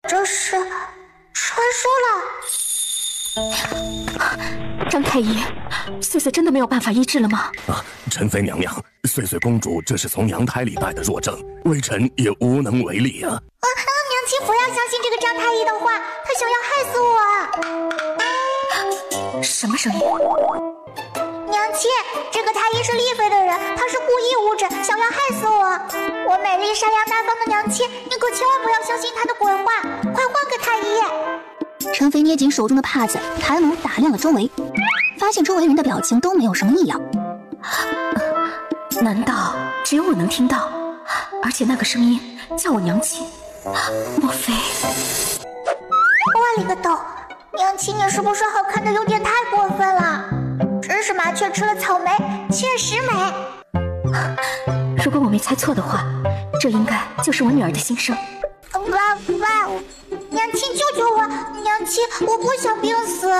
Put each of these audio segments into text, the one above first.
这是传说了。张太医，穗穗真的没有办法医治了吗？陈妃娘娘，穗穗公主这是从娘胎里带的弱症，微臣也无能为力啊。娘亲不要相信这个张太医的话，他想要害死我。什么声音？娘亲，这个太医是丽妃的人，他是故意误诊，想要害死我。我美丽善良大方的娘亲，你可千万不要相信他的鬼话，快还给太医。陈妃捏紧手中的帕子，抬眸打量了周围，发现周围人的表情都没有什么异样。难道只有我能听到？而且那个声音叫我娘亲，莫非？我勒个豆！娘亲，你是不是好看的有点太过分了？真是麻雀吃了草莓，确实美。如果我没猜错的话，这应该就是我女儿的心声。爸，娘亲救救我！娘亲，我不想病死。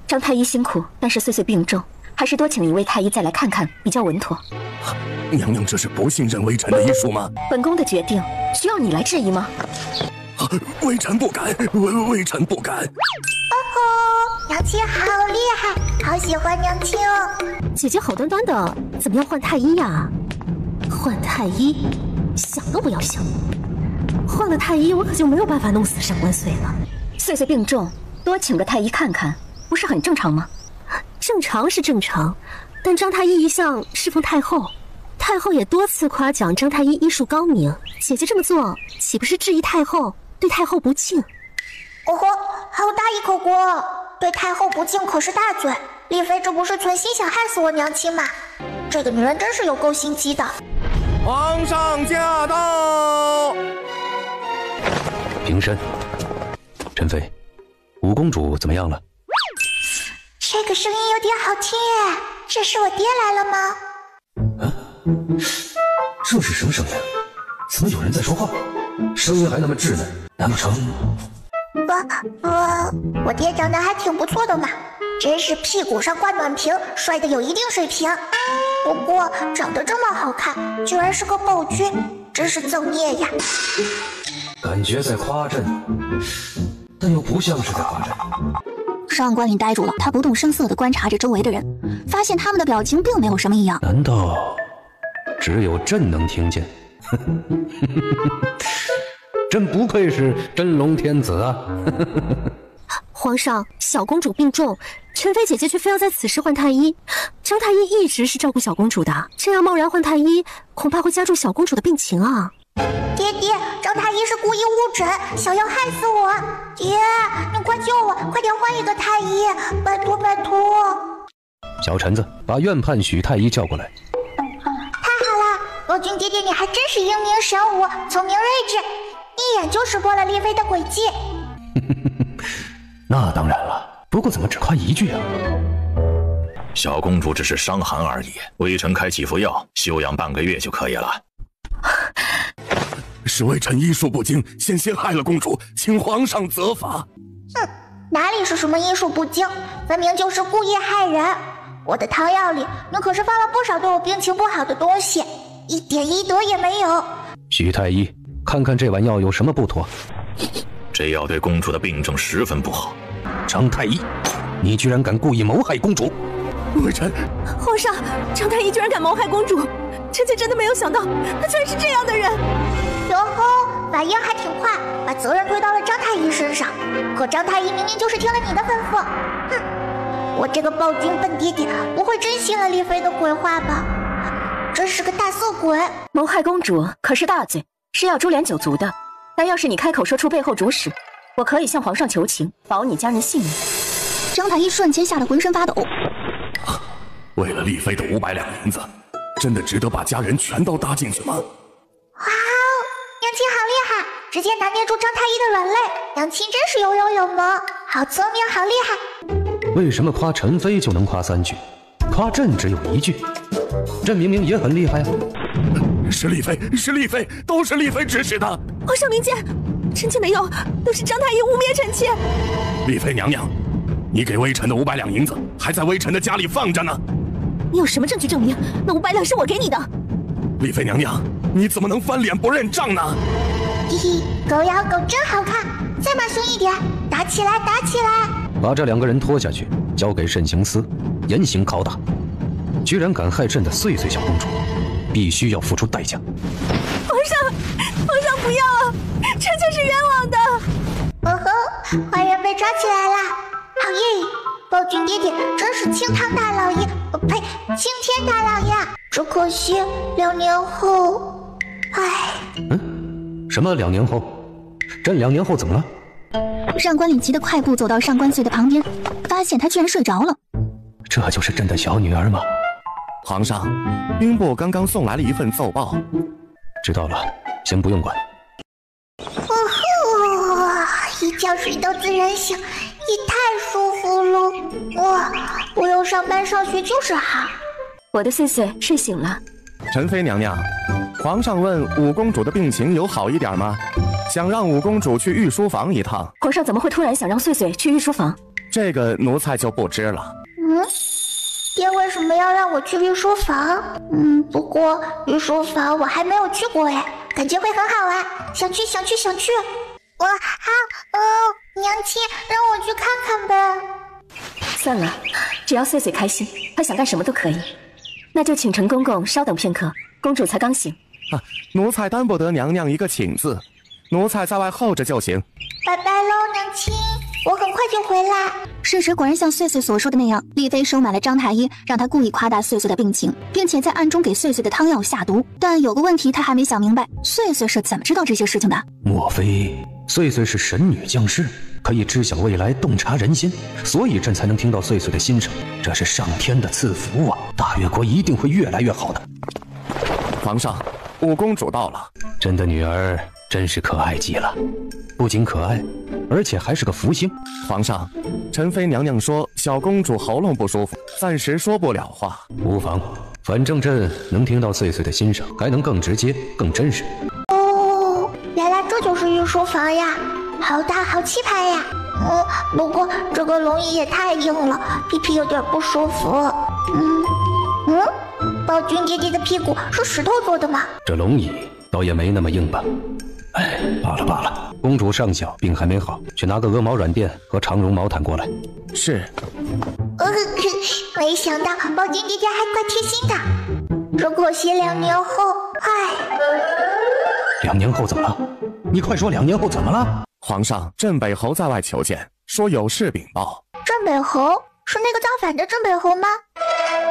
张太医辛苦，但是穗穗病重，还是多请一位太医再来看看比较稳妥。娘娘这是不信任微臣的医术吗？本宫的决定需要你来质疑吗？微臣不敢，微臣不敢。娘亲好厉害，好喜欢娘亲哦。姐姐好端端的，怎么要换太医呀？换太医，想都不要想。换了太医，我可就没有办法弄死上官穗了。穗穗病重，多请个太医看看，不是很正常吗？正常是正常，但张太医一向侍奉太后，太后也多次夸奖张太医医术高明，姐姐这么做，岂不是质疑太后，对太后不敬？哦吼，好大一口锅！对太后不敬可是大罪，丽妃这不是存心想害死我娘亲吗？这个女人真是有够心机的。皇上驾到！平身。陈妃，五公主怎么样了？这个声音有点好听耶，这是我爹来了吗？这是什么声音？怎么有人在说话？声音还那么稚嫩，难不成？我爹长得还挺不错的嘛，真是屁股上挂暖瓶，帅得有一定水平。不过长得这么好看，居然是个暴君，真是造孽呀！感觉在夸朕，但又不像是在夸朕。上官云呆住了，他不动声色地观察着周围的人，发现他们的表情并没有什么异样。难道只有朕能听见？朕不愧是真龙天子啊！皇上，小公主病重，陈妃姐姐却非要在此时换太医。张太医一直是照顾小公主的，这样贸然换太医，恐怕会加重小公主的病情啊！爹，张太医是故意误诊，想要害死我。爹，你快救我，快点换一个太医，拜托拜托！小臣子，把院判许太医叫过来。太好了，罗君爹爹，你还真是英明神武，聪明睿智，一眼就识破了丽妃的诡计。那当然了，不过怎么只夸一句啊？小公主只是伤寒而已，微臣开几副药，休养半个月就可以了。是微臣医术不精，先害了公主，请皇上责罚。哪里是什么医术不精，分明就是故意害人。我的汤药里，你可是放了不少对我病情不好的东西，一点医德也没有。许太医，看看这碗药有什么不妥？这药对公主的病症十分不好。张太医，你居然敢故意谋害公主！微臣，皇上，张太医居然敢谋害公主，臣妾真的没有想到，他居然是这样的人。哟吼，反应还挺快，把责任推到了张太医身上。可张太医明明就是听了你的吩咐。我这个暴君笨爹爹不会真信了丽妃的鬼话吧？真是个大色鬼！谋害公主可是大罪，是要株连九族的。但要是你开口说出背后主使，我可以向皇上求情，保你家人性命。张太医瞬间吓得浑身发抖。为了丽妃的500两银子，真的值得把家人全都搭进去吗？哇哦，娘亲好厉害，直接拿捏住张太医的软肋，娘亲真是有勇有谋，好聪明，好厉害。为什么夸陈妃就能夸3句，夸朕只有1句？朕明明也很厉害啊！是丽妃，都是丽妃指使的。皇上明鉴，臣妾没有，都是张太医污蔑臣妾。丽妃娘娘，你给微臣的500两银子还在微臣的家里放着呢。你有什么证据证明那500两是我给你的？丽妃娘娘，你怎么能翻脸不认账呢？嘿嘿，狗咬狗真好看，再骂凶一点，打起来，打起来！把这2个人拖下去，交给慎刑司严刑拷打。居然敢害朕的岁岁小公主，必须要付出代价。皇上不要啊！臣就是冤枉的。哦吼，坏人被抓起来了，好耶！暴君爹爹真是清汤大老爷，呸，青天大老爷。只可惜2年后，唉。什么2年后？朕2年后怎么了？上官领急得快步走到上官穗的旁边，发现他居然睡着了。这就是朕的小女儿吗？皇上，兵部刚刚送来了一份奏报。知道了，先不用管。一觉睡到自然醒，也太舒服了。哇，不用上班上学就是好。我的岁岁睡醒了。陈妃娘娘，皇上问五公主的病情有好一点吗？想让五公主去御书房一趟。皇上怎么会突然想让岁岁去御书房？这个奴才就不知了。爹为什么要让我去御书房？不过御书房我还没有去过哎，感觉会很好玩，想去。我好娘亲，让我去看看呗。算了，只要岁岁开心，他想干什么都可以。那就请陈公公稍等片刻，公主才刚醒。奴才担不得娘娘一个请字，奴才在外候着就行。拜拜喽，娘亲，我很快就回来。事实果然像岁岁所说的那样，丽妃收买了张太医，让他故意夸大岁岁的病情，并且在暗中给岁岁的汤药下毒。但有个问题他还没想明白，岁岁是怎么知道这些事情的？莫非岁岁是神女降世，可以知晓未来，洞察人心，所以朕才能听到岁岁的心声。这是上天的赐福啊！大越国一定会越来越好的。皇上，五公主到了。朕的女儿真是可爱极了，不仅可爱，而且还是个福星。皇上，陈妃娘娘说小公主喉咙不舒服，暂时说不了话。无妨，反正朕能听到岁岁的心声，还能更直接、更真实。原来这就是御书房呀，好大好气派呀。不过这个龙椅也太硬了，屁屁有点不舒服。暴君爹爹的屁股是石头做的吗？这龙椅倒也没那么硬吧。罢了，公主尚小，病还没好，去拿个鹅毛软垫和长绒毛毯过来。是。没想到暴君爹爹还怪贴心的，只可惜2年后，2年后怎么了？你快说，2年后怎么了？皇上，镇北侯在外求见，说有事禀报。镇北侯是那个造反的镇北侯吗？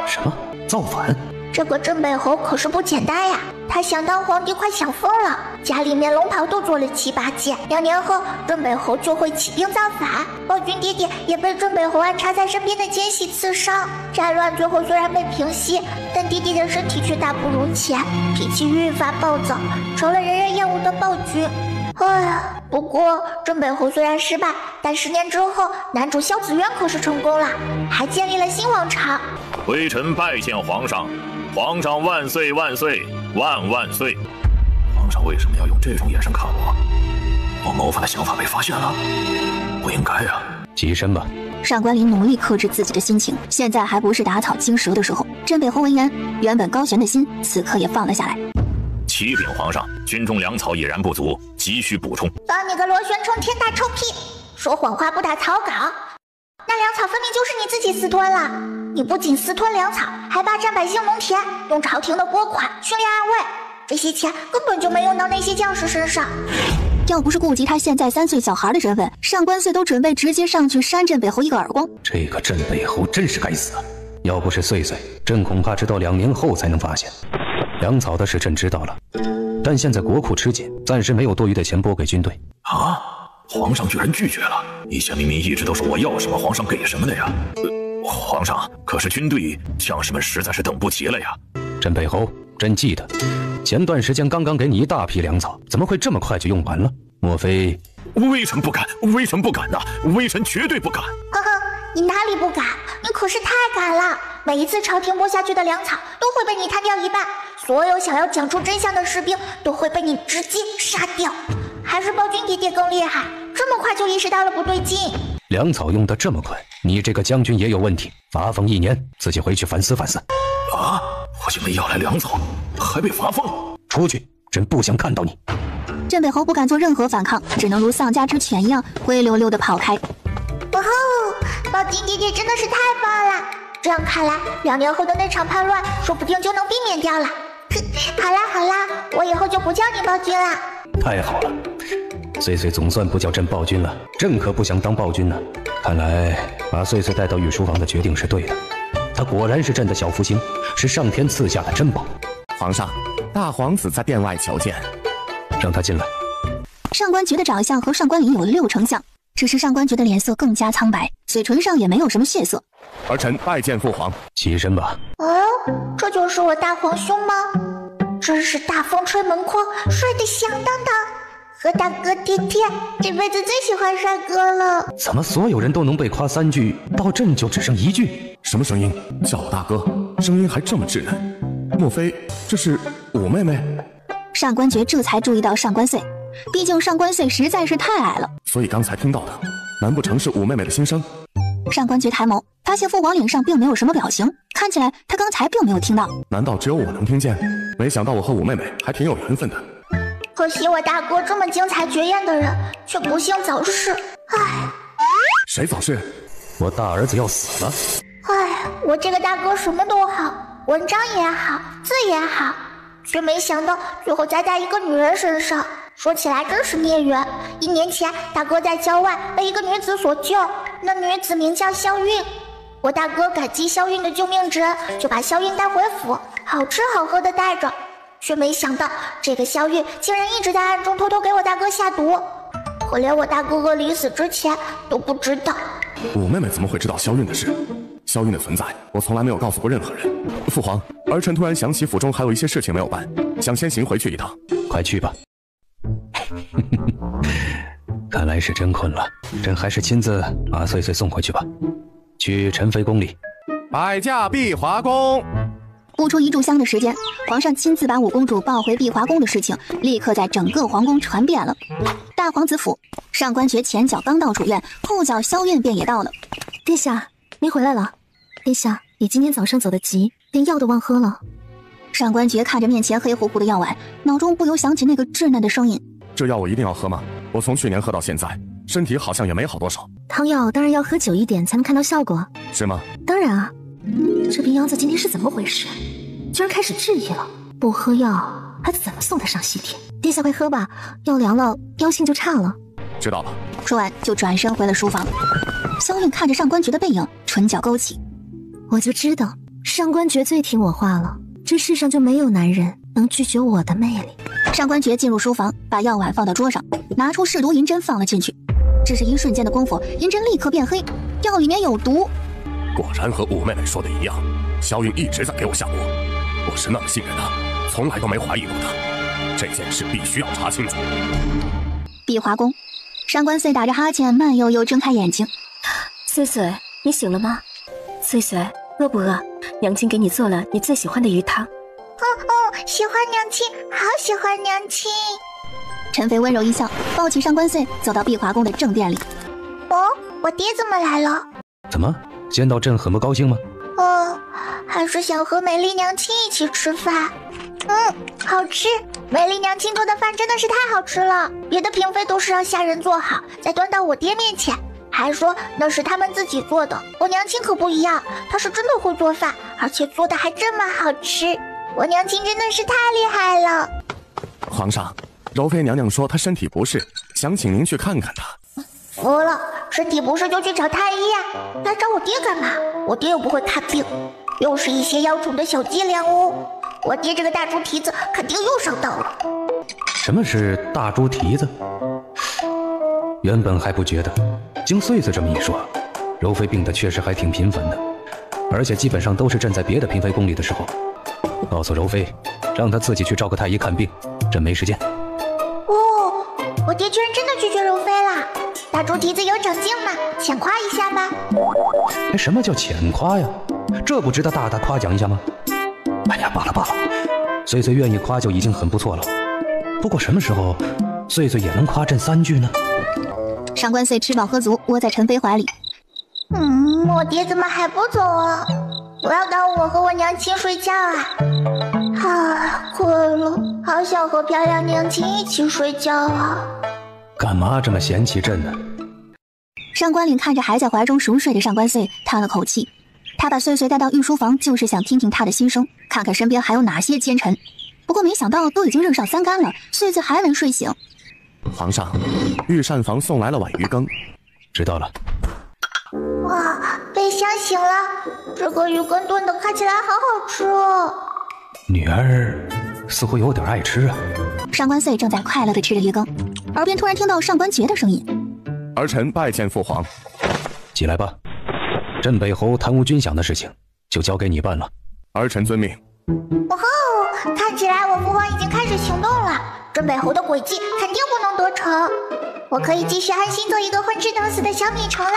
什么造反？这个镇北侯可是不简单呀，他想当皇帝快想疯了，家里面龙袍都做了7、8件。2年后，镇北侯就会起兵造反，暴君爹爹也被镇北侯安插在身边的奸细刺伤。战乱最后虽然被平息，但爹爹的身体却大不如前，脾气愈发暴躁，成了人人厌恶的暴君。不过镇北侯虽然失败，但10年之后，男主萧子渊可是成功了，还建立了新王朝。微臣拜见皇上，皇上万岁万岁万万岁！皇上为什么要用这种眼神看我？我谋反的想法被发现了，不应该啊！起身吧。上官林努力克制自己的心情，现在还不是打草惊蛇的时候。镇北侯闻言，原本高悬的心此刻也放了下来。启禀皇上，军中粮草已然不足，急需补充。帮你个螺旋冲天大臭屁！说谎话不打草稿，那粮草分明就是你自己私吞了。你不仅私吞粮草，还霸占百姓农田，用朝廷的拨款训练暗卫，这些钱根本就没用到那些将士身上。要不是顾及他现在3岁小孩的身份，上官穗都准备直接上去扇镇北侯一个耳光。这个镇北侯真是该死啊！要不是岁岁，朕恐怕直到2年后才能发现。粮草的事朕知道了，但现在国库吃紧，暂时没有多余的钱拨给军队。皇上居然拒绝了！以前明明一直都是我要什么皇上给什么的呀。皇上，可是军队将士们实在是等不及了呀。镇北侯，朕记得前段时间刚刚给你一大批粮草，怎么会这么快就用完了？莫非？微臣不敢，微臣不敢呐，微臣绝对不敢。你哪里不敢？你可是太敢了！每一次朝廷拨下去的粮草都会被你贪掉一半，所有想要讲出真相的士兵都会被你直接杀掉。还是暴君爹爹更厉害，这么快就意识到了不对劲。粮草用得这么快，你这个将军也有问题，罚俸1年，自己回去反思反思。我因为要来粮草，还被罚俸？出去，朕不想看到你。镇北侯不敢做任何反抗，只能如丧家之犬一样灰溜溜地跑开。哇哦，宝金爹爹真的是太棒了！这样看来，2年后的那场叛乱说不定就能避免掉了。好啦，我以后就不叫你暴君了。太好了，岁岁总算不叫朕暴君了，朕可不想当暴君呢。看来把岁岁带到御书房的决定是对的，他果然是朕的小福星，是上天赐下的珍宝。皇上，大皇子在殿外求见，让他进来。上官爵的长相和上官林有6成像，只是上官爵的脸色更加苍白，嘴唇上也没有什么血色。儿臣拜见父皇。起身吧。哦，这就是我大皇兄吗？真是大风吹门框，帅得响当当。和大哥贴贴，这辈子最喜欢帅哥了。怎么所有人都能被夸3句，到朕就只剩1句？什么声音？叫我大哥，声音还这么稚嫩。莫非这是五妹妹？上官爵这才注意到上官穗，毕竟上官穗实在是太矮了，所以刚才听到的，难不成是五妹妹的心声？上官爵抬眸，发现父皇脸上并没有什么表情，看起来他刚才并没有听到。难道只有我能听见？没想到我和五妹妹还挺有缘分的。可惜我大哥这么精彩绝艳的人，却不幸早逝。唉，谁早逝？我大儿子要死了。唉，我这个大哥什么都好，文章也好，字也好，却没想到最后栽在一个女人身上。说起来真是孽缘。1年前，大哥在郊外被一个女子所救，那女子名叫萧韵。我大哥感激萧韵的救命之恩，就把萧韵带回府，好吃好喝的带着。却没想到，这个萧韵竟然一直在暗中偷偷给我大哥下毒，我连我大哥哥临死之前都不知道。五妹妹怎么会知道萧韵的事？萧韵的存在，我从来没有告诉过任何人。父皇，儿臣突然想起府中还有一些事情没有办，想先行回去一趟。快去吧。看来是真困了，朕还是亲自把穗穗送回去吧。去陈妃宫里。摆驾碧华宫。不出1炷香的时间，皇上亲自把5公主抱回碧华宫的事情，立刻在整个皇宫传遍了。大皇子府，上官爵前脚刚到主院，后脚萧韵便也到了。殿下，您回来了。殿下，你今天早上走得急，连药都忘喝了。上官爵看着面前黑乎乎的药碗，脑中不由想起那个稚嫩的声音。这药我一定要喝吗？我从去年喝到现在，身体好像也没好多少。汤药当然要喝久一点才能看到效果。是吗？当然啊。这病秧子今天是怎么回事？居然开始质疑了。不喝药，孩子怎么送他上西天？殿下快喝吧，药凉了，药性就差了。知道了。说完就转身回了书房。萧韵看着上官爵的背影，唇角勾起。我就知道，上官爵最听我话了。这世上就没有男人能拒绝我的魅力。上官爵进入书房，把药碗放到桌上，拿出试毒银针放了进去。只是一瞬间的功夫，银针立刻变黑，药里面有毒。果然和五妹妹说的一样，萧韵一直在给我下毒。我是那么信任她，从来都没怀疑过她。这件事必须要查清楚。碧华宫，上官穗打着哈欠，慢悠悠睁开眼睛。穗穗，你醒了吗？穗穗，饿不饿？娘亲给你做了你最喜欢的鱼汤。喜欢娘亲，好喜欢娘亲。陈妃温柔一笑，抱起上官穗，走到碧华宫的正殿里。哦，我爹怎么来了？怎么？见到朕很不高兴吗？还是想和美丽娘亲一起吃饭。好吃，美丽娘亲做的饭真的是太好吃了。别的嫔妃都是让下人做好，再端到我爹面前，还说那是他们自己做的。我娘亲可不一样，她是真的会做饭，而且做的还这么好吃。我娘亲真的是太厉害了。皇上，柔妃娘娘说她身体不适，想请您去看看她。服了，身体不适就去找太医呀，来找我爹干嘛？我爹又不会看病，又是一些妖宠的小伎俩哦。我爹这个大猪蹄子肯定又上当了。什么是大猪蹄子？原本还不觉得，经穗穗这么一说，柔妃病的确实还挺频繁的，而且基本上都是朕在别的嫔妃宫里的时候。告诉柔妃，让她自己去找个太医看病，朕没时间。我爹居然真的拒绝柔妃了。大猪蹄子有长进吗？浅夸一下吧。什么叫浅夸呀？这不值得大大夸奖一下吗？哎呀，罢了罢了，穗穗愿意夸就已经很不错了。不过什么时候穗穗也能夸朕3句呢？上官穗吃饱喝足，窝在陈妃怀里。我爹怎么还不走啊？我要等我和我娘亲睡觉啊。困了，好想和漂亮娘亲一起睡觉啊！干嘛这么嫌弃朕呢？上官岭看着还在怀中熟睡的上官穗，叹了口气。他把穗穗带到御书房，就是想听听他的心声，看看身边还有哪些奸臣。不过没想到都已经热上3竿了，穗穗还没睡醒。皇上，御膳房送来了碗鱼羹。知道了。哇，被香醒了，这个鱼羹炖的看起来好好吃哦。女儿似乎有点爱吃啊。上官穗正在快乐地吃着鱼羹，耳边突然听到上官爵的声音：“儿臣拜见父皇。”起来吧，镇北侯贪污军饷的事情就交给你办了。儿臣遵命。哇吼，看起来我父皇已经开始行动了，镇北侯的诡计肯定不能得逞。我可以继续安心做一个混吃等死的小米虫啦。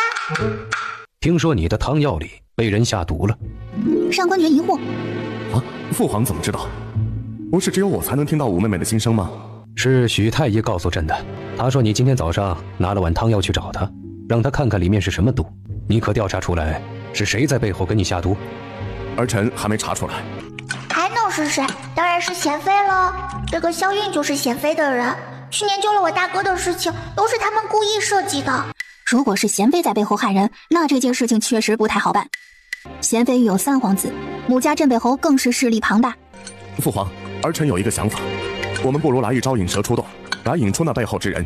听说你的汤药里被人下毒了。上官爵疑惑：啊，父皇怎么知道？不是只有我才能听到五妹妹的心声吗？是许太医告诉朕的，他说你今天早上拿了碗汤药去找他，让他看看里面是什么毒。你可调查出来是谁在背后给你下毒？儿臣还没查出来。还能是谁？当然是贤妃了。这个萧韵就是贤妃的人，去年救了我大哥的事情都是他们故意设计的。如果是贤妃在背后害人，那这件事情确实不太好办。贤妃育有3皇子，母家镇北侯更是势力庞大。父皇，儿臣有一个想法，我们不如来一招引蛇出洞，来引出那背后之人。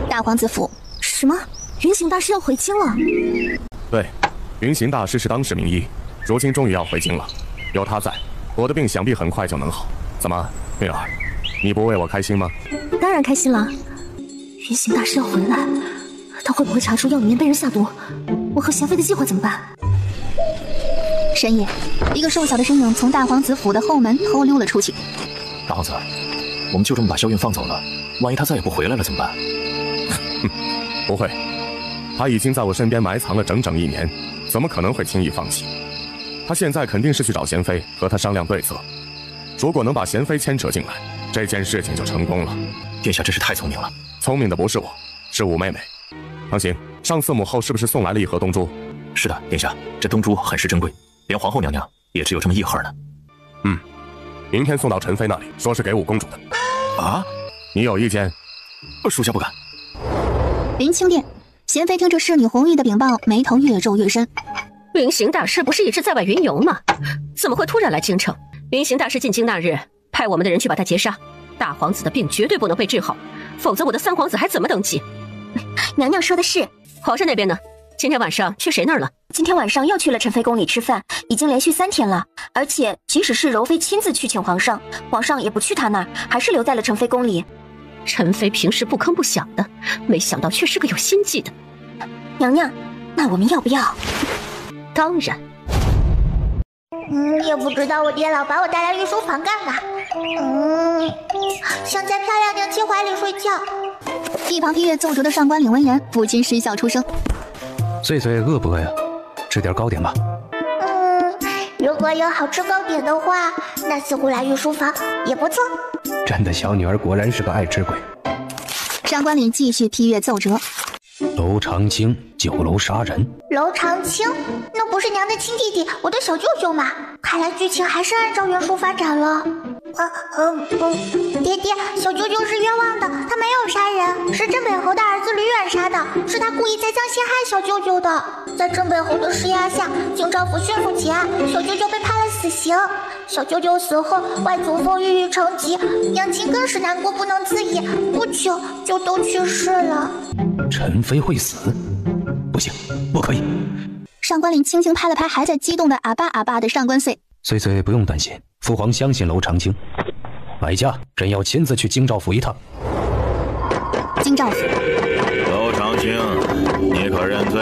大皇子府，什么？云行大师要回京了？对，云行大师是当世名医，如今终于要回京了。有他在，我的病想必很快就能好。怎么，韵儿，你不为我开心吗？当然开心了。云行大师要回来，他会不会查出药里面被人下毒？我和贤妃的计划怎么办？深夜，一个瘦小的身影从大皇子府的后门偷溜了出去。大皇子，我们就这么把萧韵放走了，万一他再也不回来了怎么办？不会，他已经在我身边埋藏了整整1年，怎么可能会轻易放弃？他现在肯定是去找贤妃，和他商量对策。如果能把贤妃牵扯进来，这件事情就成功了。殿下真是太聪明了。聪明的不是我，是五妹妹。唐行，上次母后是不是送来了一盒东珠？是的，殿下，这东珠很是珍贵，连皇后娘娘也只有这么1盒呢。明天送到陈妃那里，说是给五公主的。啊？你有意见？属下不敢。林清殿，贤妃听着侍女红玉的禀报，眉头越皱越深。云行大师不是一直在外云游吗？怎么会突然来京城？云行大师进京那日，派我们的人去把他截杀。大皇子的病绝对不能被治好，否则我的3皇子还怎么登基？娘娘说的是。皇上那边呢？今天晚上去谁那儿了？今天晚上又去了陈妃宫里吃饭，已经连续3天了。而且即使是柔妃亲自去请皇上，皇上也不去她那儿，还是留在了陈妃宫里。陈妃平时不吭不响的，没想到却是个有心计的。娘娘，那我们要不要？当然。也不知道我爹老把我带来御书房干嘛。想在漂亮娘亲怀里睡觉。一旁批阅奏折的上官岭闻言，不禁失笑出声。穗穗饿不饿呀？吃点糕点吧。如果有好吃糕点的话，那似乎来御书房也不错。朕的小女儿果然是个爱吃鬼。上官岭继续批阅奏折。楼长青酒楼杀人。楼长青，那不是娘的亲弟弟，我的小舅舅吗？看来剧情还是按照原书发展了。爹爹，小舅舅是冤枉的，他没有杀人，是镇北侯的儿子吕远杀的，是他故意栽赃陷害小舅舅的。在镇北侯的施压下，京兆府迅速结案，小舅舅被判了死刑。小舅舅死后，外祖父郁郁成疾，娘亲更是难过不能自已，不久就都去世了。陈妃会死？不行，不可以。上官岭轻轻拍了拍还在激动的啊吧啊吧的上官穗。穗穗不用担心，父皇相信楼长青。外加朕要亲自去京兆府一趟。京兆府。楼长青，你可认罪？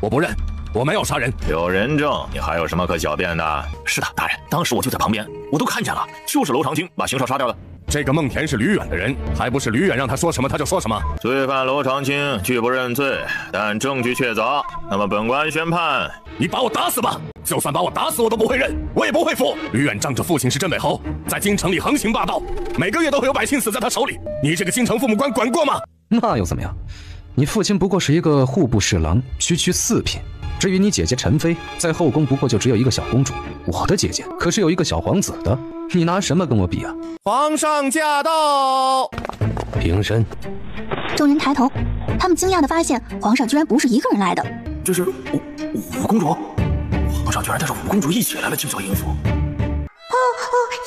我不认，我没有杀人。有人证，你还有什么可狡辩的？是的，大人，当时我就在旁边，我都看见了，就是楼长青把邢少杀掉的。这个孟田是吕远的人，还不是吕远让他说什么他就说什么。罪犯楼长青拒不认罪，但证据确凿。那么本官宣判，你把我打死吧，就算把我打死我都不会认，我也不会服。吕远仗着父亲是镇北侯，在京城里横行霸道，每个月都会有百姓死在他手里。你这个京城父母官管过吗？那又怎么样？你父亲不过是一个户部侍郎，区区4品，至于你姐姐陈妃，在后宫不过就只有一个小公主，我的姐姐可是有一个小皇子的，你拿什么跟我比啊？皇上驾到！平身。众人抬头，他们惊讶地发现皇上居然不是一个人来的。这是五公主，皇上居然带着五公主一起来了静孝营府。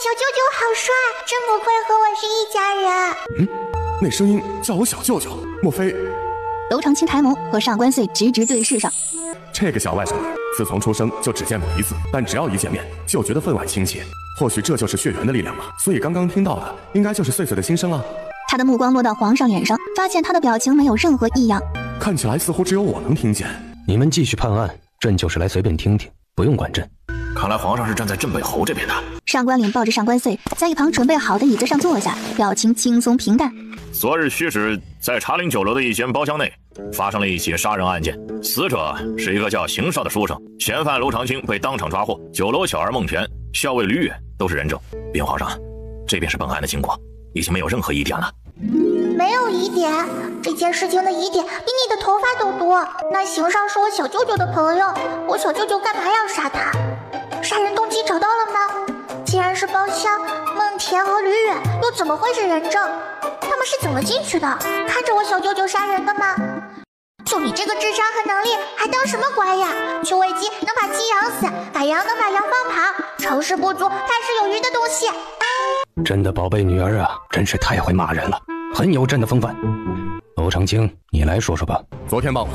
小舅舅好帅，真不愧和我是一家人。那声音叫我小舅舅，莫非？娄长青抬眸和上官穗直直对视上。这个小外甥女，自从出生就只见过一次，但只要一见面就觉得分外亲切。或许这就是血缘的力量吧。所以刚刚听到的，应该就是穗穗的心声啊。他的目光落到皇上脸上，发现他的表情没有任何异样，看起来似乎只有我能听见。你们继续判案，朕就是来随便听听，不用管朕。看来皇上是站在镇北侯这边的。上官岭抱着上官穗，在一旁准备好的椅子上坐下，表情轻松平淡。昨日戌时，在茶陵酒楼的一间包厢内，发生了一起杀人案件，死者是一个叫邢少的书生，嫌犯娄长青被当场抓获，酒楼小儿孟田、校尉吕远都是人证。禀皇上，这便是本案的经过，已经没有任何疑点了。没有疑点，这件事情的疑点比你的头发都多。那邢少是我小舅舅的朋友，我小舅舅干嘛要杀他？杀人动机找到了吗？既然是包厢，孟田和吕远又怎么会是人证？他们是怎么进去的？看着我小舅舅杀人的吗？就你这个智商和能力，还当什么官呀？去喂鸡能把鸡养死，把羊能把羊放跑，成事不足败事有余的东西。朕的宝贝女儿啊，真是太会骂人了，很有朕的风范。娄长青，你来说说吧。昨天傍晚，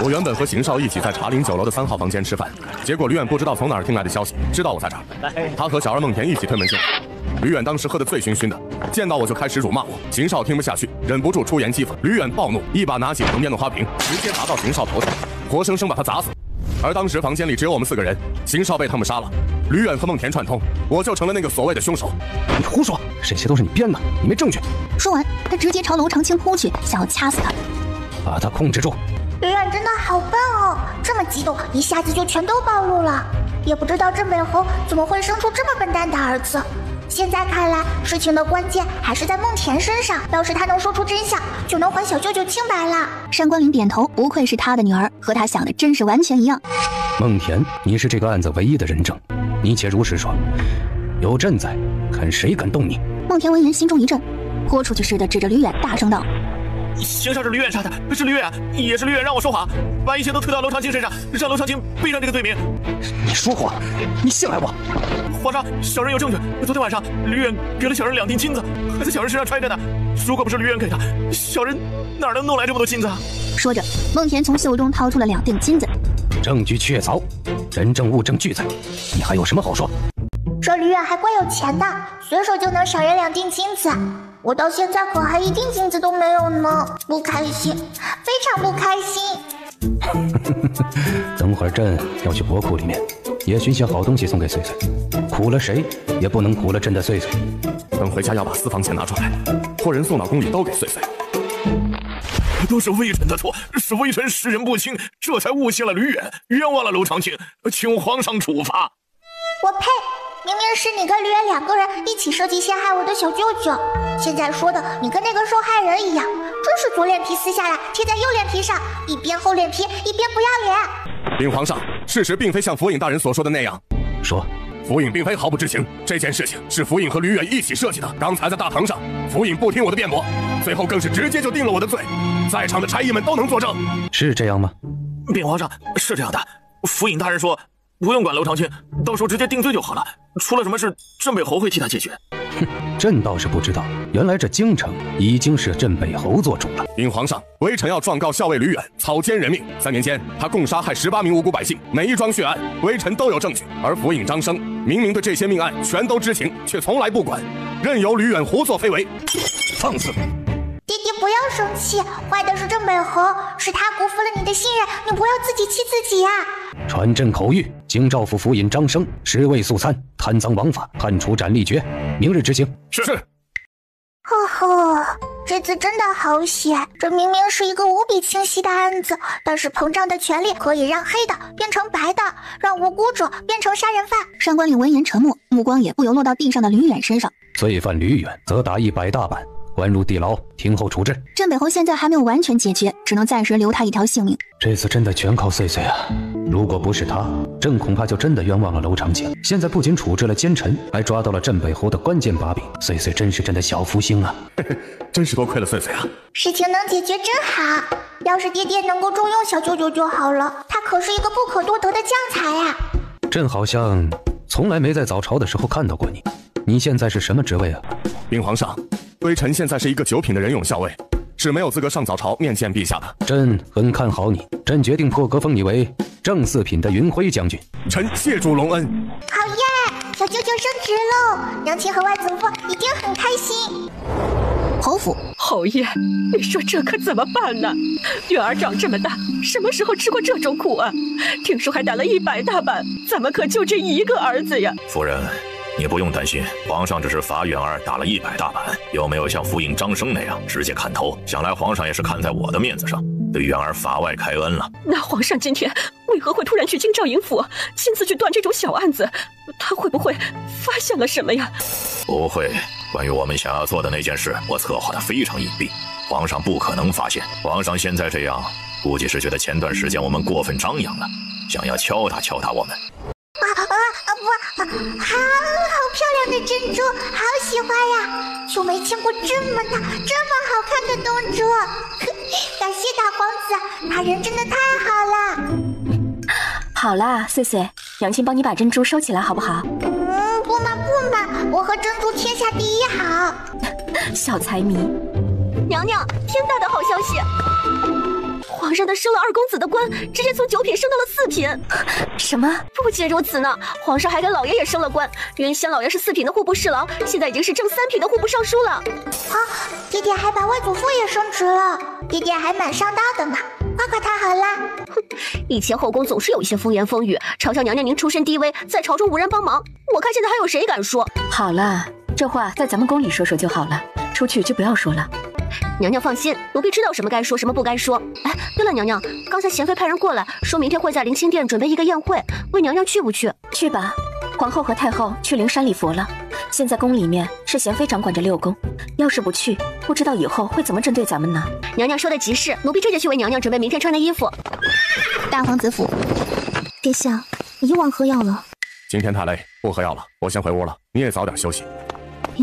我原本和邢少一起在茶陵酒楼的3号房间吃饭，结果吕远不知道从哪儿听来的消息，知道我在这儿，他和小二孟田一起推门进来。吕远当时喝得醉醺醺的，见到我就开始辱骂我。邢少听不下去，忍不住出言讥讽。吕远暴怒，一把拿起旁边的花瓶，直接砸到邢少头上，活生生把他砸死。而当时房间里只有我们4个人，邢少被他们杀了，吕远和孟田串通，我就成了那个所谓的凶手。你胡说，这些都是你编的，你没证据。说完，他直接朝娄长青扑去，想要掐死他。把他控制住。吕远真的好笨哦，这么激动，一下子就全都暴露了。也不知道镇北侯怎么会生出这么笨蛋的儿子。现在看来，事情的关键还是在孟田身上。要是他能说出真相，就能还小舅舅清白了。上官岭点头，不愧是他的女儿，和他想的真是完全一样。孟田，你是这个案子唯一的人证，你且如实说，有朕在，看谁敢动你。孟田闻言心中一震，豁出去似的指着吕远大声道：邢少是吕远杀的，是吕远，也是吕远让我说谎，把一切都推到娄长青身上，让娄长青背上这个罪名。你说谎，你信赖我？皇上，小人有证据。昨天晚上，吕远给了小人2锭金子，还在小人身上揣着呢。如果不是吕远给的，小人哪能弄来这么多金子啊？说着，孟田从袖中掏出了2锭金子。证据确凿，人证物证俱在，你还有什么好说？这吕远还怪有钱的，随手就能赏人2锭金子。我到现在可还1锭金子都没有呢，不开心，非常不开心。等会儿朕要去国库里面，也寻些好东西送给穗穗，苦了谁也不能苦了朕的穗穗。等回家要把私房钱拿出来，托人送到宫里都给穗穗。都是微臣的错，是微臣识人不清，这才诬陷了吕远，冤枉了娄长青，请皇上处罚。我呸！明明是你跟吕远2个人一起设计陷害我的小舅舅，现在说的你跟那个受害人一样，真是左脸皮撕下来贴在右脸皮上，一边厚脸皮一边不要脸。禀皇上，事实并非像府尹大人所说的那样。说。府尹并非毫不知情，这件事情是府尹和吕远一起设计的。刚才在大堂上，府尹不听我的辩驳，最后更是直接就定了我的罪，在场的差役们都能作证。是这样吗？禀皇上，是这样的。府尹大人说不用管娄长青，到时候直接定罪就好了，出了什么事镇北侯会替他解决。哼，朕倒是不知道，原来这京城已经是镇北侯做主了。禀皇上，微臣要状告校尉吕远草菅人命，3年间他共杀害18名无辜百姓，每一桩血案微臣都有证据。而府尹张生明明对这些命案全都知情，却从来不管，任由吕远胡作非为。放肆！弟弟不要生气，坏的是镇北侯，是他辜负了你的信任，你不要自己气自己呀。传朕口谕，京兆府府尹张生10位肃参，贪赃枉法，判处斩立决，明日执行。是。呵呵，这次真的好险！这明明是一个无比清晰的案子，但是膨胀的权力可以让黑的变成白的，让无辜者变成杀人犯。上官岭闻言沉默，目光也不由落到地上的吕远身上。罪犯吕远则打100大板，关入地牢，听候处置。镇北侯现在还没有完全解决，只能暂时留他一条性命。这次真的全靠穗穗啊！如果不是他，朕恐怕就真的冤枉了娄长青。现在不仅处置了奸臣，还抓到了镇北侯的关键把柄。岁岁真是朕的小福星啊！真是多亏了岁岁啊！事情能解决真好，要是爹爹能够重用小舅舅就好了，他可是一个不可多得的将才呀。朕好像从来没在早朝的时候看到过你，你现在是什么职位啊？禀皇上，微臣现在是一个9品的人勇校尉，是没有资格上早朝面见陛下的。朕很看好你，朕决定破格封你为正4品的云辉将军。臣谢主隆恩。好耶，小舅舅升职喽，娘亲和外祖父一定很开心。侯府，侯爷，你说这可怎么办呢？月儿长这么大，什么时候吃过这种苦啊？听说还打了100大板，咱们可就这一个儿子呀。夫人，你不用担心，皇上只是罚元儿打了100大板，又没有像福尹张生那样直接砍头。想来皇上也是看在我的面子上，对元儿法外开恩了。那皇上今天为何会突然去京兆尹府，亲自去断这种小案子？他会不会发现了什么呀？不会，关于我们想要做的那件事，我策划的非常隐蔽，皇上不可能发现。皇上现在这样，估计是觉得前段时间我们过分张扬了，想要敲打敲打我们。好漂亮的珍珠，好喜欢呀！就没见过这么大、这么好看的东珠。感谢大皇子，他人真的太好了。好啦，岁岁，娘亲帮你把珍珠收起来好不好？不嘛，我和珍珠天下第一好。小财迷，娘娘，天大的好消息！皇上他升了2公子的官，直接从9品升到了4品。什么？不仅如此呢，皇上还给老爷也升了官。原先老爷是4品的户部侍郎，现在已经是正3品的户部尚书了。啊，爹爹还把外祖父也升职了，爹爹还蛮上道的嘛，夸夸他好啦。以前后宫总是有一些风言风语，嘲笑娘娘您出身低微，在朝中无人帮忙。我看现在还有谁敢说？好了，这话在咱们宫里说说就好了，出去就不要说了。娘娘放心，奴婢知道什么该说，什么不该说。哎，对了，娘娘，刚才贤妃派人过来，说明天会在灵清殿准备一个宴会，问娘娘去不去？去吧，皇后和太后去灵山礼佛了。现在宫里面是贤妃掌管着6宫，要是不去，不知道以后会怎么针对咱们呢？娘娘说的极是，奴婢这就去为娘娘准备明天穿的衣服。大皇子府，殿下，你又忘喝药了？今天太累，不喝药了，我先回屋了，你也早点休息。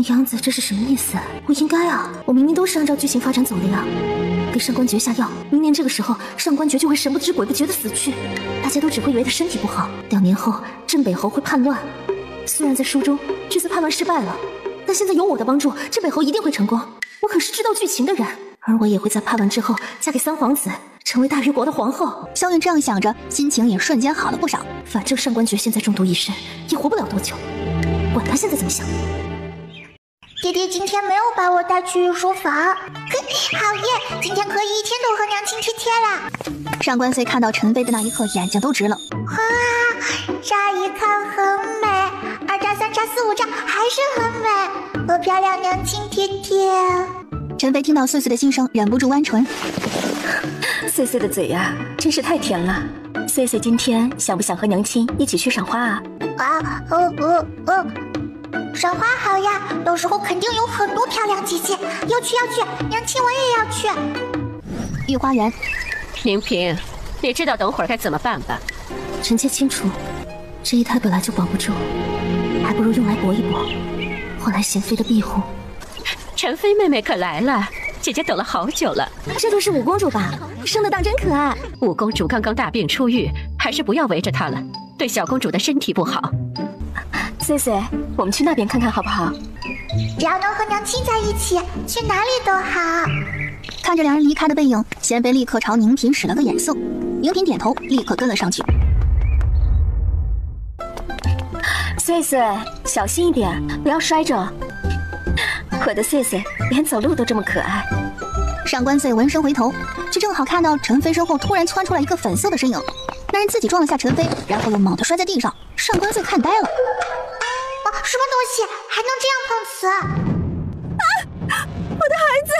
杨子，这是什么意思？不应该啊，我明明都是按照剧情发展走的呀。给上官爵下药，明年这个时候，上官爵就会神不知鬼不觉的死去，大家都只会以为他身体不好。2年后，镇北侯会叛乱。虽然在书中这次叛乱失败了，但现在有我的帮助，镇北侯一定会成功。我可是知道剧情的人，而我也会在叛乱之后嫁给3皇子，成为大虞国的皇后。萧韵这样想着，心情也瞬间好了不少。反正上官爵现在中毒一身，也活不了多久，管他现在怎么想。爹爹今天没有把我带去御书房，好耶！今天可以一天都和娘亲贴贴了。上官岁看到陈飞的那一刻，眼睛都直了。哇，乍一看很美，2扎3扎4 5扎还是很美，和漂亮娘亲贴贴。陈飞听到岁岁的心声，忍不住弯唇。岁岁的嘴呀，真是太甜了。岁岁今天想不想和娘亲一起去赏花啊？赏花好呀，到时候肯定有很多漂亮姐姐，要去，娘亲我也要去。御花园，宁嫔，你知道等会儿该怎么办吧？臣妾清楚，这一胎本来就保不住，还不如用来搏一搏，换来贤妃的庇护。陈妃妹妹可来了，姐姐等了好久了。这就是5公主吧？生得当真可爱。5公主刚刚大病初愈，还是不要围着她了，对小公主的身体不好。岁岁，我们去那边看看好不好？只要能和娘亲在一起，去哪里都好。看着2人离开的背影，贤妃立刻朝宁嫔使了个眼色。宁嫔点头，立刻跟了上去。岁岁，小心一点，不要摔着。我的岁岁连走路都这么可爱。上官岁闻声回头，却正好看到陈飞身后突然窜出来一个粉色的身影。那人自己撞了下陈飞，然后又猛地摔在地上。上官岁看呆了。什么东西还能这样碰瓷？我的孩子！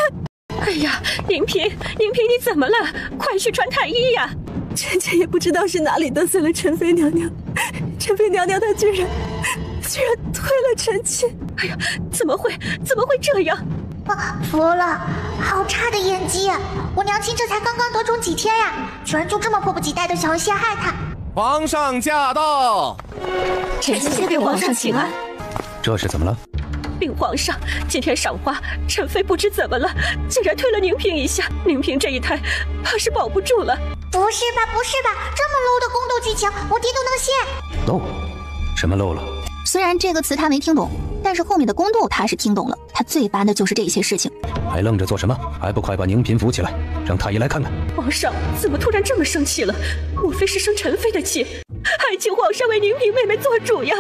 哎呀，宁嫔，你怎么了？快去穿太医呀！臣妾也不知道是哪里得罪了陈妃娘娘，陈妃娘娘她居然推了臣妾。哎呀，怎么会这样？服了，好差的演技！我娘亲这才刚刚得宠几天呀，居然就这么迫不及待的想要陷害她。皇上驾到！臣妾给皇上请安。这是怎么了？禀皇上，今天赏花，陈妃不知怎么了，竟然推了宁嫔一下。宁嫔这一胎，怕是保不住了。不是吧，不是吧，这么 low 的宫斗剧情，我爹都能信。漏？什么漏了？虽然这个词他没听懂，但是后面的宫斗他是听懂了。他最烦的就是这些事情。还愣着做什么？还不快把宁嫔扶起来，让太医来看看。皇上怎么突然这么生气了？莫非是生陈妃的气？还请皇上为宁嫔妹妹做主呀！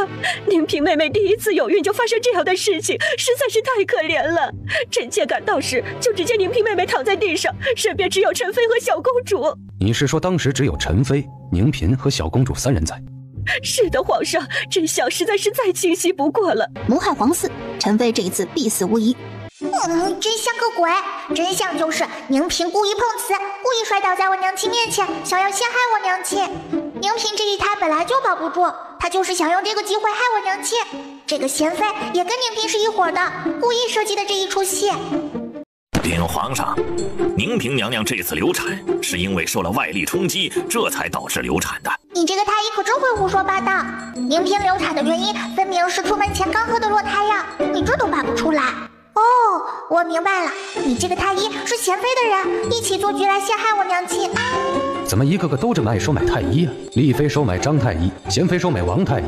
宁嫔妹妹第一次有孕就发生这样的事情，实在是太可怜了。臣妾赶到时就只见宁嫔妹妹躺在地上，身边只有陈妃和小公主。你是说当时只有陈妃、宁嫔和小公主3人在？是的，皇上，真相实在是再清晰不过了。谋害皇嗣，陈妃这一次必死无疑。真相个鬼！真相就是宁嫔故意碰瓷，故意摔倒在我娘亲面前，想要陷害我娘亲。宁嫔这一胎本来就保不住，她就是想用这个机会害我娘亲。这个贤妃也跟宁嫔是一伙的，故意设计的这一出戏。禀皇上，宁嫔娘娘这次流产是因为受了外力冲击，这才导致流产的。你这个太医可真会胡说八道！宁嫔流产的原因分明是出门前刚喝的落胎药，你这都扒不出来。哦，我明白了，你这个太医是贤妃的人，一起做局来陷害我娘亲。怎么一个个都这么爱收买太医啊？丽妃收买张太医，贤妃收买王太医，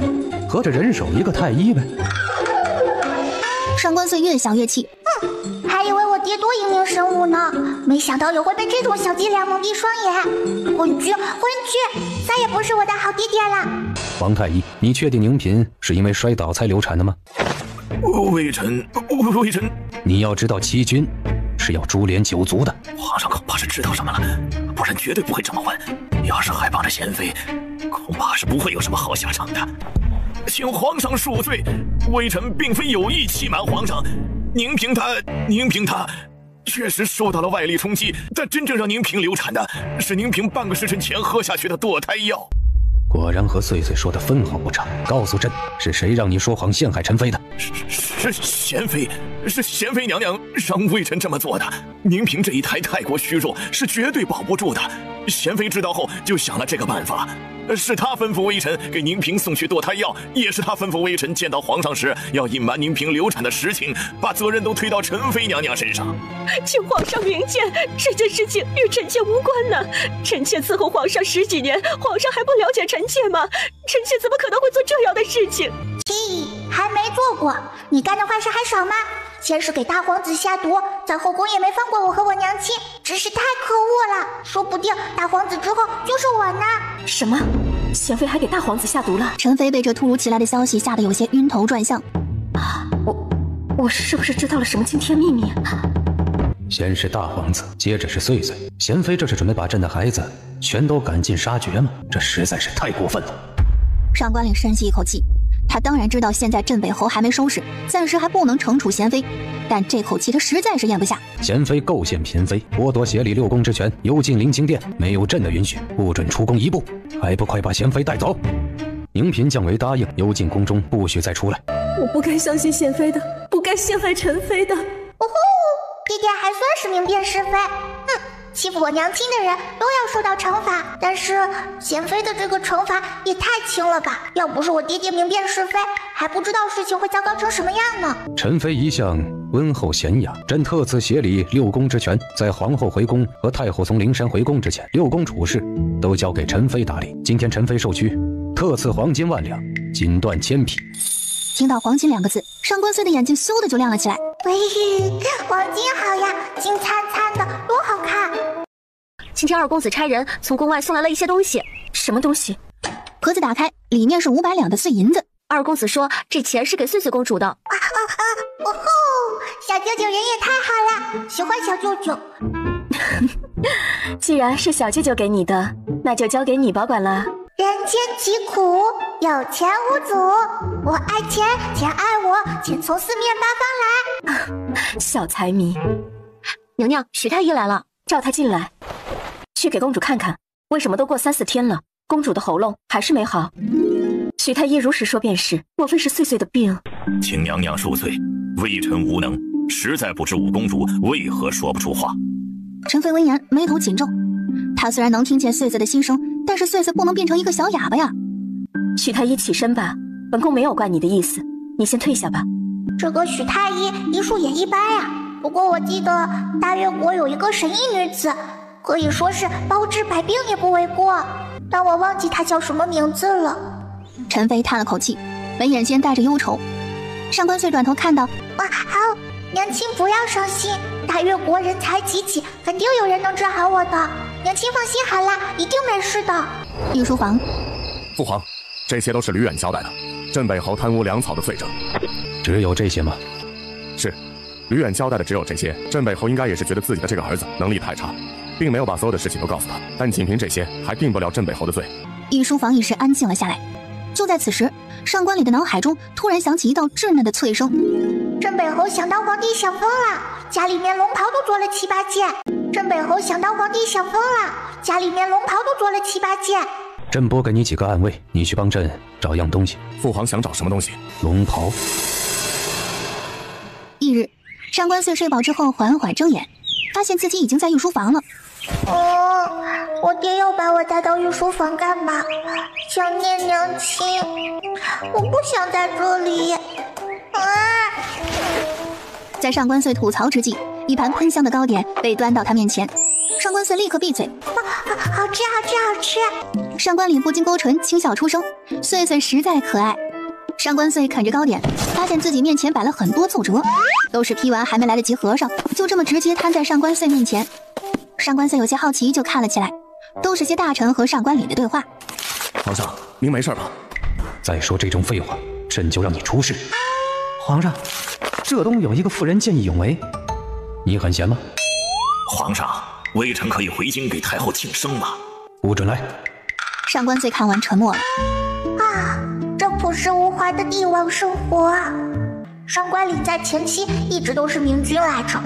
合着人手一个太医呗。上官穗越想越气，还以为我爹多英明神武呢，没想到也会被这种小伎俩蒙蔽双眼。混局，再也不是我的好爹爹了。王太医，你确定宁嫔是因为摔倒才流产的吗？微臣，你要知道欺君是要株连九族的。皇上恐怕是知道什么了，不然绝对不会这么问。要是还帮着贤妃，恐怕是不会有什么好下场的。请皇上恕罪，微臣并非有意欺瞒皇上。宁嫔她确实受到了外力冲击，但真正让宁嫔流产的是宁嫔半个时辰前喝下去的堕胎药。果然和穗穗说的分毫不差。告诉朕，是谁让你说谎陷害陈妃的？是贤妃娘娘让微臣这么做的。宁嫔这一胎太过虚弱，是绝对保不住的。贤妃知道后就想了这个办法，是她吩咐微臣给宁嫔送去堕胎药，也是她吩咐微臣见到皇上时要隐瞒宁嫔流产的实情，把责任都推到陈妃娘娘身上。请皇上明鉴，这件事情与臣妾无关呢。臣妾伺候皇上10几年，皇上还不了解臣妾吗？臣妾怎么可能会做这样的事情？还没做过，你干的坏事还少吗？先是给大皇子下毒，在后宫也没放过我和我娘亲，真是太可恶了。说不定大皇子之后就是我呢。什么？贤妃还给大皇子下毒了？陈妃被这突如其来的消息吓得有些晕头转向。我是不是知道了什么惊天秘密？先是大皇子，接着是穗穗，贤妃这是准备把朕的孩子全都赶尽杀绝吗？这实在是太过分了。上官岭深吸一口气，他当然知道现在镇北侯还没收拾，暂时还不能惩处贤妃，但这口气他实在是咽不下。贤妃构陷嫔妃，剥夺协理6宫之权，幽禁临清殿，没有朕的允许，不准出宫1步，还不快把贤妃带走！宁嫔降为答应，幽禁宫中，不许再出来。我不该相信贤妃的，不该陷害陈妃的。爹爹还算是明辨是非。欺负我娘亲的人都要受到惩罚，但是贤妃的这个惩罚也太轻了吧？要不是我爹爹明辨是非，还不知道事情会糟糕成什么样呢。陈妃一向温厚娴雅，朕特赐协理6宫之权，在皇后回宫和太后从灵山回宫之前，6宫处事都交给陈妃打理。今天陈妃受屈，特赐黄金1万两，锦缎1000匹。听到黄金2个字，上官穗的眼睛嗖的就亮了起来。喂，黄金好呀，金灿灿的，多好看！今天2公子差人从宫外送来了一些东西。什么东西？盒子打开，里面是500两的碎银子。2公子说这钱是给穗穗公主的。小舅舅人也太好了，喜欢小舅舅。既然是小舅舅给你的，那就交给你保管了。人间疾苦，有钱无阻。我爱钱，钱爱我，钱从四面八方来。小财迷。娘娘，徐太医来了，召他进来，去给公主看看，为什么都过3、4天了，公主的喉咙还是没好。徐太医如实说便是，莫非是穗穗的病？请娘娘恕罪，微臣无能，实在不知五公主为何说不出话。陈妃闻言眉头紧皱，她虽然能听见穗穗的心声，但是穗穗不能变成一个小哑巴呀。许太医起身吧，本宫没有怪你的意思，你先退下吧。这个许太医医术也一般呀，不过我记得大越国有一个神医女子，可以说是包治百病也不为过，但我忘记她叫什么名字了。陈飞叹了口气，眉眼间带着忧愁。上官穗转头看到，好，娘亲不要伤心，大越国人才济济，肯定有人能治好我的。娘亲放心好啦，一定没事的。御书房，父皇，这些都是吕远交代的，镇北侯贪污粮草的罪证。只有这些吗？是，吕远交代的只有这些。镇北侯应该也是觉得自己的这个儿子能力太差，并没有把所有的事情都告诉他，但仅凭这些还定不了镇北侯的罪。御书房一时安静了下来。就在此时，上官礼的脑海中突然响起一道稚嫩的脆声：镇北侯想当皇帝想疯了，家里面龙袍都做了7、8件。镇北侯想当皇帝想疯了，家里面龙袍都做了7、8件。朕拨给你几个暗卫，你去帮朕找样东西。父皇想找什么东西？龙袍。翌日，上官穗睡饱之后缓缓睁眼，发现自己已经在御书房了。我爹要把我带到御书房干嘛？想念娘亲，我不想在这里。在上官穗吐槽之际，一盘喷香的糕点被端到他面前，上官穗立刻闭嘴。好吃好吃好吃！上官礼不禁勾唇轻笑出声，穗穗实在可爱。上官穗啃着糕点，发现自己面前摆了很多奏折，都是批完还没来得及合上，就这么直接摊在上官穗面前。上官穗有些好奇，就看了起来，都是些大臣和上官礼的对话。皇上，您没事吧？再说这种废话，朕就让你出事。皇上，这东有一个妇人见义勇为，你很闲吗？皇上，微臣可以回京给太后庆生吗？不准来。上官穗看完沉默了。这朴实无华的帝王生活啊！上官礼在前期一直都是明君来着，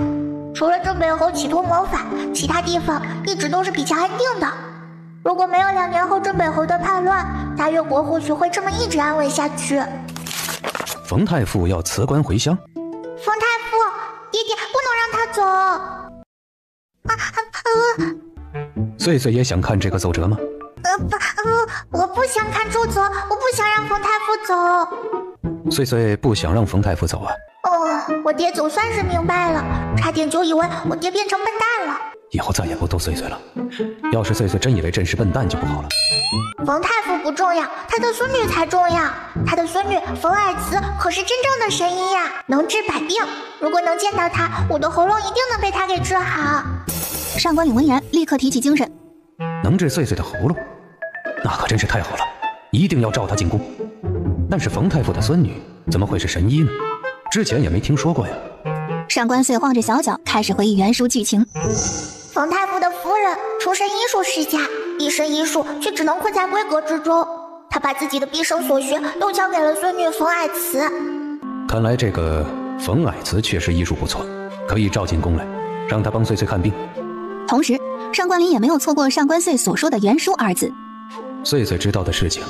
除了镇北侯企图谋反，其他地方一直都是比较安定的。如果没有2年后镇北侯的叛乱，大越国或许会这么一直安稳下去。冯太傅要辞官回乡。冯太傅，爹爹不能让他走。穗穗也想看这个奏折吗？我不想看奏折，我不想让冯太傅走。穗穗不想让冯太傅走啊？我爹总算是明白了，差点就以为我爹变成笨蛋了。以后再也不逗穗穗了。要是穗穗真以为朕是笨蛋就不好了。冯太傅不重要，他的孙女才重要。他的孙女冯爱慈可是真正的神医呀，能治百病。如果能见到他，我的喉咙一定能被他给治好。上官礼闻言立刻提起精神，能治穗穗的喉咙，那可真是太好了，一定要召她进宫。但是冯太傅的孙女怎么会是神医呢？之前也没听说过呀。上官穗晃着小脚开始回忆原书剧情。冯太傅的夫人出身医术世家，一身医术却只能困在闺阁之中。他把自己的毕生所学都交给了孙女冯爱慈。看来这个冯爱慈确实医术不错，可以召进宫来，让她帮穗穗看病。同时，上官林也没有错过上官穗所说的原书2字。穗穗知道的事情，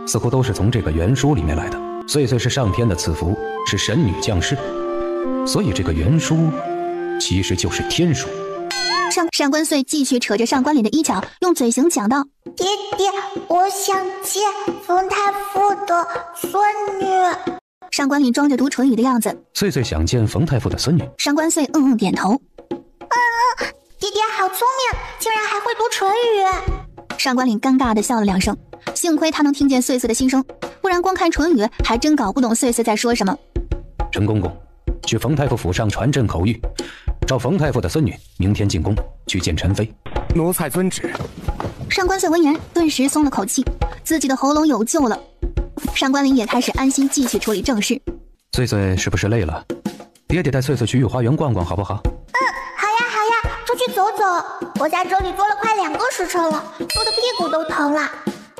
似乎都是从这个原书里面来的。穗穗是上天的赐福，是神女降世，所以这个原书其实就是天书。上官穗继续扯着上官林的衣角，用嘴型讲道：爹爹，我想见冯太傅的孙女。上官林装着读唇语的样子。穗穗想见冯太傅的孙女。上官穗点头。爹爹好聪明，竟然还会读唇语。上官林尴尬地笑了2声，幸亏他能听见穗穗的心声，不然光看唇语还真搞不懂穗穗在说什么。陈公公，去冯太傅府上传朕口谕，召冯太傅的孙女明天进宫去见陈妃。奴才遵旨。上官穗闻言顿时松了口气，自己的喉咙有救了。上官林也开始安心继续处理正事。穗穗是不是累了？爹爹带穗穗去御花园逛逛好不好？好呀，出去走走。我在这里坐了快2个时辰了，坐的屁股都疼了。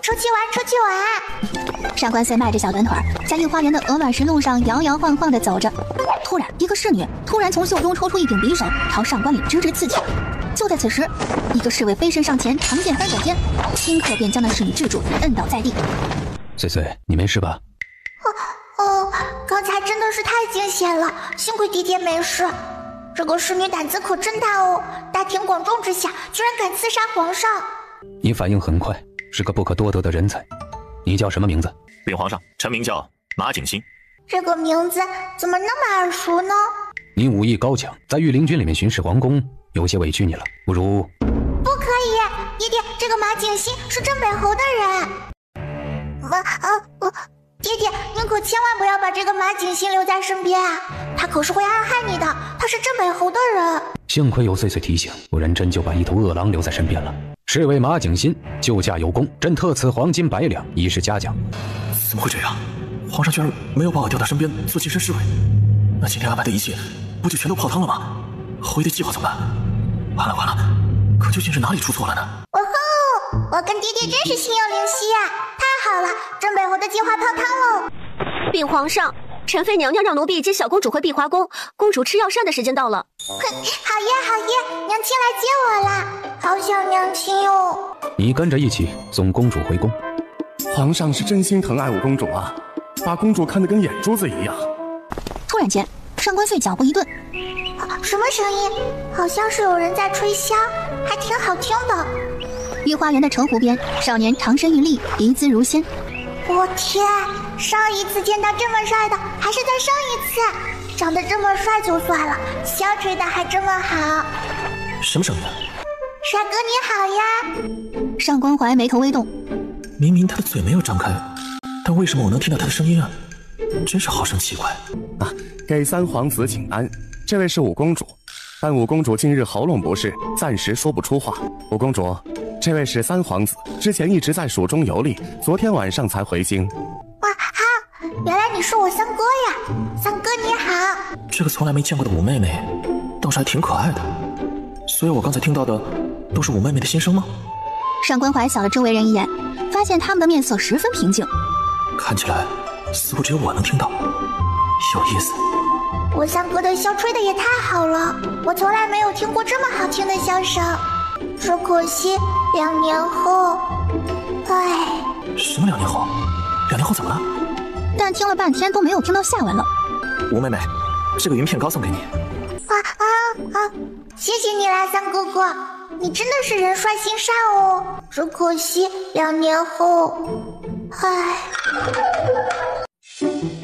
出去玩。上官穗迈着小短腿在御花园的鹅卵石路上摇摇晃晃地走着。突然，一个侍女突然从袖中抽出一柄匕首，朝上官林直直刺去。就在此时，一个侍卫飞身上前，长剑翻转间，顷刻便将那侍女制住，摁倒在地。穗穗，你没事吧？刚才真的是太惊险了，幸亏爹爹没事。这个侍女胆子可真大哦，大庭广众之下居然敢刺杀皇上。你反应很快，是个不可多得的人才。你叫什么名字？禀皇上，臣名叫马景新。这个名字怎么那么耳熟呢？你武艺高强，在御林军里面巡视皇宫，有些委屈你了。不如……不可以，爹爹，这个马景新是镇北侯的人。爹爹，您可千万不要把这个马景新留在身边啊！他可是会暗害你的，他是镇北侯的人。幸亏有岁岁提醒，不然真就把一头恶狼留在身边了。侍卫马景新救驾有功，朕特赐黄金100两，以示嘉奖。怎么会这样？皇上居然没有把我调到身边做近身侍卫，那今天安排的一切不就全都泡汤了吗？后羿的计划怎么办？完了，可究竟是哪里出错了呢？哦吼，我跟爹爹真是心有灵犀啊！太好了，镇北侯的计划泡汤喽！禀皇上，陈妃娘娘让奴婢接小公主回碧华宫，公主吃药膳的时间到了。好耶，娘亲来接我啦，好想娘亲哟！你跟着一起送公主回宫。皇上是真心疼爱我公主啊，把公主看得跟眼珠子一样。突然间，上官穗脚步一顿，什么声音？好像是有人在吹箫，还挺好听的。御花园的城湖边，少年长身玉立，仪姿如仙。我天，上一次见到这么帅的还是在上一次，长得这么帅就算了，箫吹得还这么好。什么声音啊？帅哥你好呀！上官怀眉头微动，明明他的嘴没有张开，但为什么我能听到他的声音啊？真是好生奇怪啊！给三皇子请安，这位是五公主，但五公主近日喉咙不适，暂时说不出话。五公主，这位是三皇子，之前一直在蜀中游历，昨天晚上才回京。哇，好，原来你是我三哥呀！三哥你好。这个从来没见过的五妹妹，倒是还挺可爱的。所以我刚才听到的都是五妹妹的心声吗？上官怀扫了周围人一眼，发现他们的面色十分平静，看起来似乎只有我能听到，有意思。我三哥的箫吹得也太好了，我从来没有听过这么好听的箫声，只可惜2年后，唉。什么2年后？2年后怎么了？但听了半天都没有听到下文了。吴妹妹，这个云片糕送给你。谢谢你啦，三哥哥，你真的是人帅心善哦。只可惜2年后，唉。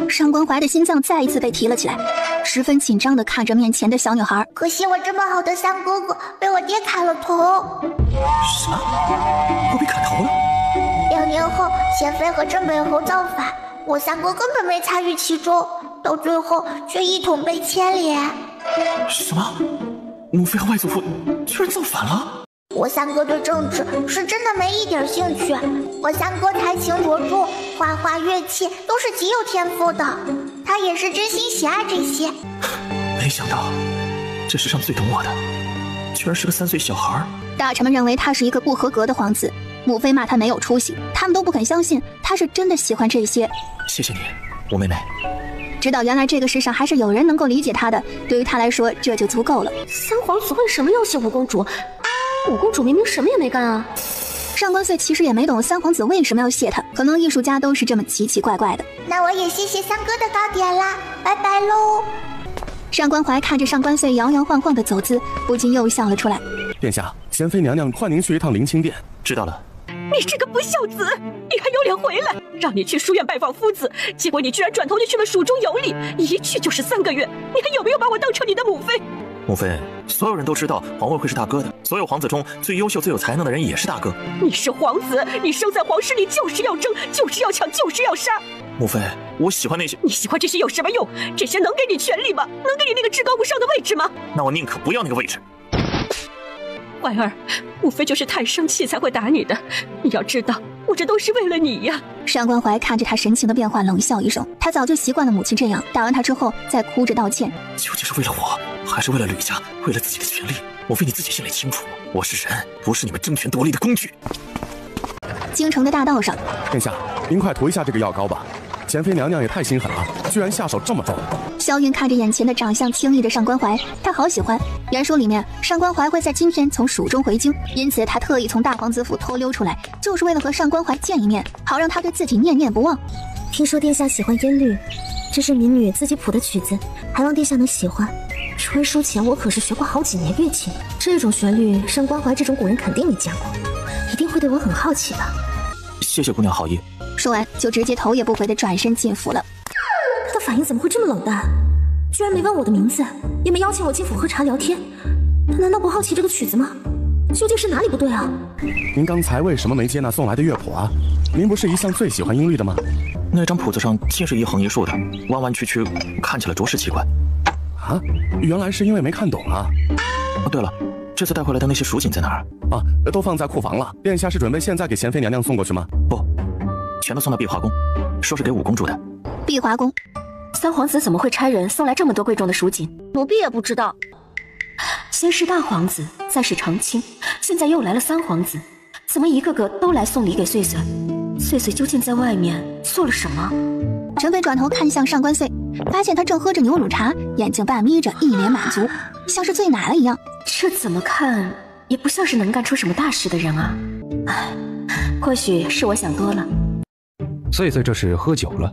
上官怀的心脏再一次被提了起来，十分紧张地看着面前的小女孩。可惜我这么好的三哥哥被我爹砍了头。什么？我被砍头了？2年后，贤妃和镇北侯造反，我三哥根本没参与其中，到最后却一同被牵连。什么？母妃和外祖父居然造反了？我三哥对政治是真的没一点兴趣，我三哥才情卓著，画画乐器都是极有天赋的，他也是真心喜爱这些。没想到这世上最懂我的居然是个3岁小孩。大臣们认为他是一个不合格的皇子，母妃骂他没有出息，他们都不肯相信他是真的喜欢这些。谢谢你，吴妹妹。知道原来这个世上还是有人能够理解他的，对于他来说这就足够了。三皇子为什么要挟五公主？五公主明明什么也没干啊！上官穗其实也没懂三皇子为什么要谢他，可能艺术家都是这么奇奇怪怪的。那我也谢谢三哥的糕点啦，拜拜喽！上官怀看着上官穗摇摇晃晃的走姿，不禁又笑了出来。殿下，贤妃娘娘唤您去一趟灵清殿。知道了。你这个不孝子，你还有脸回来？让你去书院拜访夫子，结果你居然转头就去了蜀中游历，一去就是3个月，你还有没有把我当成你的母妃？母妃，所有人都知道皇位会是大哥的，所有皇子中最优秀最有才能的人也是大哥。你是皇子，你生在皇室里就是要争，就是要抢，就是要杀。母妃，我喜欢那些。你喜欢这些有什么用？这些能给你权利吗？能给你那个至高无上的位置吗？那我宁可不要那个位置。怀儿，母妃就是太生气才会打你的，你要知道我这都是为了你呀。上官怀看着他神情的变化，冷笑一声。他早就习惯了母亲这样，打完他之后再哭着道歉。究竟是为了我，还是为了吕家，为了自己的权利？母妃你自己心里清楚，我是人，不是你们争权夺利的工具。京城的大道上，殿下，您快涂一下这个药膏吧。贤妃娘娘也太心狠了，居然下手这么重。萧韵看着眼前的长相清丽的上官怀，她好喜欢。原书里面，上官怀会在今天从蜀中回京，因此她特意从大皇子府偷溜出来，就是为了和上官怀见一面，好让他对自己念念不忘。听说殿下喜欢音律，这是民女自己谱的曲子，还望殿下能喜欢。传书前我可是学过好几年乐器，这种旋律，上官怀这种古人肯定没见过，一定会对我很好奇吧。谢谢姑娘好意。说完就直接头也不回的转身进府了。他的反应怎么会这么冷淡？居然没问我的名字，也没邀请我进府喝茶聊天。他难道不好奇这个曲子吗？究竟是哪里不对啊？您刚才为什么没接那送来的乐谱啊？您不是一向最喜欢音律的吗？那张谱子上尽是一横一竖的，弯弯曲曲，看起来着实奇怪。啊，原来是因为没看懂啊。哦，对了，这次带回来的那些蜀锦在哪儿？啊，都放在库房了。殿下是准备现在给贤妃娘娘送过去吗？不，全都送到碧华宫，说是给5公主的。碧华宫，三皇子怎么会差人送来这么多贵重的蜀锦？奴婢也不知道。先是大皇子，再是长青，现在又来了三皇子，怎么一个个都来送礼给穗穗？穗穗究竟在外面做了什么？陈飞转头看向上官穗，发现他正喝着牛乳茶，眼睛半眯着，一脸满足，像是醉奶了一样。这怎么看也不像是能干出什么大事的人啊！唉，或许是我想多了。穗穗这是喝酒了？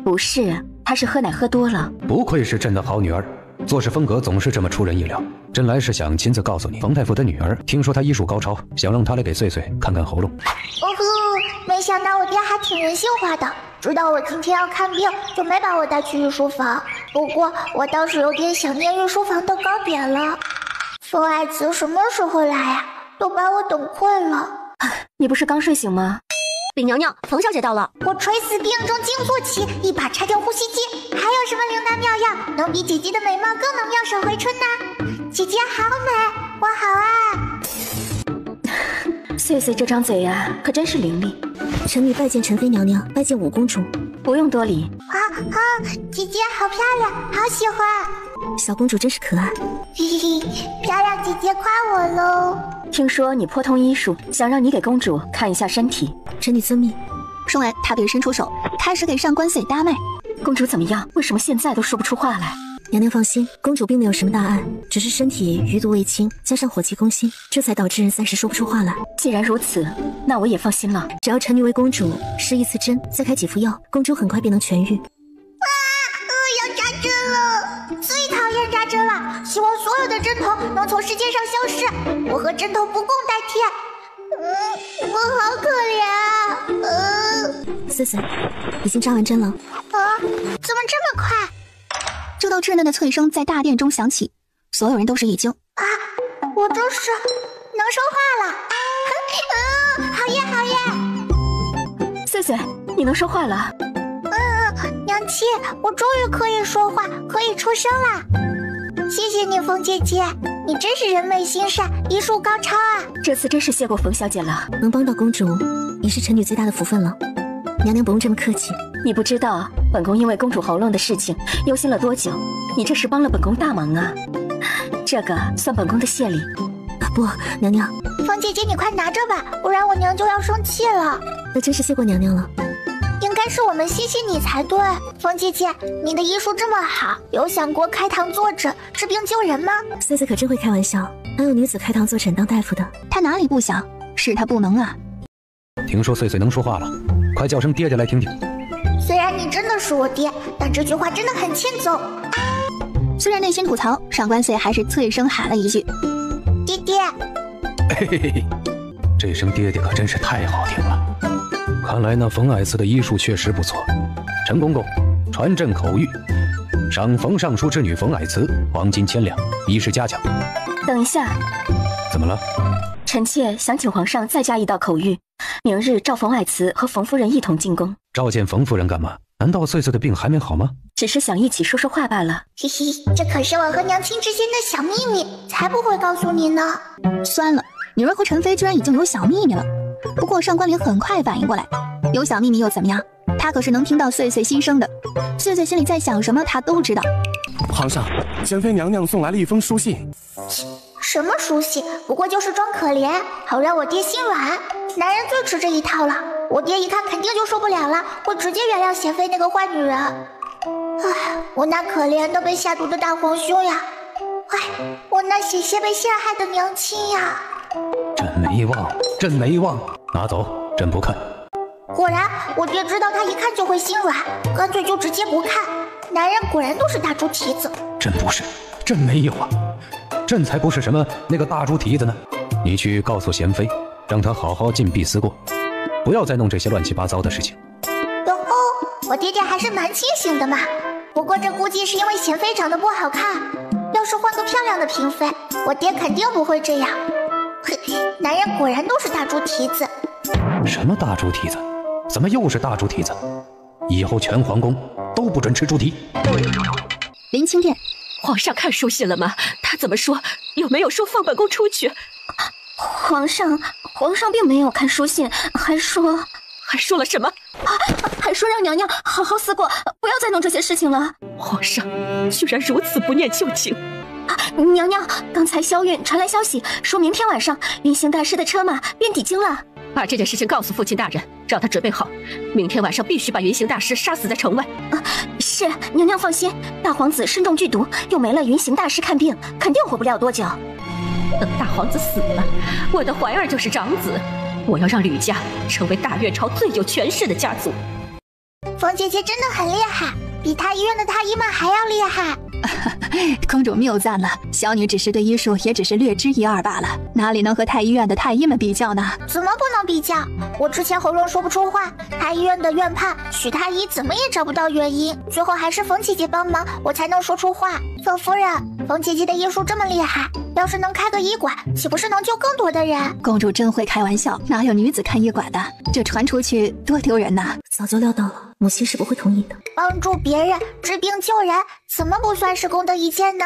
不是，她是喝奶喝多了。不愧是朕的好女儿，做事风格总是这么出人意料。朕来是想亲自告诉你，冯太傅的女儿听说她医术高超，想让她来给穗穗看看喉咙。哦呼，没想到我爹还挺人性化的，知道我今天要看病，就没把我带去御书房。不过我倒是有点想念御书房的糕点了。冯爱慈什么时候来呀？都把我等困了。你不是刚睡醒吗？禀娘娘，冯小姐到了。我垂死病中惊坐起，一把拆掉呼吸机。还有什么灵丹妙药，能比姐姐的美貌更能妙手回春呢？姐姐好美，我好爱。穗穗这张嘴呀，可真是伶俐。臣女拜见陈妃娘娘，拜见5公主。不用多礼。姐姐好漂亮，好喜欢。小公主真是可爱。嘿嘿嘿，漂亮姐姐夸我喽。听说你颇通医术，想让你给公主看一下身体。臣女遵命。说完，他便伸出手，开始给上官穗搭脉。公主怎么样？为什么现在都说不出话来？娘娘放心，公主并没有什么大碍，只是身体余毒未清，加上火气攻心，这才导致暂时说不出话来。既然如此，那我也放心了。只要臣女为公主施一次针，再开几副药，公主很快便能痊愈。要扎针了，最讨厌扎针了。希望所有的针头能从世界上消失，我和针头不共戴天。我好可怜啊。穗穗，已经扎完针了。怎么这么快？这道稚嫩的脆声在大殿中响起，所有人都是一惊。我这是能说话了。好耶好耶。穗穗，你能说话了。娘亲，我终于可以说话，可以出声啦！谢谢你，冯姐姐，你真是人美心善，医术高超啊！这次真是谢过冯小姐了，能帮到公主，已是臣女最大的福分了。娘娘不用这么客气。你不知道本宫因为公主喉咙的事情忧心了多久，你这是帮了本宫大忙啊！这个算本宫的谢礼。不，娘娘。冯姐姐，你快拿着吧，不然我娘就要生气了。那真是谢过娘娘了。应该是我们谢谢你才对。冯姐姐，你的医术这么好，有想过开膛坐诊治病救人吗？穗穗可真会开玩笑，哪有女子开膛坐诊当大夫的？她哪里不想，是她不能啊。听说穗穗能说话了，快叫声爹爹来听听。虽然你真的是我爹，但这句话真的很欠揍。虽然内心吐槽，上官穗还是脆声喊了一句：“爹爹。”嘿嘿嘿，这声爹爹可真是太好听了。看来那冯爱慈的医术确实不错。陈公公，传朕口谕，赏冯尚书之女冯爱慈黄金1000两，以示嘉奖。等一下，怎么了？臣妾想请皇上再加一道口谕，明日召冯爱慈和冯夫人一同进宫。召见冯夫人干嘛？难道穗穗的病还没好吗？只是想一起说说话罢了。嘿嘿，这可是我和娘亲之间的小秘密，才不会告诉你呢。算了，女儿和陈妃居然已经有小秘密了。不过上官琳很快反应过来，有小秘密又怎么样？她可是能听到穗穗心声的。穗穗心里在想什么，她都知道。皇上，贤妃娘娘送来了一封书信。什么书信？不过就是装可怜，好让我爹心软。男人最吃这一套了。我爹一看肯定就受不了了，会直接原谅贤妃那个坏女人。唉，我那可怜的被下毒的大皇兄呀！唉，我那险些被陷害的娘亲呀！朕没忘，拿走，朕不看。果然，我爹知道他一看就会心软，干脆就直接不看。男人果然都是大猪蹄子。朕不是，朕没有啊，朕才不是什么那个大猪蹄子呢。你去告诉贤妃，让她好好禁闭思过。不要再弄这些乱七八糟的事情。哟吼，我爹爹还是蛮清醒的嘛。不过这估计是因为贤妃长得不好看，要是换个漂亮的嫔妃，我爹肯定不会这样。嘿，男人果然都是大猪蹄子。什么大猪蹄子？怎么又是大猪蹄子？以后全皇宫都不准吃猪蹄。林清殿，皇上看书信了吗？他怎么说？有没有说放本宫出去？皇上并没有看书信，还说了什么？还说让娘娘好好思过，不要再弄这些事情了。皇上居然如此不念旧情！娘娘，刚才萧韵传来消息，说明天晚上云行大师的车马便抵京了。把这件事情告诉父亲大人，让他准备好，明天晚上必须把云行大师杀死在城外。是，娘娘放心，大皇子身中剧毒，又没了云行大师看病，肯定活不了多久。等大皇子死了，我的怀儿就是长子，我要让吕家成为大越朝最有权势的家族。冯姐姐真的很厉害，比太医院的太医们还要厉害。公主谬赞了，小女只是对医术也只是略知一二罢了，哪里能和太医院的太医们比较呢？怎么不能比较？我之前喉咙说不出话，太医院的院判许太医怎么也找不到原因，最后还是冯姐姐帮忙，我才能说出话。冯夫人，冯姐姐的医术这么厉害，要是能开个医馆，岂不是能救更多的人？公主真会开玩笑，哪有女子看医馆的？这传出去多丢人呐！早就料到了，母亲是不会同意的。帮助别人治病救人，怎么不算是功德一件呢？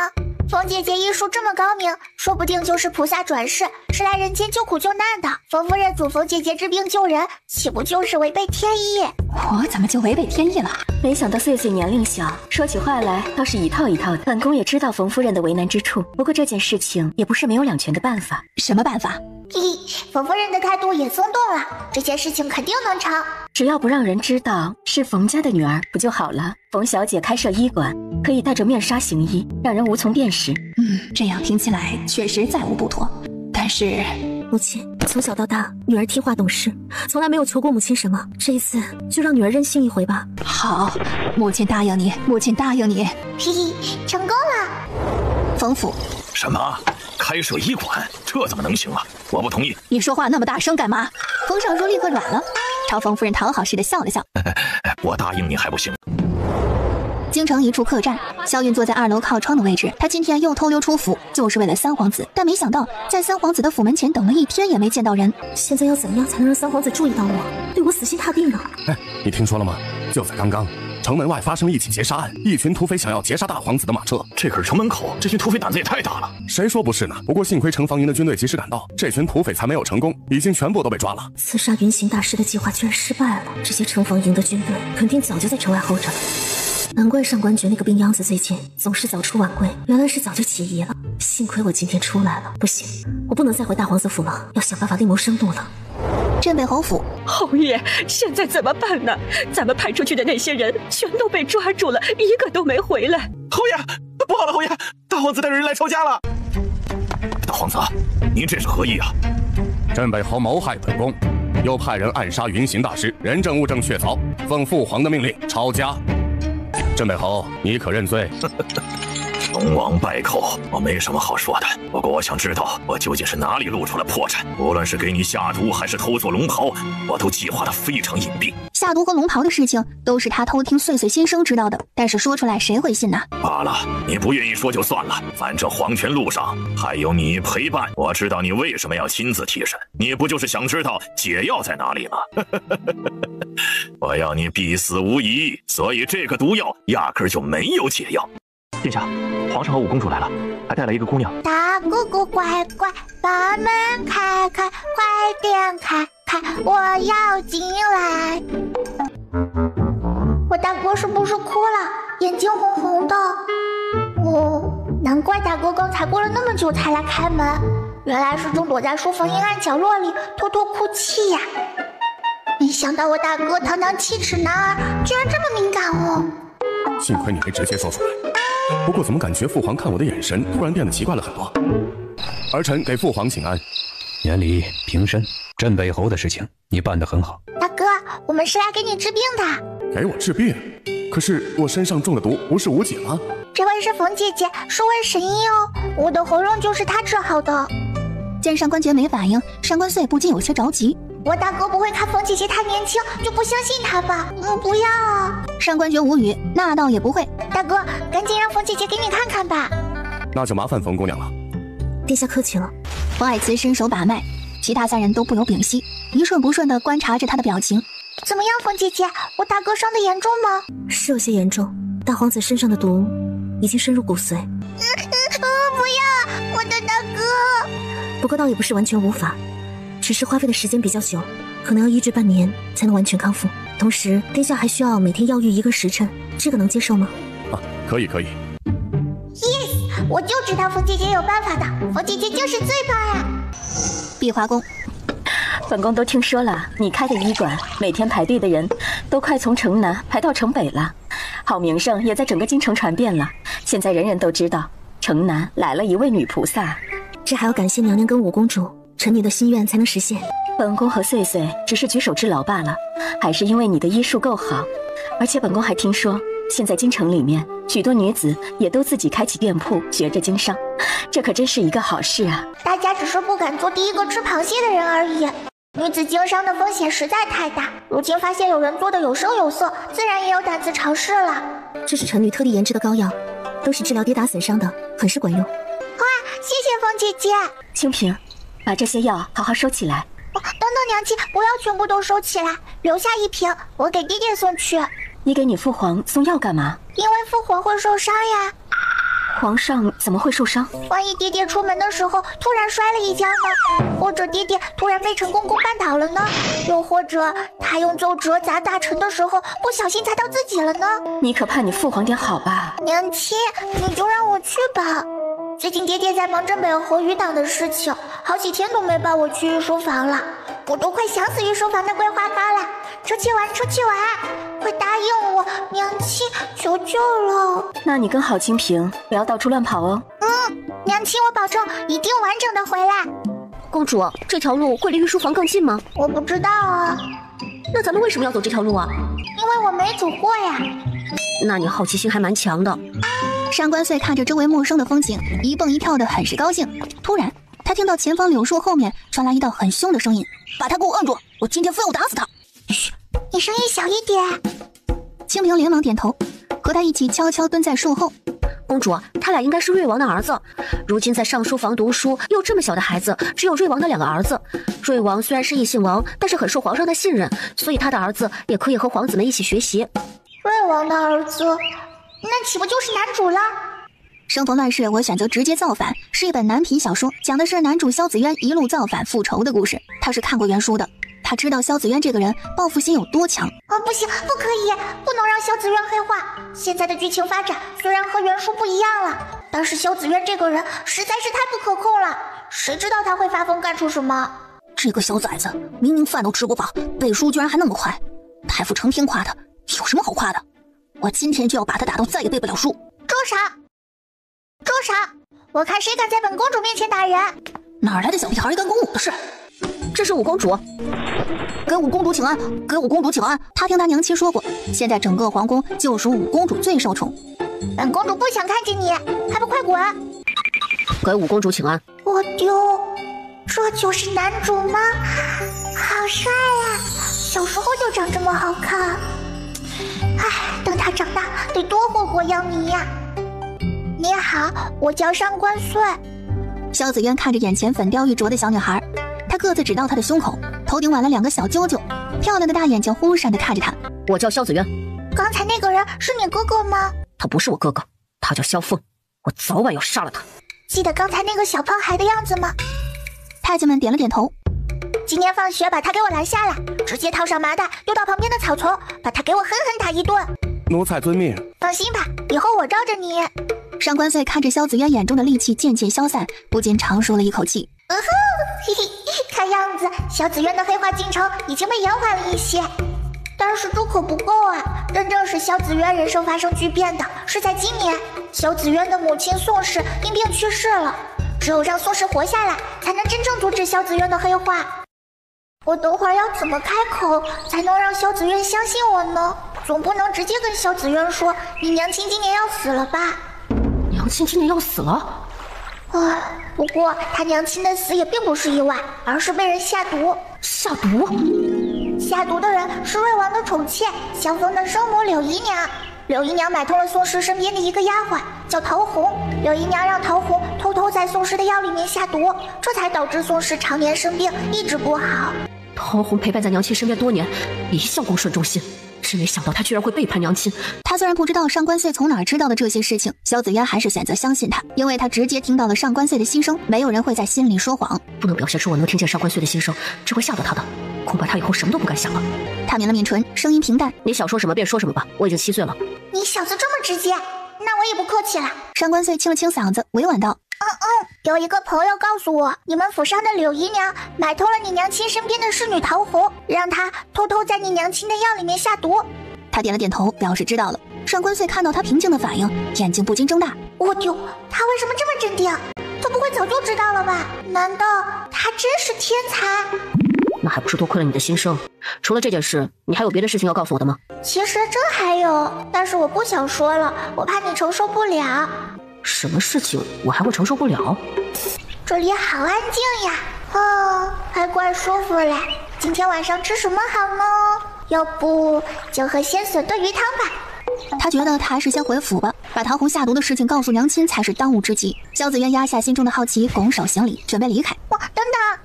冯姐姐医术这么高明，说不定就是菩萨转世，是来人间救苦救难的。冯夫人祖冯姐姐治病救人，岂不就是违背天意？我怎么就违背天意了？没想到岁岁年龄小，说起话来倒是一套一套的。本宫也知道冯夫人的为难之处，不过这件事情也不是没有两全的办法。什么办法？嘿嘿，冯夫人的态度也松动了，这件事情肯定能成。只要不让人知道是冯家的女儿，不就好了？冯小姐开设医馆，可以戴着面纱行医，让人无从辨识。这样听起来确实再无不妥。但是母亲从小到大，女儿听话懂事，从来没有求过母亲什么。这一次就让女儿任性一回吧。好，母亲答应你，母亲答应你。嘿嘿，成功了。冯府什么？开设医馆？这怎么能行啊？我不同意。你说话那么大声干嘛？冯尚书立刻软了，朝冯夫人讨好似的笑了笑。我答应你还不行？京城一处客栈，萧韵坐在2楼靠窗的位置。她今天又偷溜出府，就是为了三皇子。但没想到，在三皇子的府门前等了1天也没见到人。现在要怎样才能让三皇子注意到我，对我死心塌地呢？你听说了吗？就在刚刚，城门外发生了一起劫杀案，一群土匪想要劫杀大皇子的马车。这可是城门口，这群土匪胆子也太大了。谁说不是呢？不过幸亏城防营的军队及时赶到，这群土匪才没有成功，已经全部都被抓了。刺杀云行大师的计划居然失败了，这些城防营的军队肯定早就在城外候着了。难怪上官爵那个病秧子最近总是早出晚归，原来是早就起疑了。幸亏我今天出来了，不行，我不能再回大皇子府了，要想办法另谋生路了。镇北侯府，侯爷，现在怎么办呢？咱们派出去的那些人全都被抓住了，一个都没回来。侯爷，不好了，侯爷，大皇子带着人来抄家了。大皇子，您这是何意啊？镇北侯谋害本宫，又派人暗杀云行大师，人证物证确凿，奉父皇的命令抄家。镇北侯，你可认罪？龙王败寇，我没什么好说的。不过我想知道，我究竟是哪里露出了破绽？无论是给你下毒，还是偷做龙袍，我都计划得非常隐蔽。下毒和龙袍的事情，都是他偷听岁岁心声知道的。但是说出来，谁会信呢？罢了，你不愿意说就算了。反正黄泉路上还有你陪伴，我知道你为什么要亲自替身。你不就是想知道解药在哪里吗？我要你必死无疑，所以这个毒药压根儿就没有解药。殿下，皇上和五公主来了，还带来一个姑娘。大姑姑乖乖，把门开开，快点开开，我要进来。我大哥是不是哭了？眼睛红红的。难怪大哥刚才过了那么久才来开门，原来是正躲在书房阴暗角落里偷偷哭泣呀。没想到我大哥堂堂7尺男儿，居然这么敏感哦。幸亏你没直接说出来。不过怎么感觉父皇看我的眼神突然变得奇怪了很多？儿臣给父皇请安。免礼平身。镇北侯的事情你办得很好。大哥，我们是来给你治病的。给我治病？可是我身上中的毒不是无解吗？这位是冯姐姐，是位神医哦，我的喉咙就是她治好的。见上官爵没反应，上官岁不禁有些着急。我大哥不会看冯姐姐太年轻就不相信她吧？不要啊！上官爵无语，那倒也不会。大哥，赶紧让冯姐姐给你看看吧。那就麻烦冯姑娘了。殿下客气了。冯爱慈伸手把脉，其他3人都不由屏息，一瞬不瞬地观察着他的表情。怎么样，冯姐姐？我大哥伤得严重吗？是有些严重，大皇子身上的毒已经深入骨髓。不要，我的大哥！不过倒也不是完全无法，只是花费的时间比较久，可能要医治半年才能完全康复。同时，殿下还需要每天药浴1个时辰，这个能接受吗？可以。Yes， 我就知道冯姐姐有办法的，冯姐姐就是最棒呀！碧华宫。本宫都听说了，你开的医馆，每天排队的人都快从城南排到城北了，好名声也在整个京城传遍了。现在人人都知道，城南来了一位女菩萨。这还要感谢娘娘跟五公主，臣女的心愿才能实现。本宫和岁岁只是举手之劳罢了，还是因为你的医术够好。而且本宫还听说，现在京城里面许多女子也都自己开起店铺，学着经商，这可真是一个好事啊！大家只是不敢做第一个吃螃蟹的人而已。女子经商的风险实在太大，如今发现有人做的有声有色，自然也有胆子尝试了。这是臣女特地研制的膏药，都是治疗跌打损伤的，很是管用。哇，谢谢冯姐姐。清平，把这些药好好收起来。等等，娘亲，不要全部都收起来，留下1瓶，我给爹爹送去。你给你父皇送药干嘛？因为父皇会受伤呀。皇上怎么会受伤？万一爹爹出门的时候突然摔了一跤呢？或者爹爹突然被陈公公绊倒了呢？又或者他用奏折砸大臣的时候不小心砸到自己了呢？你可盼你父皇点好吧？娘亲，你就让我去吧。最近爹爹在忙着北河余党的事情，好几天都没抱我去御书房了，我都快想死御书房的桂花糕了。出去玩，快答应我，娘亲，求求了。那你跟好清平，不要到处乱跑哦。娘亲，我保证一定完整的回来。公主，这条路会离御书房更近吗？我不知道啊。那咱们为什么要走这条路啊？因为我没走过呀。那你好奇心还蛮强的。上官穗看着周围陌生的风景，一蹦一跳的，很是高兴。突然，他听到前方柳树后面传来一道很凶的声音：“把他给我摁住！我今天非要打死他！”嘘，你声音小一点。清平连忙点头，和他一起悄悄蹲在树后。公主，他俩应该是瑞王的儿子。如今在上书房读书，又这么小的孩子，只有瑞王的2个儿子。瑞王虽然是异姓王，但是很受皇上的信任，所以他的儿子也可以和皇子们一起学习。瑞王的儿子，那岂不就是男主了？生逢乱世，我选择直接造反，是一本男频小说，讲的是男主萧子渊一路造反复仇的故事。他是看过原书的，他知道萧子渊这个人报复心有多强。不行，不可以，不能让萧子渊黑化。现在的剧情发展虽然和原书不一样了，但是萧子渊这个人实在是太不可控了，谁知道他会发疯干出什么？这个小崽子明明饭都吃不饱，背书居然还那么快。太傅成天夸他，有什么好夸的？我今天就要把他打到再也背不了书。住手！住手！我看谁敢在本公主面前打人。哪来的小屁孩干公我的事？这是五公主，给五公主请安，给五公主请安。他听他娘亲说过，现在整个皇宫就属五公主最受宠。本公主不想看见你，还不快滚！给五公主请安。我丢，这就是男主吗？好帅呀！小时候就长这么好看。唉，等他长大得多祸国殃民呀！你好，我叫上官穗。萧子渊看着眼前粉雕玉琢的小女孩，她个子只到她的胸口，头顶挽了2个小揪揪，漂亮的大眼睛忽闪地看着他。我叫萧子渊。刚才那个人是你哥哥吗？他不是我哥哥，他叫萧凤，我早晚要杀了他。记得刚才那个小胖孩的样子吗？太监们点了点头。今天放学把他给我拦下来，直接套上麻袋丢到旁边的草丛，把他给我狠狠打一顿。奴才遵命。放心吧，以后我罩着你。上官穗看着萧子渊眼中的戾气渐渐消散，不禁长舒了一口气。嘿嘿，看样子萧子渊的黑化进程已经被延缓了一些，但是这可不够啊！真正使萧子渊人生发生巨变的是在今年，萧子渊的母亲宋氏因病去世了，只有让宋氏活下来，才能真正阻止萧子渊的黑化。我等会儿要怎么开口才能让萧子渊相信我呢？总不能直接跟萧子渊说你娘亲今年要死了吧？娘亲今年要死了？唉，不过他娘亲的死也并不是意外，而是被人下毒。下毒？下毒的人是瑞王的宠妾，萧峰的生母柳姨娘。柳姨娘买通了宋氏身边的一个丫鬟，叫陶红。柳姨娘让陶红偷偷在宋氏的药里面下毒，这才导致宋氏常年生病，一直不好。陶红陪伴在娘亲身边多年，一向恭顺忠心，真没想到她居然会背叛娘亲。他虽然不知道上官穗从哪儿知道的这些事情，萧子渊还是选择相信他，因为他直接听到了上官穗的心声，没有人会在心里说谎。不能表现出我能听见上官穗的心声，这会吓到他的。恐怕他以后什么都不敢想了。他抿了抿唇，声音平淡：“你想说什么便说什么吧，我已经7岁了。”你小子这么直接，那我也不客气了。上官穗清了清嗓子，委婉道：“有一个朋友告诉我，你们府上的柳姨娘买通了你娘亲身边的侍女陶红，让她偷偷在你娘亲的药里面下毒。”他点了点头，表示知道了。上官穗看到他平静的反应，眼睛不禁睁大。我丢，他为什么这么镇定？他不会早就知道了吧？难道他真是天才？那还不是多亏了你的心声。除了这件事，你还有别的事情要告诉我的吗？其实真还有，但是我不想说了，我怕你承受不了。什么事情我还会承受不了？这里好安静呀，还怪舒服嘞。今天晚上吃什么好呢？要不就喝鲜笋炖鱼汤吧。他觉得他还是先回府吧，把陶红下毒的事情告诉娘亲才是当务之急。萧子渊压下心中的好奇，拱手行礼，准备离开。哇，等等，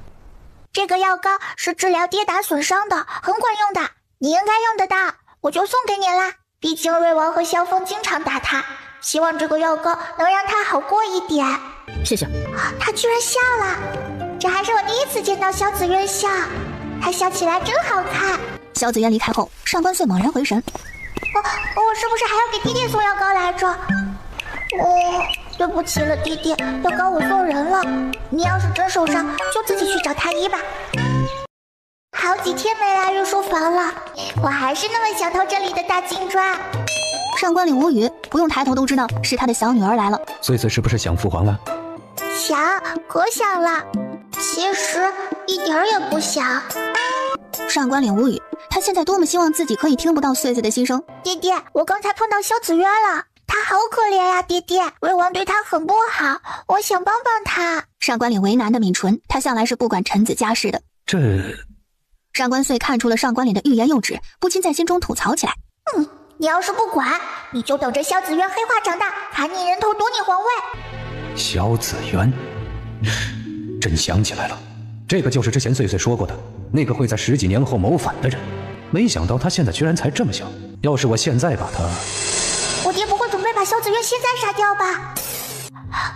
这个药膏是治疗跌打损伤的，很管用的，你应该用得到，我就送给你啦。毕竟瑞王和萧峰经常打他，希望这个药膏能让他好过一点。谢谢。他居然笑了，这还是我第一次见到萧子渊笑，他笑起来真好看。萧子渊离开后，上官穗猛然回神，我是不是还要给弟弟送药膏来着？对不起了，弟弟，药膏我送人了，你要是真受伤，就自己去找太医吧。好几天没来御书房了，我还是那么想偷这里的大金砖。上官岭无语，不用抬头都知道是他的小女儿来了。穗穗是不是想父皇了？想，可想了，其实一点儿也不想。上官岭无语，他现在多么希望自己可以听不到穗穗的心声。弟弟，我刚才碰到萧子渊了，他好可怜呀，弟弟，瑞王对他很不好，我想帮帮他。上官岭为难的抿唇，他向来是不管臣子家事的。上官穗看出了上官岭的欲言又止，不禁在心中吐槽起来。你要是不管，你就等着萧子渊黑化长大，砍你人头夺你皇位。萧子渊，朕想起来了，这个就是之前穗穗说过的那个会在10几年后谋反的人。没想到他现在居然才这么小，要是我现在把他……我爹不会准备把萧子渊现在杀掉吧？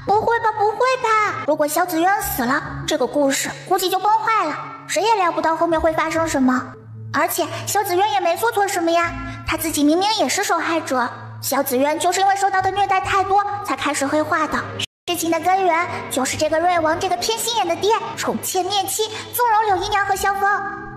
不会吧，不会吧！如果萧子渊死了，这个故事估计就崩坏了，谁也料不到后面会发生什么。而且萧子渊也没做错什么呀，他自己明明也是受害者。萧子渊就是因为受到的虐待太多，才开始黑化的。事情的根源就是这个瑞王这个偏心眼的爹，宠妾灭妻，纵容柳姨娘和萧峰。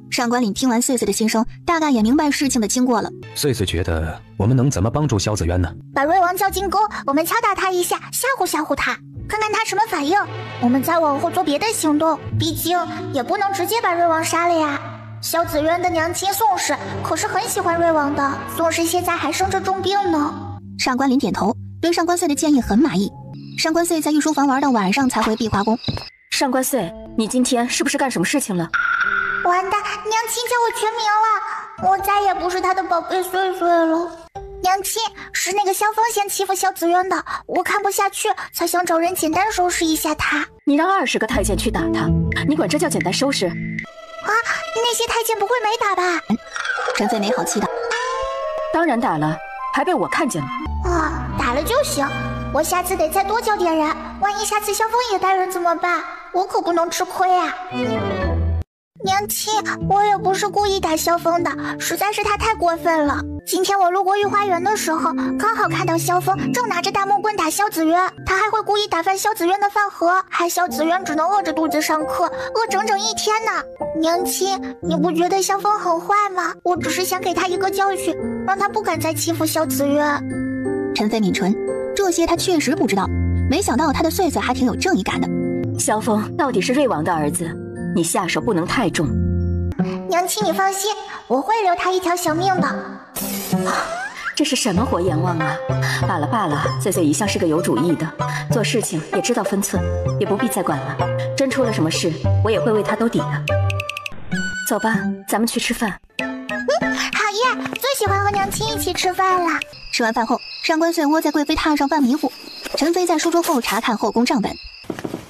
上官岭听完穗穗的心声，大概也明白事情的经过了。穗穗觉得我们能怎么帮助萧子渊呢？把瑞王叫进宫，我们敲打他一下，吓唬吓唬他，看看他什么反应。我们再往后做别的行动，毕竟也不能直接把瑞王杀了呀。萧子渊的娘亲宋氏可是很喜欢瑞王的，宋氏现在还生着重病呢。上官岭点头，对上官穗的建议很满意。上官穗在御书房玩到晚上才回碧华宫。上官穗，你今天是不是干什么事情了？完蛋，娘亲叫我全名了，我再也不是她的宝贝穗穗了。娘亲，是那个萧峰先欺负萧子渊的，我看不下去，才想找人简单收拾一下他。你让20个太监去打他，你管这叫简单收拾？那些太监不会没打吧？陈飞没好气的。当然打了，还被我看见了。打了就行，我下次得再多叫点人，万一下次萧峰也带人怎么办？我可不能吃亏啊。娘亲，我也不是故意打萧峰的，实在是他太过分了。今天我路过御花园的时候，刚好看到萧峰正拿着大木棍打萧子渊，他还会故意打翻萧子渊的饭盒，害萧子渊只能饿着肚子上课，饿整整1天呢。娘亲，你不觉得萧峰很坏吗？我只是想给他一个教训，让他不敢再欺负萧子渊。陈飞抿唇，这些他确实不知道，没想到他的穗穗还挺有正义感的。萧峰到底是瑞王的儿子，你下手不能太重。娘亲你放心，我会留他一条小命的。这是什么活阎王啊！罢了罢了，岁岁一向是个有主意的，做事情也知道分寸，也不必再管了。真出了什么事，我也会为他兜底的。走吧，咱们去吃饭。好耶，最喜欢和娘亲一起吃饭了。吃完饭后，上官穗窝在贵妃榻上犯迷糊。陈妃在书桌后查看后宫账本。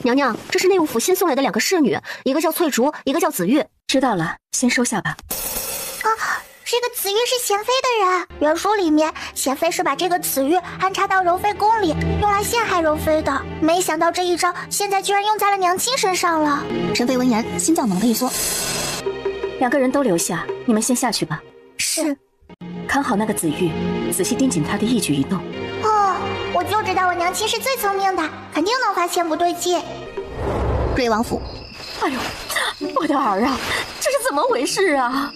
娘娘，这是内务府新送来的2个侍女，一个叫翠竹，一个叫紫玉。知道了，先收下吧。这个紫玉是贤妃的人，原书里面贤妃是把这个紫玉安插到柔妃宫里，用来陷害柔妃的。没想到这一招现在居然用在了娘亲身上了。陈妃闻言，心脏猛地一缩。2个人都留下，你们先下去吧。是。看好那个紫玉，仔细盯紧她的一举一动。我就知道我娘亲是最聪明的，肯定能发现不对劲。瑞王府。哎呦，我的儿啊，这是怎么回事啊？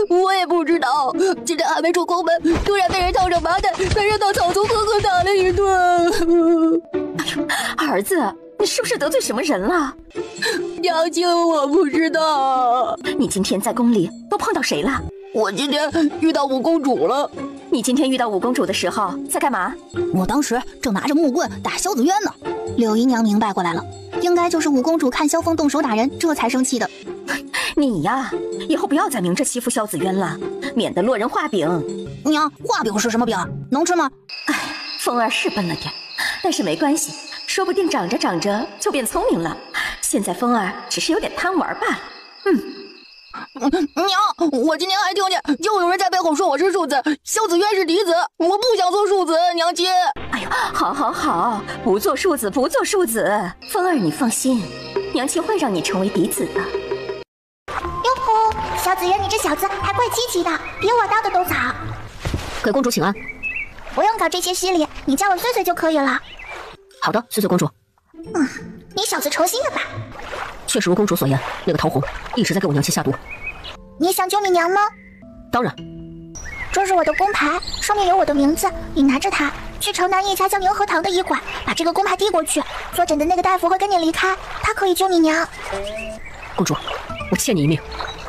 我也不知道，今天还没出宫门，突然被人套上麻袋，被人到草丛狠狠打了一顿。哎呦，儿子，你是不是得罪什么人了？娘亲，我不知道。你今天在宫里都碰到谁了？我今天遇到五公主了。你今天遇到五公主的时候在干嘛？我当时正拿着木棍打萧子渊呢。柳姨娘明白过来了，应该就是五公主看萧峰动手打人，这才生气的。你呀，以后不要再明着欺负萧子渊了，免得落人画饼。娘，画饼是什么饼？能吃吗？哎，风儿是笨了点，但是没关系，说不定长着长着就变聪明了。现在风儿只是有点贪玩罢了。娘，我今天还听见又有人在背后说我是庶子，萧子渊是嫡子，我不想做庶子，娘亲。哎呦，好，不做庶子，不做庶子。风儿，你放心，娘亲会让你成为嫡子的。哟吼，萧子渊，你这小子还怪积极的，比我大的都早。给公主请安。不用搞这些稀礼，你叫我穗穗就可以了。好的，穗穗公主。你小子诚心的吧？确实如公主所言，那个陶红一直在给我娘亲下毒。你想救你娘吗？当然。这是我的工牌，上面有我的名字，你拿着它去城南一家叫宁和堂的医馆，把这个工牌递过去，坐诊的那个大夫会跟你离开，他可以救你娘。公主，我欠你一命，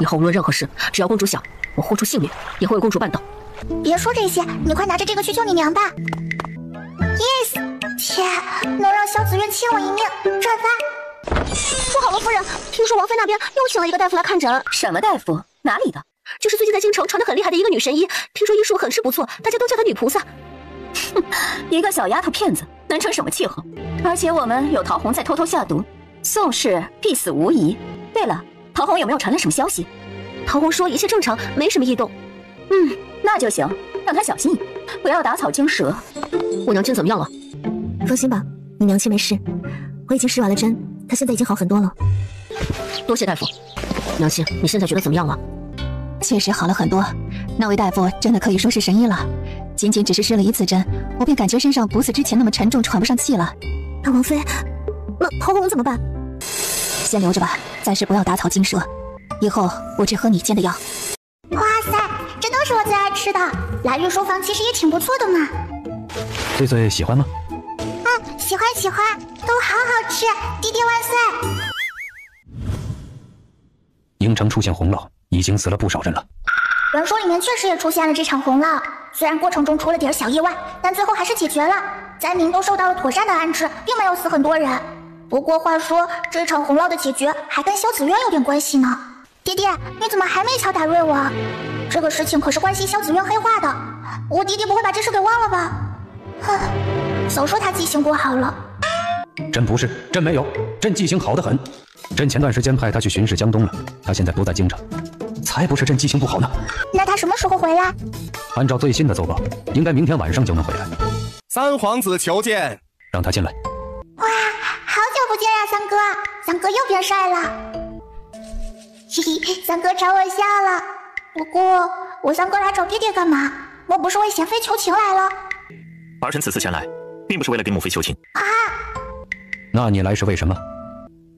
以后无论任何事，只要公主想，我豁出性命也会为公主办到。别说这些，你快拿着这个去救你娘吧。Yes， 天，能让萧子渊欠我一命，赚翻！不好了，夫人，听说王妃那边又请了一个大夫来看诊。什么大夫？哪里的？就是最近在京城传得很厉害的一个女神医，听说医术很是不错，大家都叫她女菩萨。哼，一个小丫头片子能成什么气候？而且我们有陶红在偷偷下毒，宋氏必死无疑。对了，陶红有没有传来什么消息？陶红说一切正常，没什么异动。那就行，让她小心一点，不要打草惊蛇。我娘亲怎么样了？放心吧，你娘亲没事，我已经施完了针，她现在已经好很多了。多谢大夫。娘亲，你现在觉得怎么样了？确实好了很多，那位大夫真的可以说是神医了。仅仅只是施了1次针，我便感觉身上不似之前那么沉重，喘不上气了。那王妃，那陶红怎么办？先留着吧，暂时不要打草惊蛇。以后我只喝你煎的药。哇塞，这都是我最爱吃的。蓝玉书房其实也挺不错的嘛。穗穗喜欢吗？喜欢，都好好吃，弟弟万岁！京城出现洪涝，已经死了不少人了。原书里面确实也出现了这场洪涝，虽然过程中出了点小意外，但最后还是解决了，灾民都受到了妥善的安置，并没有死很多人。不过话说，这场洪涝的解决还跟萧子渊有点关系呢。弟弟，你怎么还没敲打瑞王？这个事情可是关系萧子渊黑化的，我弟弟不会把这事给忘了吧？早说他记性不好了。朕不是，朕没有，朕记性好得很。朕前段时间派他去巡视江东了，他现在不在京城，才不是朕记性不好呢。那他什么时候回来？按照最新的奏报，应该明天晚上就能回来。三皇子求见。让他进来。哇，好久不见呀，三哥！三哥又变帅了。嘿嘿，三哥朝我笑了。不过，我三哥来找爹爹干嘛？莫不是为贤妃求情来了？儿臣此次前来，并不是为了给母妃求情啊。那你来是为什么？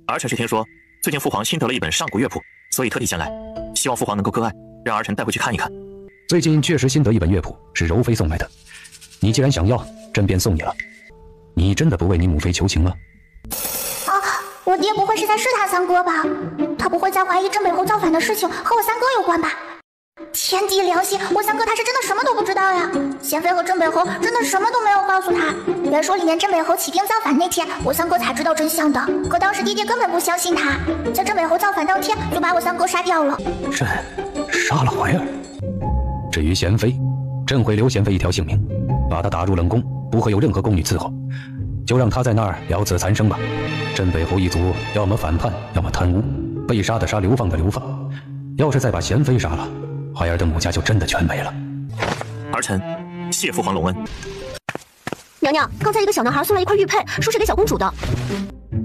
儿臣是听说最近父皇新得了一本上古乐谱，所以特地前来，希望父皇能够割爱，让儿臣带回去看一看。最近确实新得一本乐谱，是柔妃送来的。你既然想要，朕便送你了。你真的不为你母妃求情吗？我爹不会是在试探三哥吧？他不会在怀疑朕背后造反的事情和我三哥有关吧？天地良心，我三哥他是真的什么都不知道呀。贤妃和镇北侯真的什么都没有告诉他。原说里面镇北侯起兵造反那天，我三哥才知道真相的。可当时爹爹根本不相信他，在镇北侯造反当天就把我三哥杀掉了。朕杀了怀儿。至于贤妃，朕会留贤妃一条性命，把她打入冷宫，不会有任何宫女伺候，就让她在那儿了此残生吧。镇北侯一族要么反叛，要么贪污，被杀的杀，流放的流放。要是再把贤妃杀了，怀儿的母家就真的全没了。儿臣谢父皇隆恩。娘娘，刚才一个小男孩送来一块玉佩，说是给小公主的。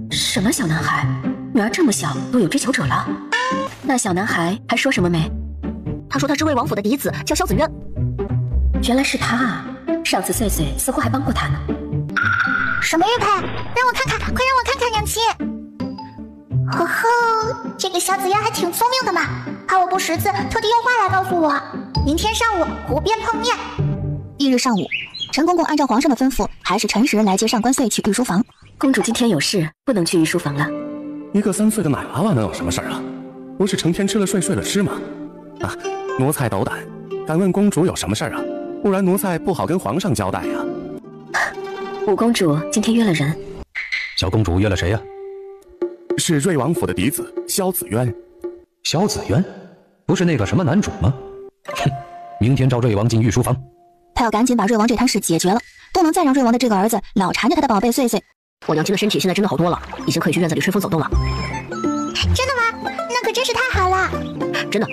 什么小男孩？女儿这么小都有追求者了？那小男孩还说什么没？他说他是魏王府的嫡子，叫萧子渊。原来是他啊！上次岁岁似乎还帮过他呢。什么玉佩？让我看看，快让我看看，娘亲。呵呵，这个小子渊还挺聪明的嘛，怕我不识字，特地用话来告诉我。明天上午湖边碰面。翌日上午，陈公公按照皇上的吩咐，还是陈时来接上官穗去御书房。公主今天有事，不能去御书房了。一个3岁的奶娃娃能有什么事儿啊？不是成天吃了睡，睡了吃吗？啊，奴才斗胆，敢问公主有什么事儿啊？不然奴才不好跟皇上交代呀。五公主今天约了人。小公主约了谁呀？是瑞王府的嫡子萧子渊。萧子渊，不是那个什么男主吗？哼，明天召瑞王进御书房。他要赶紧把瑞王这摊事解决了，不能再让瑞王的这个儿子老缠着他的宝贝穗穗。我娘亲的身体现在真的好多了，已经可以去院子里吹风走动了。真的吗？那可真是太好了。真的，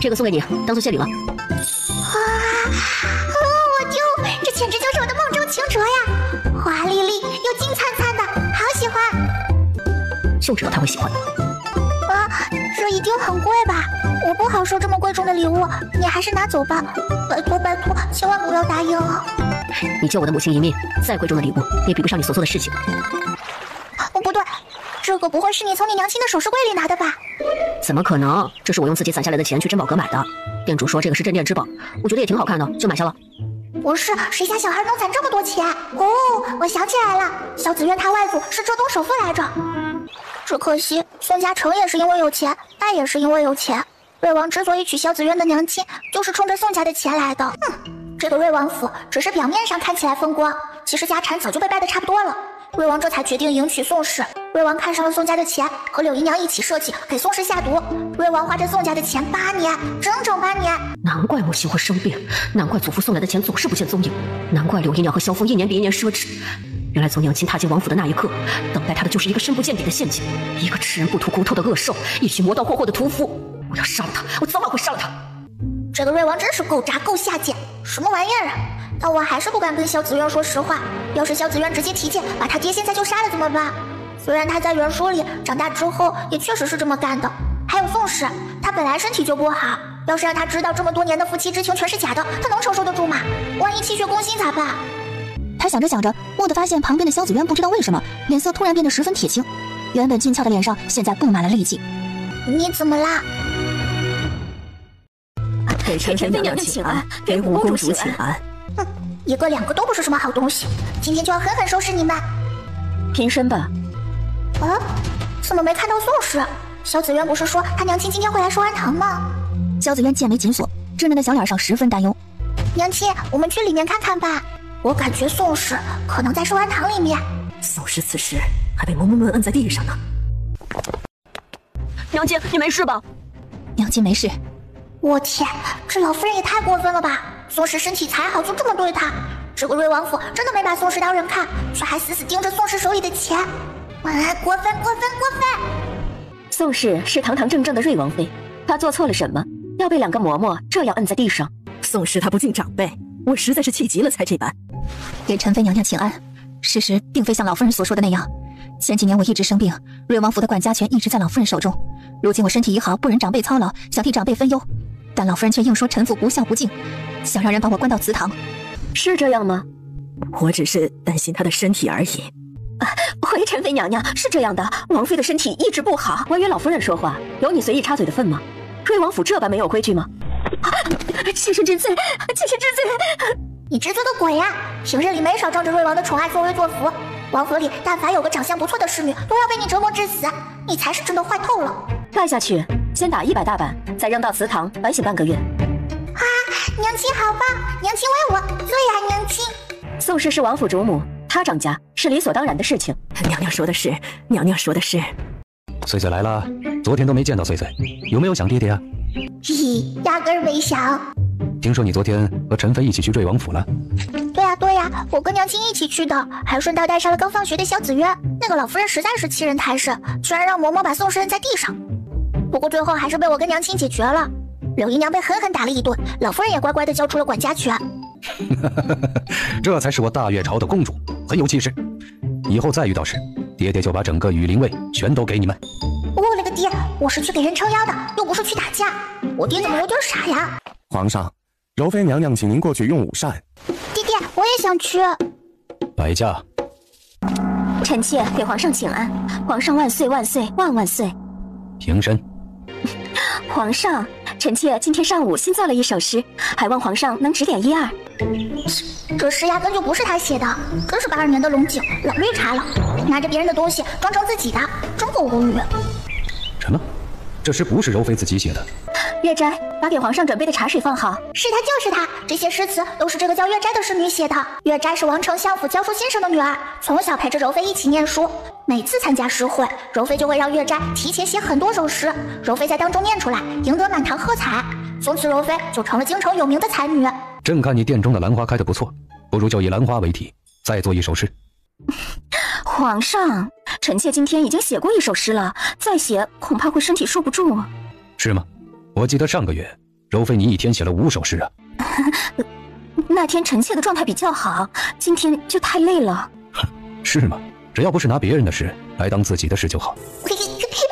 这个送给你，当做谢礼了。这简直就是我的梦中情镯呀，华丽丽又金灿灿的，好喜欢。就知道他会喜欢。啊，这一定很贵吧？我不好收这么贵重的礼物，你还是拿走吧。拜托拜托，千万不要答应啊！你救我的母亲一命，再贵重的礼物也比不上你所做的事情。哦，不对，这个不会是你从你娘亲的首饰柜里拿的吧？怎么可能？这是我用自己攒下来的钱去珍宝阁买的。店主说这个是镇店之宝，我觉得也挺好看的，就买下了。不是，谁家小孩能攒这么多钱？哦，我想起来了，萧子渊他外祖是浙东首富来着。只可惜宋嘉诚也是因为有钱，爱也是因为有钱。瑞王之所以娶萧子渊的娘亲，就是冲着宋家的钱来的。这个瑞王府只是表面上看起来风光，其实家产早就被败得差不多了。瑞王这才决定迎娶宋氏。瑞王看上了宋家的钱，和柳姨娘一起设计给宋氏下毒。瑞王花着宋家的钱8年，整整8年。难怪母亲会生病，难怪祖父送来的钱总是不见踪影，难怪柳姨娘和萧峰一年比一年奢侈。原来从娘亲踏进王府的那一刻，等待她的就是一个深不见底的陷阱，一个吃人不吐骨头的恶兽，一群磨刀霍霍的屠夫。我要杀了他，我早晚会杀了他。这个瑞王真是够渣够下贱，什么玩意儿啊！但我还是不敢跟萧子渊说实话，要是萧子渊直接提剑把他爹现在就杀了怎么办？虽然他在原书里长大之后也确实是这么干的。还有宋氏，他本来身体就不好，要是让他知道这么多年的夫妻之情全是假的，他能承受得住吗？万一气血攻心咋办？他想着想着，蓦地发现旁边的萧子渊不知道为什么脸色突然变得十分铁青，原本俊俏的脸上现在布满了戾气。你怎么啦？给陈妃娘娘请安，给五公主请安。哼，一个两个都不是什么好东西，今天就要狠狠收拾你们。平身吧。啊？怎么没看到宋氏？萧子渊不是说他娘亲今天会来寿安堂吗？萧子渊剑眉紧锁，稚嫩的小脸上十分担忧。娘亲，我们去里面看看吧。我感觉宋氏可能在寿安堂里面。宋氏此时还被蒙摁在地上呢。娘亲，你没事吧？娘亲没事。我天，这老夫人也太过分了吧！宋氏身体才好，就这么对她。这个瑞王府真的没把宋氏当人看，却还死死盯着宋氏手里的钱。过分过分过分！宋氏是堂堂正正的瑞王妃，她做错了什么，要被2个嬷嬷这样摁在地上？宋氏她不敬长辈，我实在是气急了才这般。给陈妃娘娘请安，事实并非像老夫人所说的那样。前几年我一直生病，瑞王府的管家权一直在老夫人手中。如今我身体一好，不忍长辈操劳，想替长辈分忧，但老夫人却硬说臣妇不孝不敬，想让人把我关到祠堂。是这样吗？我只是担心她的身体而已。回陈妃娘娘，是这样的，王妃的身体一直不好。我与老夫人说话，有你随意插嘴的份吗？瑞王府这般没有规矩吗？妾身知罪，妾身知罪。你知罪个鬼呀！平日里没少仗着瑞王的宠爱作威作福，王府里但凡有个长相不错的侍女，都要被你折磨致死，你才是真的坏透了。赖下去，先打100大板，再扔到祠堂反省半个月。啊，娘亲好棒！娘亲为我，最爱娘亲。宋氏是王府主母，她掌家是理所当然的事情。娘娘说的是，娘娘说的是。穗穗来了，昨天都没见到穗穗，有没有想爹爹啊？嘿，压根儿没想。听说你昨天和陈飞一起去瑞王府了？对呀，我跟娘亲一起去的，还顺道带上了刚放学的萧子渊。那个老夫人实在是欺人太甚，居然让嬷嬷把宋氏摁在地上。不过最后还是被我跟娘亲解决了。柳姨娘被狠狠打了一顿，老夫人也乖乖地交出了管家权。这才是我大越朝的公主，很有气势。以后再遇到事，爹爹就把整个羽林卫全都给你们。我勒个爹！我是去给人撑腰的，又不是去打架。我爹怎么有点傻呀？皇上，柔妃娘娘请您过去用午膳。爹爹，我也想去。摆驾。臣妾给皇上请安，皇上万岁万岁万万岁。平身。皇上，臣妾今天上午新造了一首诗，还望皇上能指点1、2。这诗压根就不是他写的，真是82年的龙井，老绿茶了，拿着别人的东西装成自己的，真够无语。什么？这诗不是柔妃自己写的？月斋，把给皇上准备的茶水放好。是他就是他，这些诗词都是这个叫月斋的侍女写的。月斋是王丞相府教书先生的女儿，从小陪着柔妃一起念书。每次参加诗会，柔妃就会让月斋提前写很多首诗，柔妃在当中念出来，赢得满堂喝彩。从此柔妃就成了京城有名的才女。朕看你殿中的兰花开得不错，不如就以兰花为题，再做一首诗。皇上，臣妾今天已经写过一首诗了，再写恐怕会身体受不住。是吗？我记得上个月，柔妃你一天写了5首诗啊。那天臣妾的状态比较好，今天就太累了。是吗？只要不是拿别人的诗来当自己的诗就好。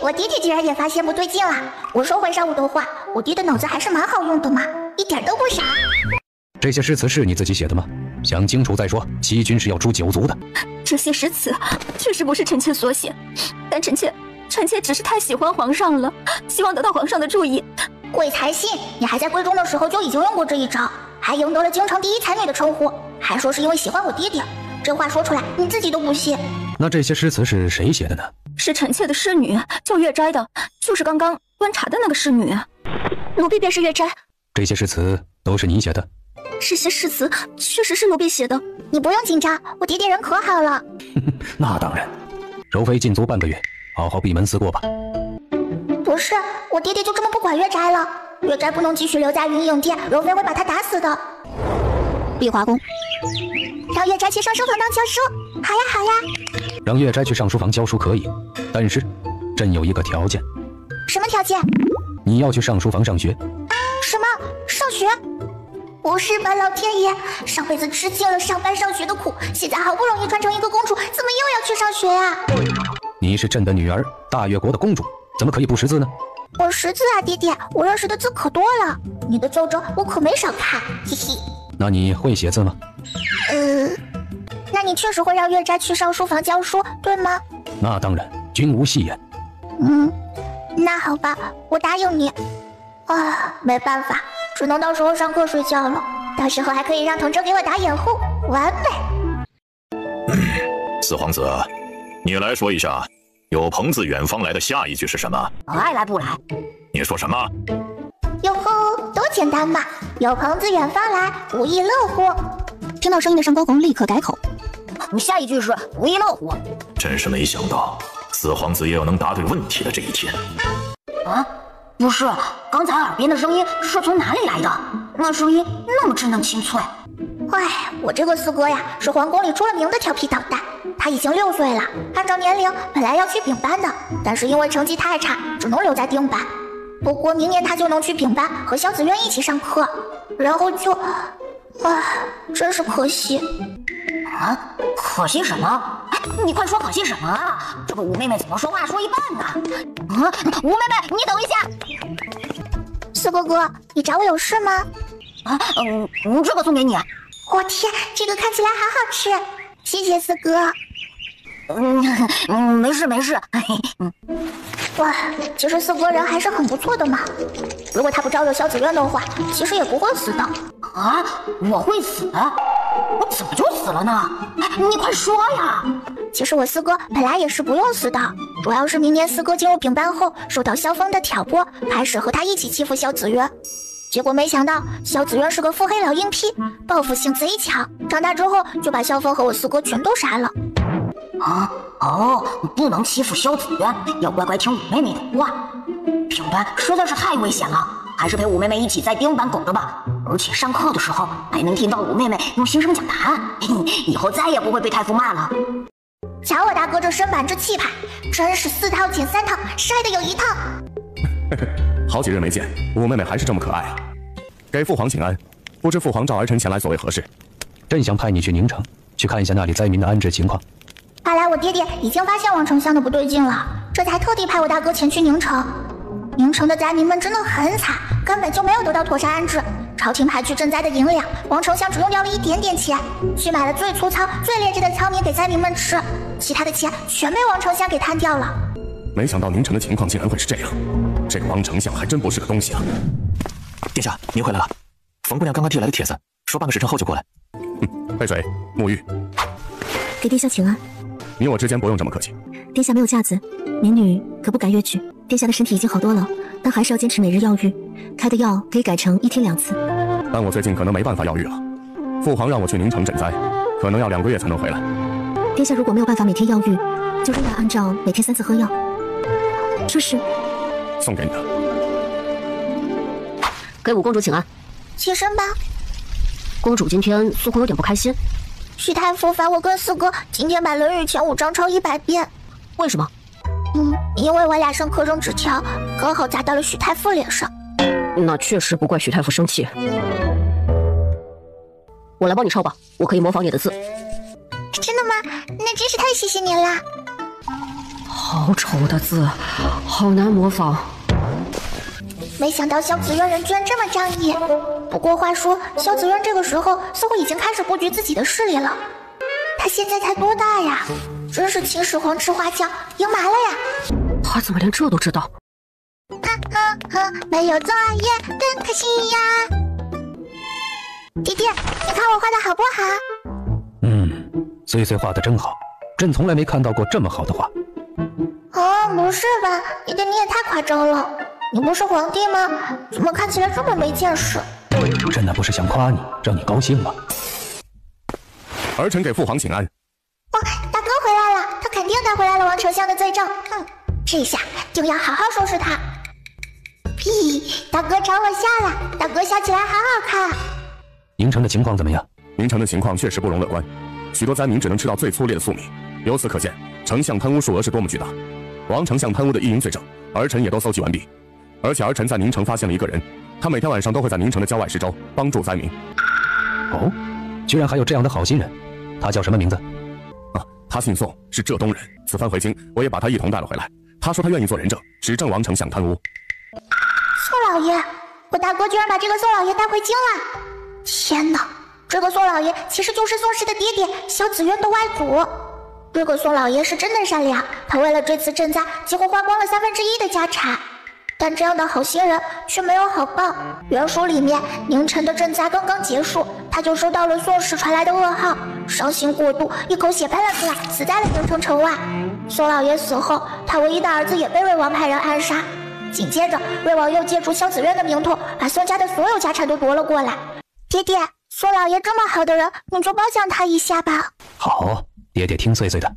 我爹爹竟然也发现不对劲了。我说回上午的话，我爹的脑子还是蛮好用的嘛，一点都不傻。这些诗词是你自己写的吗？想清楚再说，欺君是要诛9族的。这些诗词确实不是臣妾所写，但臣妾只是太喜欢皇上了，希望得到皇上的注意。鬼才信！你还在闺中的时候就已经用过这一招，还赢得了京城第1才女的称呼，还说是因为喜欢我爹爹。这话说出来，你自己都不信。那这些诗词是谁写的呢？是臣妾的侍女，叫月斋的，就是刚刚观察的那个侍女。奴婢便是月斋。这些诗词都是你写的？这些诗词确实是奴婢写的。你不用紧张，我爹爹人可好了。那当然。柔妃禁足半个月，好好闭门思过吧。不是，我爹爹就这么不管月斋了。月斋不能继续留在云影殿，柔妃会把他打死的。碧华宫，让月斋去上书房当教书。好呀好呀。让月斋去上书房教书可以，但是朕有一个条件。什么条件？你要去上书房上学。什么？上学？不是吧，老天爷！上辈子吃尽了上班上学的苦，现在好不容易穿成一个公主，怎么又要去上学呀？你是朕的女儿，大越国的公主，怎么可以不识字呢？我识字啊，爹爹，我认识的字可多了。你的奏折我可没少看，嘿嘿。那你会写字吗？那你确实会让月斋去上书房教书，对吗？那当然，君无戏言。那好吧，我答应你。啊，没办法，只能到时候上课睡觉了。到时候还可以让童真给我打掩护，完美。四皇子，你来说一下，有朋自远方来的下一句是什么？爱来不来。你说什么？哟吼，多简单嘛！有朋自远方来，无亦乐乎。听到声音的上官红立刻改口，下一句是无亦乐乎。真是没想到，四皇子也有能答对问题的这一天。啊，不是，刚才耳边的声音是从哪里来的？那声音那么稚嫩清脆。哎，我这个四哥呀，是皇宫里出了名的调皮捣蛋。他已经6岁了，按照年龄本来要去丙班的，但是因为成绩太差，只能留在丁班。不过明年他就能去丙班和萧子渊一起上课，然后就，真是可惜。啊，可惜什么？你快说可惜什么啊？这个五妹妹怎么说话说一半呢？五妹妹，你等一下。四哥哥，你找我有事吗？这个送给你。我天，这个看起来好好吃，谢谢四哥。没事没事。哇，其实四哥人还是很不错的嘛。如果他不招惹萧子渊的话，其实也不会死的。啊，我会死？我怎么就死了呢？你快说呀！其实我四哥本来也是不用死的，主要是明年四哥进入丙班后，受到萧峰的挑拨，开始和他一起欺负萧子渊。结果没想到萧子渊是个腹黑老硬屁，报复性贼强，长大之后就把萧峰和我四哥全都杀了。不能欺负萧子渊，要乖乖听五妹妹的话。丙班实在是太危险了，还是陪五妹妹一起在丁班苟着吧。而且上课的时候还能听到五妹妹用新生讲答案，以后再也不会被太傅骂了。瞧我大哥这身板之气派，真是4套减3套，晒得有1套。好几日没见，五妹妹还是这么可爱啊！给父皇请安，不知父皇召儿臣前来所为何事？朕想派你去宁城，去看一下那里灾民的安置情况。看来我爹爹已经发现王丞相的不对劲了，这才特地派我大哥前去宁城。宁城的灾民们真的很惨，根本就没有得到妥善安置。朝廷派去赈灾的银两，王丞相只用掉了一点点钱，去买了最粗糙、最劣质的糙米给灾民们吃，其他的钱全被王丞相给贪掉了。没想到宁城的情况竟然会是这样，这个王丞相还真不是个东西啊！殿下，您回来了。冯姑娘刚刚递来的帖子，说半个时辰后就过来。沸水、沐浴，给殿下请安。你我之间不用这么客气。殿下没有架子，民女可不敢越矩。殿下的身体已经好多了，但还是要坚持每日药浴，开的药可以改成1天2次。但我最近可能没办法药浴了，父皇让我去宁城赈灾，可能要2个月才能回来。殿下如果没有办法每天药浴，就仍然按照每天3次喝药。这是送给你的。给五公主请安。起身吧。公主今天似乎有点不开心。许太傅罚我跟四哥今天把《论语》前5章抄100遍。为什么？因为我俩上课扔纸条，刚好砸到了许太傅脸上。那确实不怪许太傅生气。我来帮你抄吧，我可以模仿你的字。真的吗？那真是太谢谢您啦。好丑的字，好难模仿。没想到萧子渊人居然这么仗义。不过话说，萧子渊这个时候似乎已经开始布局自己的势力了。他现在才多大呀？真是秦始皇吃花椒，赢麻了呀！他怎么连这都知道？没有作业更可惜呀！弟弟，你看我画的好不好？岁岁画的真好，朕从来没看到过这么好的画。不是吧，弟弟你也太夸张了。你不是皇帝吗？怎么看起来这么没见识？朕那不是想夸你，让你高兴吗？儿臣给父皇请安。大哥回来了，他肯定带回来了王丞相的罪证。这下就要好好收拾他。屁，大哥朝我笑了，大哥笑起来好好看。宁城的情况怎么样？宁城的情况确实不容乐观，许多灾民只能吃到最粗劣的粟米。由此可见，丞相贪污数额是多么巨大。王丞相贪污的一应罪证，儿臣也都搜集完毕。而且儿臣在宁城发现了一个人，他每天晚上都会在宁城的郊外施粥，帮助灾民。居然还有这样的好心人，他叫什么名字？他姓宋，是浙东人。此番回京，我也把他一同带了回来。他说他愿意做人证，指证王丞相贪污。宋老爷，我大哥居然把这个宋老爷带回京了！天哪，这个宋老爷其实就是宋氏的爹爹萧子渊的外祖。这个宋老爷是真的善良，他为了这次赈灾，几乎花光了1/3的家产。但这样的好心人却没有好报。原书里面，宁城的赈灾刚刚结束，他就收到了宋氏传来的噩耗，伤心过度，一口血喷了出来，死在了宁城城外。宋老爷死后，他唯一的儿子也被魏王派人暗杀。紧接着，魏王又借助萧子渊的名头，把宋家的所有家产都夺了过来。爹爹，宋老爷这么好的人，你就褒奖他一下吧。好，爹爹听岁岁的。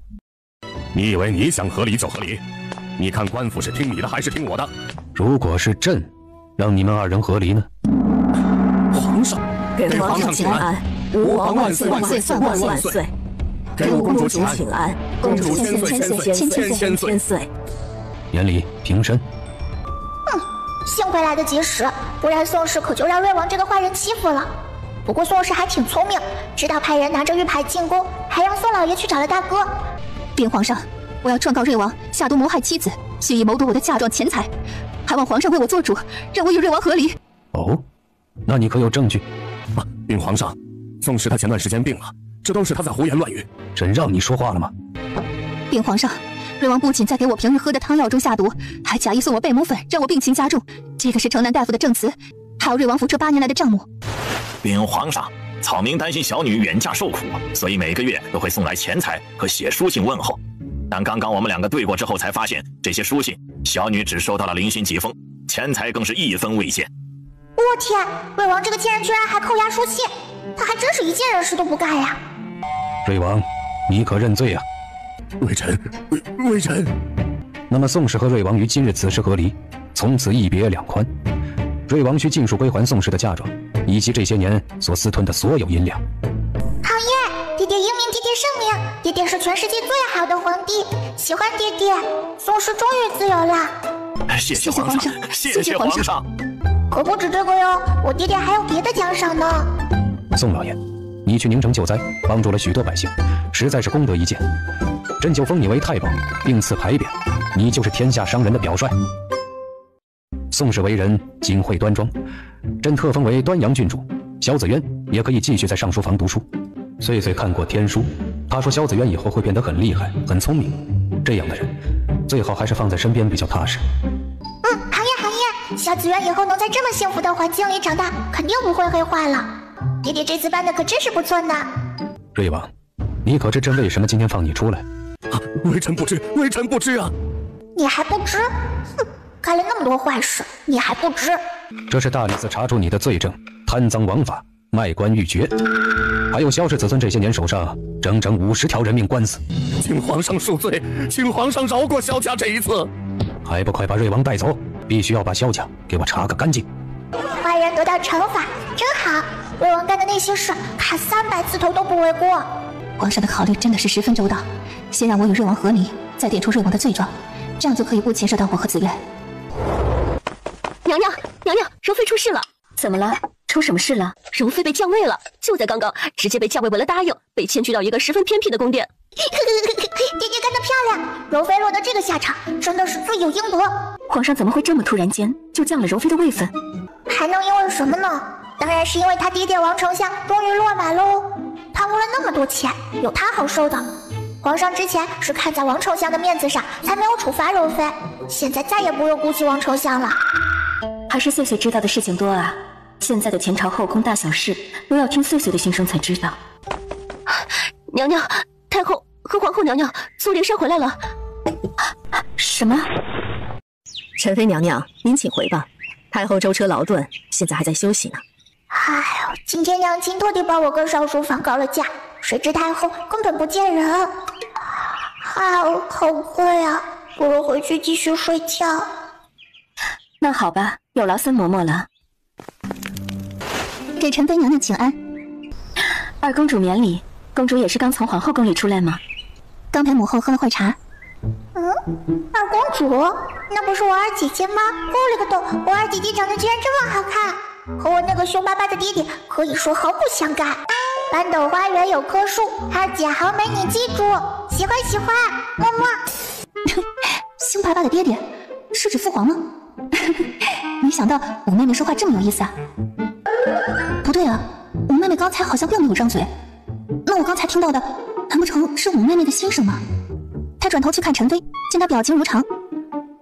你以为你想合理就合理？你看官府是听你的还是听我的？如果是朕让你们2人合离呢？皇上，给皇上请安，吾皇万岁万岁万万岁！给五公主请安，公主千岁！免礼，平身。幸亏来得及时，不然宋氏可就让魏王这个坏人欺负了。不过宋氏还挺聪明，知道派人拿着玉牌进宫，还让宋老爷去找了大哥。禀皇上，我要状告瑞王下毒谋害妻子，蓄意谋夺我的嫁妆钱财，还望皇上为我做主，让我与瑞王和离。那你可有证据？禀皇上，宋氏他前段时间病了，这都是他在胡言乱语。朕让你说话了吗？禀皇上，瑞王不仅在给我平日喝的汤药中下毒，还假意送我贝母粉，让我病情加重。这个是城南大夫的证词，还有瑞王府这8年来的账目。禀皇上，草民担心小女远嫁受苦，所以每个月都会送来钱财和写书信问候。但刚刚我们两个对过之后，才发现这些书信，小女只收到了零星几封，钱财更是一分未见。我天，魏王这个贱人居然还扣押书信，他还真是一件人事都不干呀！瑞王，你可认罪啊！微臣。那么宋氏和瑞王于今日此时和离，从此一别两宽。瑞王需尽数归还宋氏的嫁妆，以及这些年所私吞的所有银两。好耶！爹爹英明，爹爹圣明，爹爹是全世界最好的皇帝，喜欢爹爹。宋氏终于自由了。谢谢皇上，谢谢皇上。可不止这个哟，我爹爹还有别的奖赏呢。宋老爷，你去宁城救灾，帮助了许多百姓，实在是功德一件。朕就封你为太保，并赐牌匾，你就是天下商人的表率。宋氏为人谨慧端庄，朕特封为端阳郡主。萧子渊也可以继续在尚书房读书。岁岁看过天书，他说萧子渊以后会变得很厉害，很聪明。这样的人，最好还是放在身边比较踏实。行业，萧子渊以后能在这么幸福的环境里长大，肯定不会黑化了。爹爹这次办的可真是不错呢。瑞王，你可知朕为什么今天放你出来？微臣不知啊！你还不知？哼，干了那么多坏事，你还不知？这是大理寺查出你的罪证：贪赃枉法、卖官鬻爵，还有萧氏子孙这些年手上整整50条人命官司。请皇上恕罪，请皇上饶过萧家这一次。还不快把瑞王带走！必须要把萧家给我查个干净。坏人得到惩罚，真好。瑞王干的那些事，砍300次头都不为过。皇上的考虑真的是十分周到，先让我与瑞王和离，再点出瑞王的罪状，这样就可以不牵涉到我和紫苑。娘娘，柔妃出事了！怎么了？出什么事了？柔妃被降位了，就在刚刚，直接被教尉为了答应，被迁居到一个十分偏僻的宫殿。爹爹干得漂亮，柔妃落得这个下场，真的是罪有应得。皇上怎么会这么突然间就降了柔妃的位分？还能因为什么呢？当然是因为他爹爹王丞相终于落马喽。贪污了那么多钱，有他好受的。皇上之前是看在王丞相的面子上，才没有处罚柔妃，现在再也不用顾及王丞相了。还是岁岁知道的事情多啊！现在的前朝后宫大小事，都要听岁岁的心声才知道。娘娘，太后和皇后娘娘从灵山回来了。什么？陈妃娘娘，您请回吧。太后舟车劳顿，现在还在休息呢。哎呦，今天娘亲特地帮我跟尚书房告了假，谁知太后根本不见人。好困啊，不如回去继续睡觉。那好吧，有劳孙嬷嬷了。给陈妃娘娘请安。二公主免礼，公主也是刚从皇后宫里出来吗？刚陪母后喝了会茶。二公主，那不是我二姐姐吗？我勒个洞，我二姐姐长得居然这么好看，和我那个凶巴巴的爹爹可以说毫不相干。板斗花园有棵树，二姐好美，你记住，喜欢，么么。凶巴巴的爹爹，是指父皇吗？没想到我妹妹说话这么有意思啊。不对啊，我妹妹刚才好像并没有张嘴，那我刚才听到的，难不成是我妹妹的心声吗？她转头去看陈妃，见她表情如常，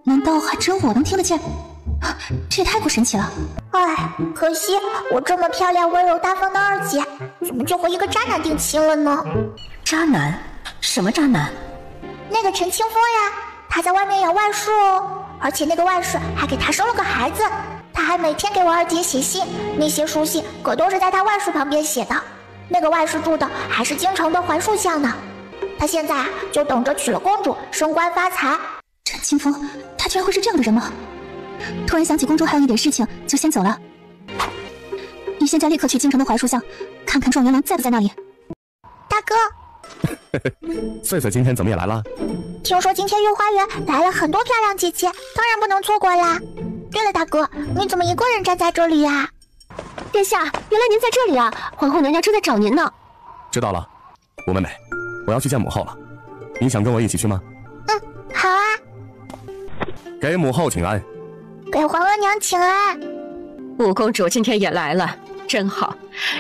难道还只有我能听得见？这也太过神奇了。哎，可惜我这么漂亮、温柔大方的二姐，怎么就和一个渣男定亲了呢？渣男？什么渣男？那个陈清风呀，他在外面养外甥哦，而且那个外甥还给他生了个孩子，他还每天给我二姐写信，那些书信可都是在他外甥旁边写的。那个外甥住的还是京城的槐树巷呢。他现在就等着娶了公主，升官发财。陈清风，他居然会是这样的人吗？突然想起公主还有一点事情，就先走了。你现在立刻去京城的槐树巷，看看状元郎在不在那里。大哥，岁岁今天怎么也来了？听说今天御花园来了很多漂亮姐姐，当然不能错过啦。对了，大哥，你怎么一个人站在这里呀？殿下，原来您在这里啊！皇后娘娘正在找您呢。知道了，五妹妹，我要去见母后了，你想跟我一起去吗？好啊。给母后请安。给皇额娘请安。五公主今天也来了，真好。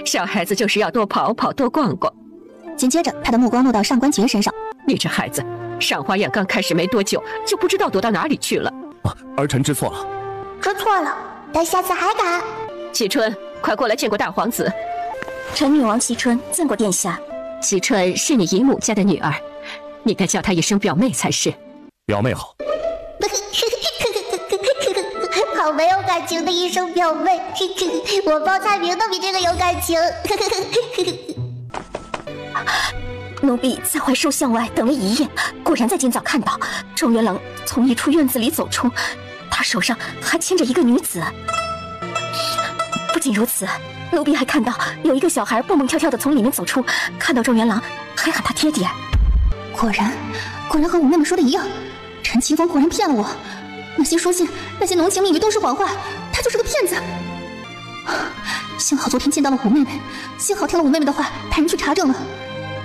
小孩子就是要多跑跑，多逛逛。紧接着，他的目光落到上官爵身上。你这孩子，上花宴刚开始没多久，就不知道躲到哪里去了。儿臣知错了。知错了，但下次还敢。启春，快过来见过大皇子。臣女王惜春见过殿下。惜春是你姨母家的女儿，你该叫她一声表妹才是。表妹好。好没有感情的一声表妹，我报菜名都比这个有感情。奴婢在槐树巷外等了一夜，果然在今早看到状元郎从一处院子里走出，他手上还牵着一个女子。不仅如此，奴婢还看到有一个小孩蹦蹦跳跳的从里面走出，看到状元郎还喊他爹爹。果然和我妹妹说的一样，陈清风果然骗了我。那些书信，那些浓情蜜语都是谎话，他就是个骗子。幸好昨天见到了五妹妹，幸好听了五妹妹的话，派人去查证了，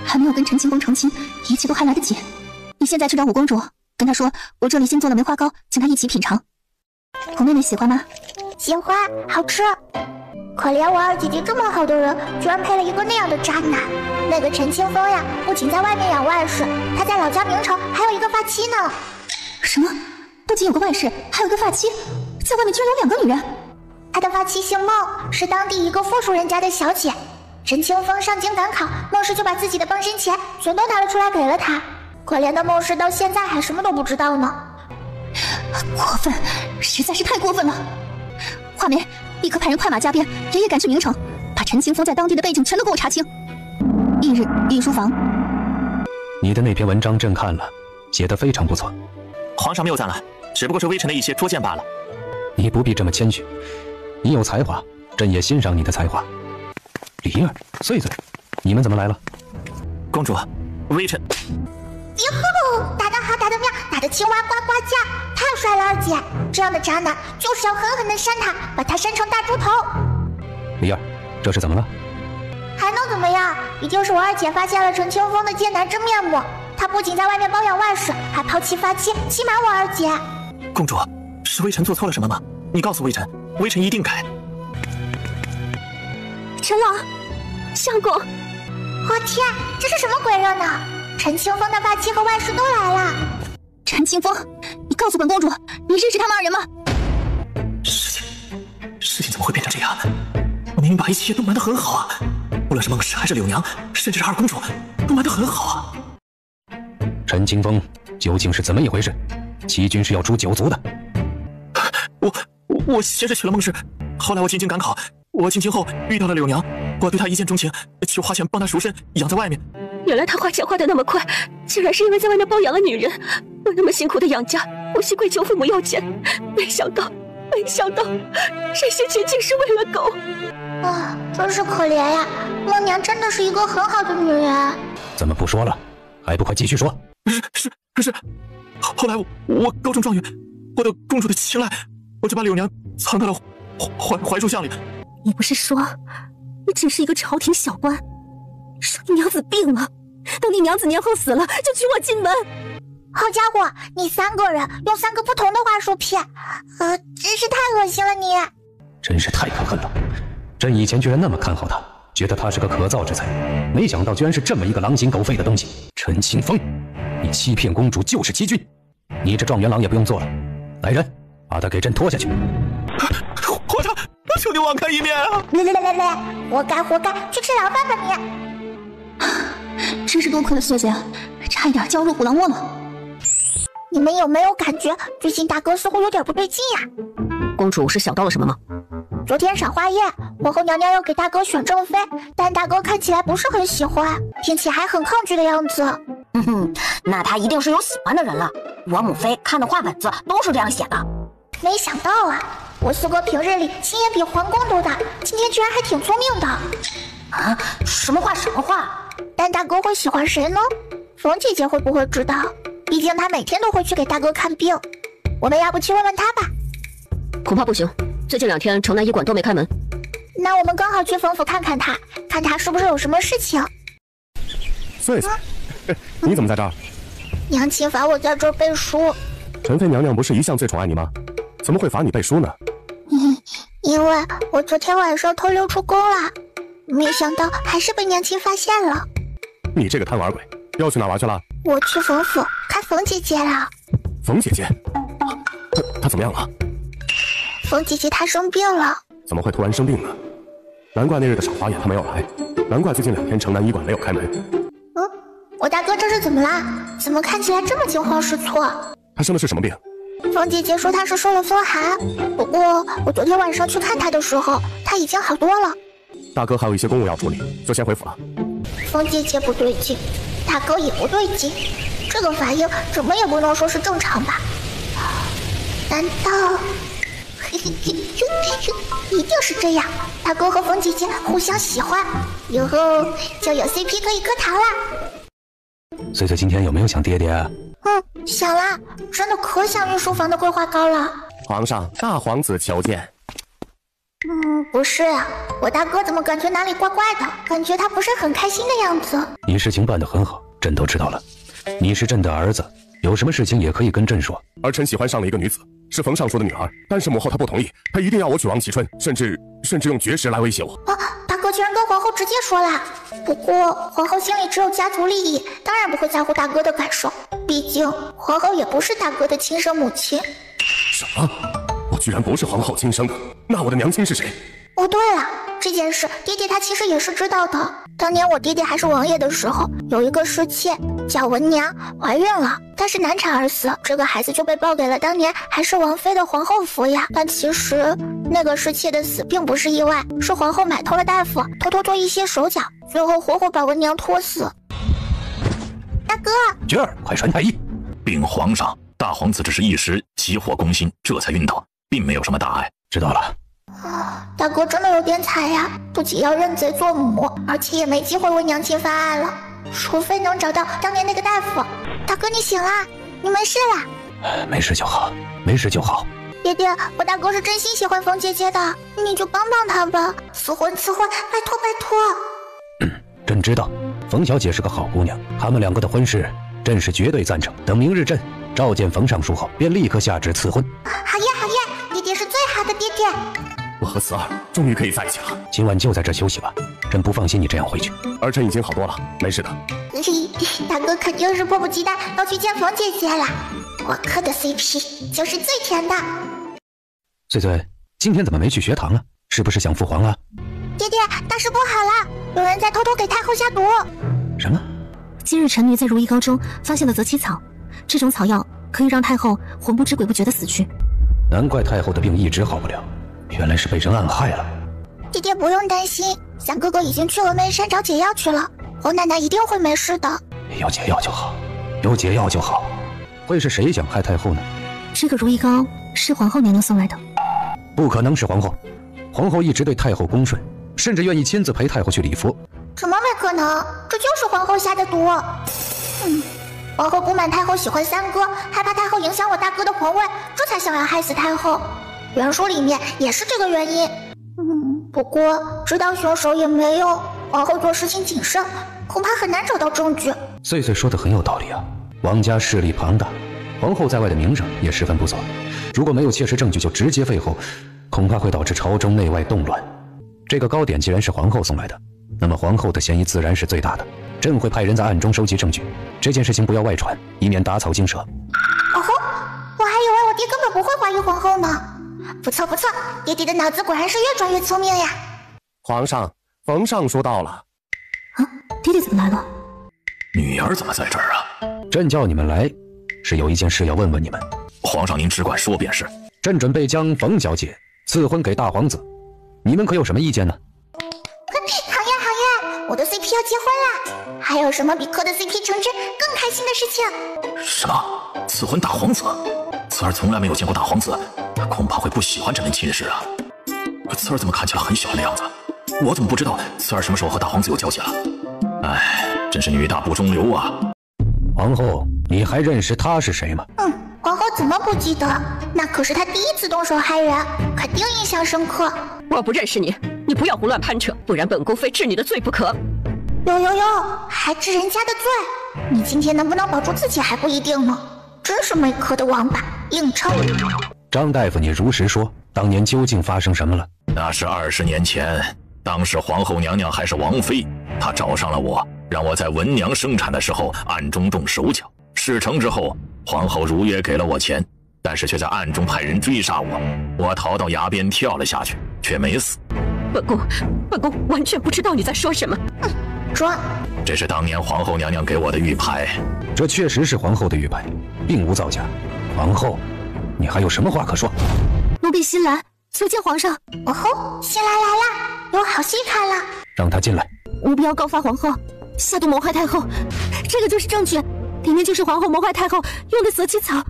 还没有跟陈清风成亲，一切都还来得及。你现在去找五公主，跟她说我这里新做了梅花糕，请她一起品尝。五妹妹喜欢吗？喜欢，好吃。可怜我二姐姐这么好的人，居然配了一个那样的渣男。那个陈清风呀，不仅在外面养外室，他在老家明城还有一个发妻呢。什么？不仅有个外室，还有个发妻，在外面居然有2个女人。他的发妻姓孟，是当地一个富庶人家的小姐。陈清风上京赶考，孟氏就把自己的傍身钱全都拿了出来给了他。可怜的孟氏到现在还什么都不知道呢。过分，实在是太过分了。画眉，立刻派人快马加鞭，连夜赶去明城，把陈清风在当地的背景全都给我查清。翌日，御书房。你的那篇文章朕看了，写得非常不错。皇上谬赞了，只不过是微臣的一些拙见罢了。你不必这么谦虚，你有才华，朕也欣赏你的才华。李儿、穗穗，你们怎么来了？公主，微臣。哟吼，打得好，打得妙，打得青蛙呱呱叫，太帅了，二姐！这样的渣男就是要狠狠地扇他，把他扇成大猪头。李儿，这是怎么了？还能怎么样？一定是我二姐发现了陈清风的贱男真面目。他不仅在外面包养外室，还抛弃发妻，欺瞒我二姐。公主，是微臣做错了什么吗？你告诉微臣，微臣一定改。陈老，相公，我天，这是什么鬼热闹？陈清风的发妻和外室都来了。陈清风，你告诉本公主，你认识他们2人吗？事情怎么会变成这样呢？我明明把一切都瞒得很好啊，无论是孟氏还是柳娘，甚至是二公主，都瞒得很好啊。陈清风究竟是怎么一回事？欺君是要诛9族的。我先是娶了孟氏，后来我进京赶考，我进京后遇到了柳娘，我对她一见钟情，就花钱帮她赎身，养在外面。原来他花钱花得那么快，竟然是因为在外面包养了女人。我那么辛苦的养家，不惜跪求父母要钱，没想到这些钱竟是为了狗。啊，真是可怜呀！孟娘真的是一个很好的女人。怎么不说了？还不快继续说！可是，后来我高中状元，获得公主的青睐，我就把柳娘藏到了槐树巷里。你不是说你只是一个朝廷小官，说你娘子病了，等你娘子年后死了就娶我进门。好家伙，你3个人用3个不同的话术骗，真是太恶心了你！真是太可恨了！朕以前居然那么看好他，觉得他是个可造之材，没想到居然是这么一个狼心狗肺的东西。陈清风，你欺骗公主就是欺君，你这状元郎也不用做了。来人，把他给朕拖下去。皇上，求你网开一面啊！来，活该，去吃牢饭吧你！真是多亏了穗穗啊，差一点交入虎狼窝了。你们有没有感觉最近大哥似乎有点不对劲呀？公主是想到了什么吗？昨天赏花宴，皇后娘娘要给大哥选正妃，但大哥看起来不是很喜欢，并且还很抗拒的样子。那他一定是有喜欢的人了。我母妃看的话本子都是这样写的。没想到啊，我四哥平日里心眼比皇宫都大，今天居然还挺聪明的。啊，什么话？但大哥会喜欢谁呢？冯姐姐会不会知道？毕竟她每天都会去给大哥看病。我们要不去问问她吧？恐怕不行，最近2天城南医馆都没开门。那我们刚好去冯府看看她，看她是不是有什么事情。穗穗，你怎么在这儿？娘亲罚我在这儿背书。陈妃娘娘不是一向最宠爱你吗？怎么会罚你背书呢？因为我昨天晚上偷溜出宫了，没想到还是被娘亲发现了。你这个贪玩鬼，要去哪玩去了？我去冯府看冯姐姐了。冯姐姐，她怎么样了？冯姐姐她生病了。怎么会突然生病呢？难怪那日的赏花宴他没有来，难怪最近2天城南医馆没有开门。我大哥这是怎么啦？怎么看起来这么惊慌失措？他生的是什么病？风姐姐说他是受了风寒，不过我昨天晚上去看他的时候，他已经好多了。大哥还有一些公务要处理，就先回府了。风姐姐不对劲，大哥也不对劲，这个反应怎么也不能说是正常吧？难道一定是这样？大哥和风姐姐互相喜欢，以后就有 CP 可以磕糖啦。穗穗今天有没有想爹爹啊？想啦，真的可想御书房的桂花糕了。皇上，大皇子求见。不是，我大哥怎么感觉哪里怪怪的？感觉他不是很开心的样子。你事情办得很好，朕都知道了。你是朕的儿子，有什么事情也可以跟朕说。儿臣喜欢上了一个女子，是冯尚书的女儿，但是母后她不同意，她一定要我娶王其春，甚至用绝食来威胁我。大哥居然跟皇后直接说了。不过皇后心里只有家族利益，当然不会在乎大哥的感受，毕竟皇后也不是大哥的亲生母亲。什么？我居然不是皇后亲生的，那我的娘亲是谁？对了，这件事爹爹他其实也是知道的。当年我爹爹还是王爷的时候，有一个侍妾叫文娘怀孕了，但是难产而死，这个孩子就被抱给了当年还是王妃的皇后抚养。但其实那个侍妾的死并不是意外，是皇后买通了大夫，偷偷做一些手脚，最后活活把文娘拖死。大哥，娟儿，快传太医！禀皇上，大皇子只是一时急火攻心，这才晕倒，并没有什么大碍。知道了。大哥真的有点惨呀，不仅要认贼做母，而且也没机会为娘亲翻案了，除非能找到当年那个大夫。大哥你醒啦，你没事啦？没事就好，没事就好。爹爹，我大哥是真心喜欢冯姐姐的，你就帮帮他吧，赐婚，拜托拜托。朕知道，冯小姐是个好姑娘，他们2个的婚事，朕是绝对赞成。等明日朕召见冯尚书后，便立刻下旨赐婚。好耶，爹爹是最好的爹爹。我和慈儿终于可以在一起了。今晚就在这休息吧，朕不放心你这样回去。儿臣已经好多了，没事的。大哥肯定是迫不及待要去见冯姐姐了，我磕的 CP 就是最甜的。穗穗，今天怎么没去学堂了？是不是想父皇了？爹爹，大事不好了，有人在偷偷给太后下毒。什么？今日臣女在如意高中发现了泽七草，这种草药可以让太后魂不知鬼不觉地死去。难怪太后的病一直好不了，原来是被人暗害了。爹爹不用担心，三哥哥已经去峨眉山找解药去了，皇奶奶一定会没事的。有解药就好，有解药就好。会是谁想害太后呢？这个如意膏是皇后娘娘送来的。不可能是皇后，皇后一直对太后恭顺，甚至愿意亲自陪太后去礼佛。怎么没可能？这就是皇后下的毒。皇后不满太后喜欢三哥，害怕太后影响我大哥的皇位，这才想要害死太后。原书里面也是这个原因。不过知道凶手也没用，皇后做事情谨慎，恐怕很难找到证据。穗穗说的很有道理啊，王家势力庞大，皇后在外的名声也十分不错，如果没有切实证据就直接废后，恐怕会导致朝中内外动乱。这个糕点既然是皇后送来的，那么皇后的嫌疑自然是最大的。朕会派人在暗中收集证据，这件事情不要外传，以免打草惊蛇。哦吼，我还以为我爹根本不会怀疑皇后呢。不错，爹爹的脑子果然是越转越聪明呀。皇上，冯尚书到了。爹爹怎么来了？女儿怎么在这儿啊？朕叫你们来，是有一件事要问问你们。皇上您只管说便是。朕准备将冯小姐赐婚给大皇子，你们可有什么意见呢？好耶，我的 CP 要结婚啦！还有什么比磕的 CP 成真更开心的事情？什么？赐婚大皇子？慈儿从来没有见过大皇子，恐怕会不喜欢这门亲事啊。慈儿怎么看起来很喜欢的样子？我怎么不知道慈儿什么时候和大皇子有交集了？哎，真是女大不中留啊！皇后，你还认识他是谁吗？皇后怎么不记得？那可是她第一次动手害人，肯定印象深刻。我不认识你，你不要胡乱攀扯，不然本宫非治你的罪不可。哟，还治人家的罪？你今天能不能保住自己还不一定呢。真是没磕的王八，硬撑。张大夫，你如实说，当年究竟发生什么了？那是20年前，当时皇后娘娘还是王妃，她找上了我，让我在文娘生产的时候暗中动手脚。事成之后，皇后如约给了我钱，但是却在暗中派人追杀我，我逃到崖边跳了下去，却没死。本宫完全不知道你在说什么。装。这是当年皇后娘娘给我的玉牌，这确实是皇后的玉牌，并无造假。皇后，你还有什么话可说？奴婢新来，求见皇上。哦吼，新来来了，有好戏看了。让她进来。奴婢要告发皇后下毒谋害太后，这个就是证据，里面就是皇后谋害太后用的蛇七草。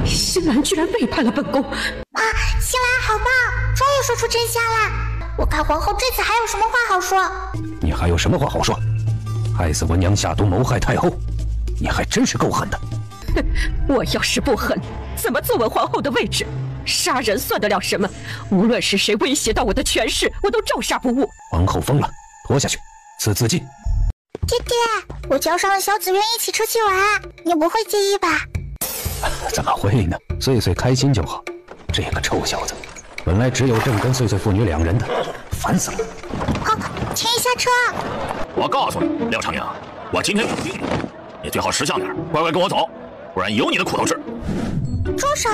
新兰居然背叛了本宫！哇，新兰好棒，终于说出真相了。我看皇后这次还有什么话好说？你还有什么话好说？害死文娘下毒谋害太后，你还真是够狠的。我要是不狠，怎么坐稳皇后的位置？杀人算得了什么？无论是谁威胁到我的权势，我都照杀不误。皇后疯了，拖下去，赐自尽。爹爹，我叫上了小紫苑一起出去玩，你不会介意吧？怎么会呢？岁岁开心就好。这个臭小子，本来只有朕跟岁岁父女2人的，烦死了。好，请你下车。我告诉你，廖长英，我今天就定你最好识相点，乖乖跟我走，不然有你的苦头吃。住手！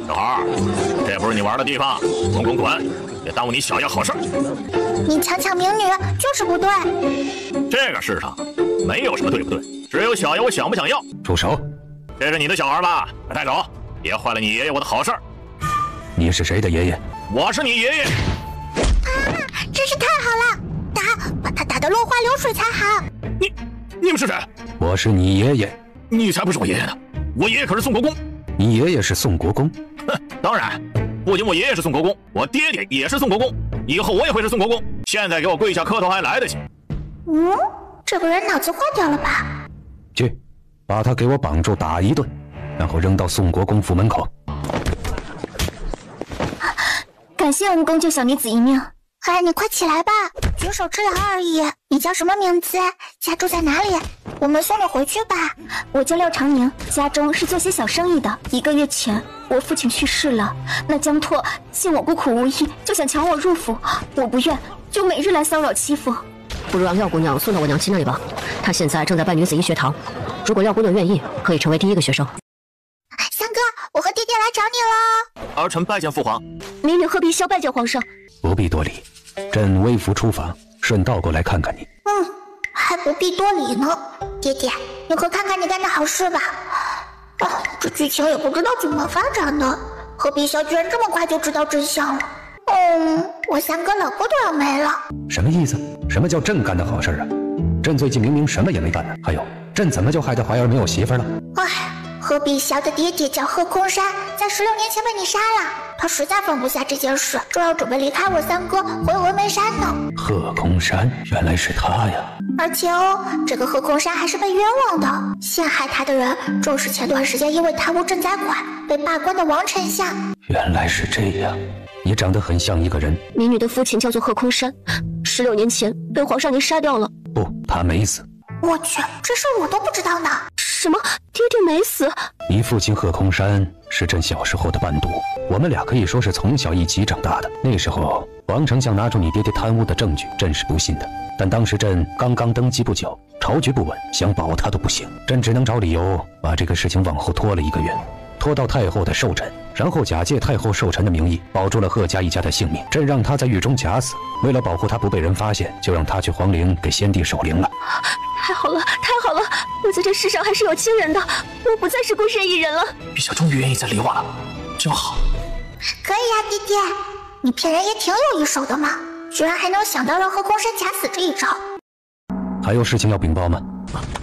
小孩，这不是你玩的地方，滚滚滚，别耽误你小爷好事。你强抢民女就是不对。这个世上没有什么对不对，只有小爷我想不想要。住手！这是你的小孩吧？快带走，别坏了你爷爷我的好事儿。你是谁的爷爷？我是你爷爷。真是太好了，把他打得落花流水才好。你们是谁？我是你爷爷。你才不是我爷爷呢，我爷爷可是宋国公。你爷爷是宋国公？哼，当然，不仅我爷爷是宋国公，我爹爹也是宋国公，以后我也会是宋国公。现在给我跪下磕头还来得及。这个人脑子坏掉了吧？去，把他给我绑住打一顿，然后扔到宋国公府门口。感谢恩公救小女子一命。哎，你快起来吧，举手之劳而已。你叫什么名字？家住在哪里？我们送你回去吧。我叫廖长宁，家中是做些小生意的。1个月前，我父亲去世了，那江拓见我孤苦无依，就想抢我入府，我不愿，就每日来骚扰欺负。不如让廖姑娘送到我娘亲那里吧，她现在正在办女子医学堂，如果廖姑娘愿意，可以成为第1个学生。三哥，我和爹爹来找你了。儿臣拜见父皇。民女鹤壁萧拜见皇上。不必多礼，朕微服出访，顺道过来看看你。还不必多礼呢。爹爹，你快看看你干的好事吧。这剧情也不知道怎么发展的，鹤壁萧居然这么快就知道真相了。我三哥老婆都要没了。什么意思？什么叫朕干的好事啊？朕最近明明什么也没干呢。还有，朕怎么就害得怀儿没有媳妇了？鹤壁萧的爹爹叫鹤空山，在16年前被你杀了。他实在放不下这件事，正要准备离开我三哥回峨眉山呢。鹤空山，原来是他呀！而且这个鹤空山还是被冤枉的，陷害他的人正是前段时间因为贪污赈灾款被罢官的王丞相。原来是这样，你长得很像一个人。民女的父亲叫做鹤空山，16年前被皇上您杀掉了。不，他没死。我去，这事我都不知道呢。什么？爹爹没死？你父亲鹤空山是朕小时候的伴读，我们俩可以说是从小一起长大的。那时候王丞相拿出你爹爹贪污的证据，朕是不信的。但当时朕刚刚登基不久，朝局不稳，想保他都不行，朕只能找理由把这个事情往后拖了1个月，拖到太后的寿辰，然后假借太后寿辰的名义保住了贺家一家的性命。朕让他在狱中假死，为了保护他不被人发现，就让他去皇陵给先帝守灵了。太好了，太好了！我在这世上还是有亲人的，我不再是孤身一人了。陛下终于愿意再理我了，真好。可以呀，爹爹，你骗人也挺有一手的嘛，居然还能想到让鹤空山假死这一招。还有事情要禀报吗？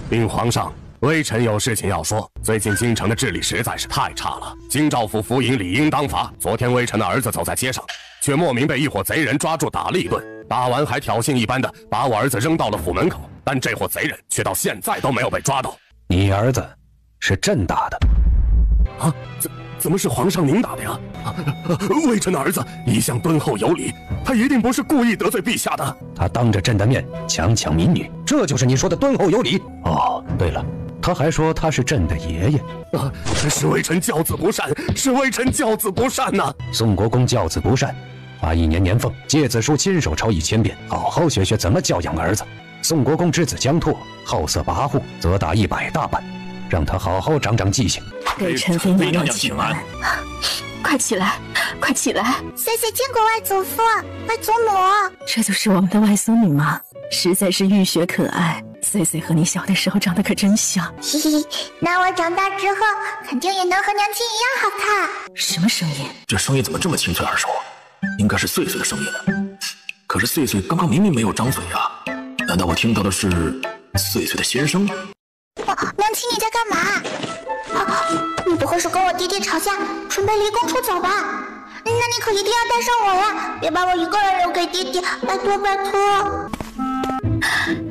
禀皇上，微臣有事情要说。最近京城的治理实在是太差了，京兆府府尹理应当罚。昨天微臣的儿子走在街上，却莫名被一伙贼人抓住打了一顿，打完还挑衅一般的把我儿子扔到了府门口，但这伙贼人却到现在都没有被抓到。你儿子是朕打的？怎么是皇上您打的呀？微臣的儿子一向敦厚有礼，他一定不是故意得罪陛下的。他当着朕的面强抢民女，这就是你说的敦厚有礼？哦，对了，他还说他是朕的爷爷。是微臣教子不善，是微臣教子不善呐！宋国公教子不善，罚1年年俸，诫子书亲手抄1000遍，好好学学怎么教养儿子。宋国公之子江拓好色跋扈，则打100大板，让他好好长长记性。给陈妃娘娘请安。快起来，快起来！岁岁见过外祖父、外祖母。这就是我们的外孙女吗？实在是浴血可爱。岁岁和你小的时候长得可真像。嘿嘿，那我长大之后肯定也能和娘亲一样好看。什么声音？这声音怎么这么清脆耳熟？应该是岁岁的声音。可是岁岁刚刚明明没有张嘴啊，难道我听到的是岁岁的心声？娘亲你在干嘛？你不会是跟我弟弟吵架，准备离宫出走吧？那你可一定要带上我呀，别把我一个人留给弟弟，拜托拜托。